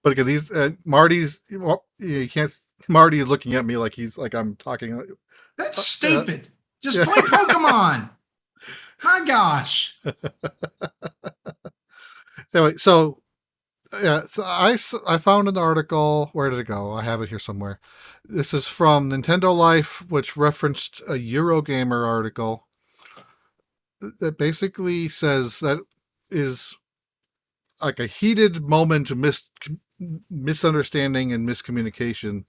But again, these Marty's, you can't. Marty is looking at me like I'm talking. That's stupid. Just play Pokemon. My gosh. Anyway, so I found an article. Where did it go? I have it here somewhere. This is from Nintendo Life, which referenced a Eurogamer article that basically says that is like a heated moment of misunderstanding and miscommunication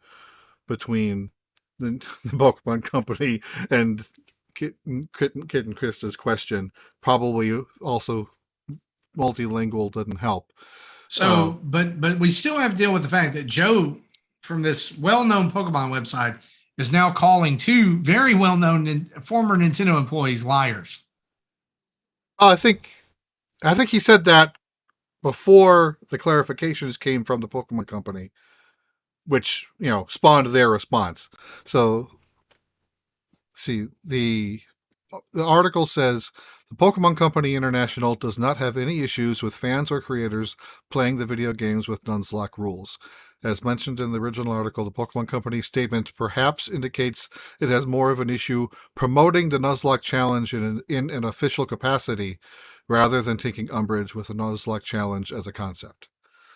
between the Pokemon Company and Kit and Krista's question. Probably also multilingual doesn't help. So, but we still have to deal with the fact that Joe from this well-known Pokemon website is now calling two very well-known former Nintendo employees liars. I think he said that before the clarifications came from the Pokemon Company, which, spawned their response. So, see, the article says the Pokemon Company International does not have any issues with fans or creators playing the video games with Nuzlocke rules. As mentioned in the original article, the Pokemon Company statement perhaps indicates it has more of an issue promoting the Nuzlocke challenge in an official capacity rather than taking umbrage with the Nuzlocke challenge as a concept.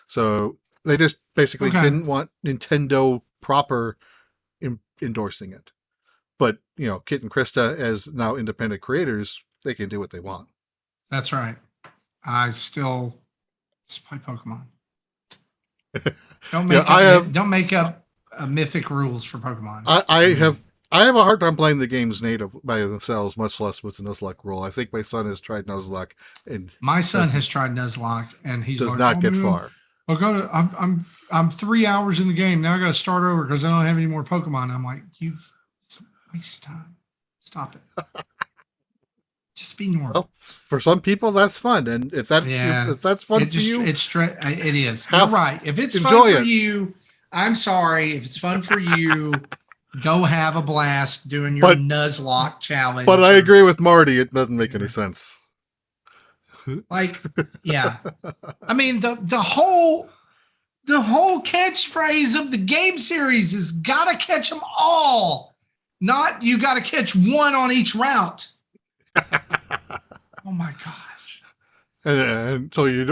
So they just basically didn't want Nintendo proper endorsing it. But, Kit and Krista, as now independent creators, they can do what they want. That's right. I still play Pokemon. Don't make up mythic rules for Pokemon. I have a hard time playing the games native by themselves, much less with the Nuzlocke rule. I think my son has tried Nuzlocke, and my son has tried Nuzlocke, and he does not get far. I'm 3 hours in the game now. I got to start over because I don't have any more Pokemon. I'm like, it's a waste of time. Stop it. Just be normal. Well, for some people, that's fun, and if that's fun for you, it is. You're right. If it's fun for you, I'm sorry. If it's fun for you, go have a blast doing your Nuzlocke challenge. But I agree with Marty. It doesn't make any sense. Yeah. I mean, the whole catchphrase of the game series is "gotta catch them all," not "you gotta catch one on each route." Oh my gosh! And so you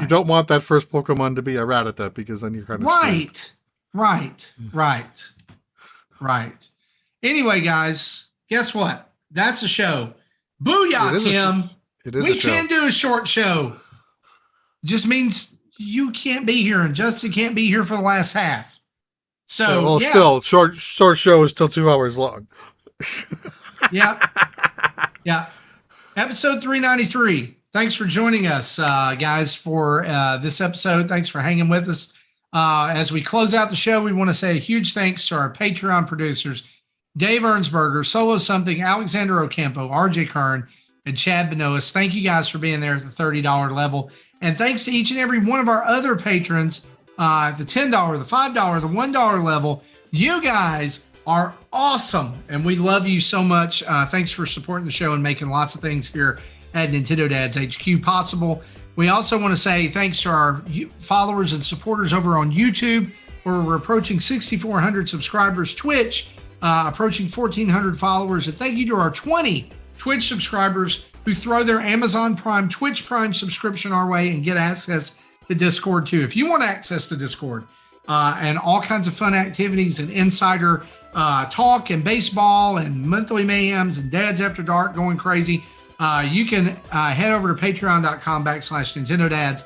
don't want that first Pokemon to be a Rattata, because then you're kind of right. Anyway, guys, guess what? That's a show. Booyah, Tim. We can do a short show. Just means you can't be here, and Justin can't be here for the last half. So, still short show is still 2 hours long. Yeah. Episode 393. Thanks for joining us, guys, for this episode. Thanks for hanging with us. As we close out the show, we want to say a huge thanks to our Patreon producers, Dave Ernsberger, Solo Something, Alexander Ocampo, RJ Kern, and Chad Benoist. Thank you guys for being there at the $30 level. And thanks to each and every one of our other patrons, the $10, the $5, the $1 level. You guys are awesome, and we love you so much. Thanks for supporting the show and making lots of things here at Nintendo Dads HQ possible. We also want to say thanks to our followers and supporters over on YouTube, where we're approaching 6,400 subscribers. Twitch, approaching 1,400 followers. And thank you to our 20 Twitch subscribers who throw their Amazon Prime, Twitch Prime subscription our way and get access to Discord too. If you want access to Discord and all kinds of fun activities and insider talk and baseball and monthly mayhems and Dads After Dark going crazy, you can head over to patreon.com/Nintendo Dads,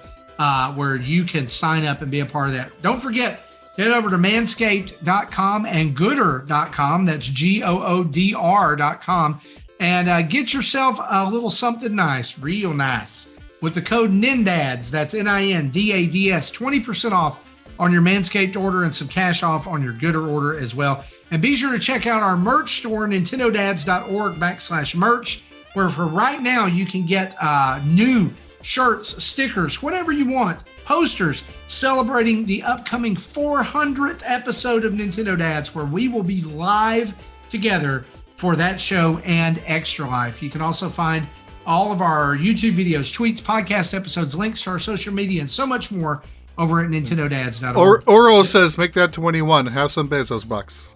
where you can sign up and be a part of that. Don't forget, head over to manscaped.com and gooder.com. That's GOODR.com. And get yourself a little something nice, real nice, with the code NINDADS. That's NINDADS. 20% off on your Manscaped order and some cash off on your Gooder order as well. And be sure to check out our merch store, nintendodads.org/merch, where for right now you can get new shirts, stickers, whatever you want, posters celebrating the upcoming 400th episode of Nintendo Dads, where we will be live together for that show and Extra Life. You can also find all of our YouTube videos, tweets, podcast episodes, links to our social media, and so much more over at nintendodads.org. Oro says, make that 21. Have some Bezos bucks.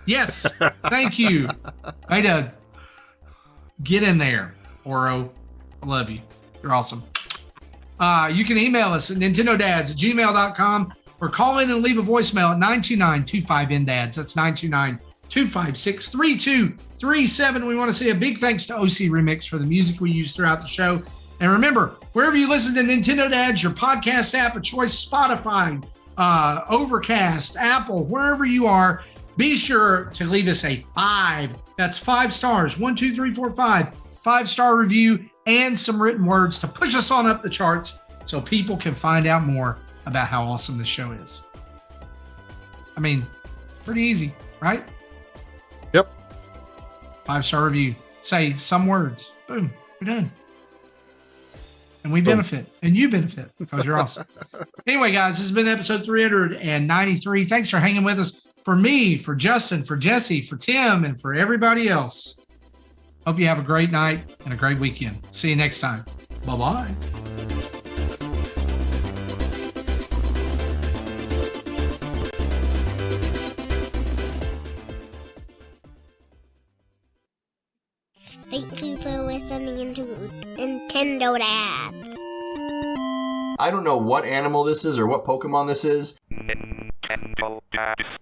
Yes. Thank you. Way to get in there, Oro. I love you. You're awesome. You can email us at nintendodads@gmail.com or call in and leave a voicemail at 929-25-NDADS. That's 929-256-3237. We want to say a big thanks to OC Remix for the music we use throughout the show. And remember, wherever you listen to Nintendo Dads, your podcast app of choice, Spotify, Overcast, Apple, wherever you are, be sure to leave us a 5. That's 5 stars. 1, 2, 3, 4, 5. 5-star review and some written words to push us on up the charts so people can find out more about how awesome this show is. I mean, pretty easy, right? Yep. 5-star review. Say some words. Boom. We're done. And we benefit. And you benefit because you're awesome. Anyway, guys, this has been episode 393. Thanks for hanging with us. For me, for Justin, for Jesse, for Tim, and for everybody else. Hope you have a great night and a great weekend. See you next time. Bye-bye. Thank you for listening to Nintendo Dads. I don't know what animal this is or what Pokemon this is. Nintendo Dads.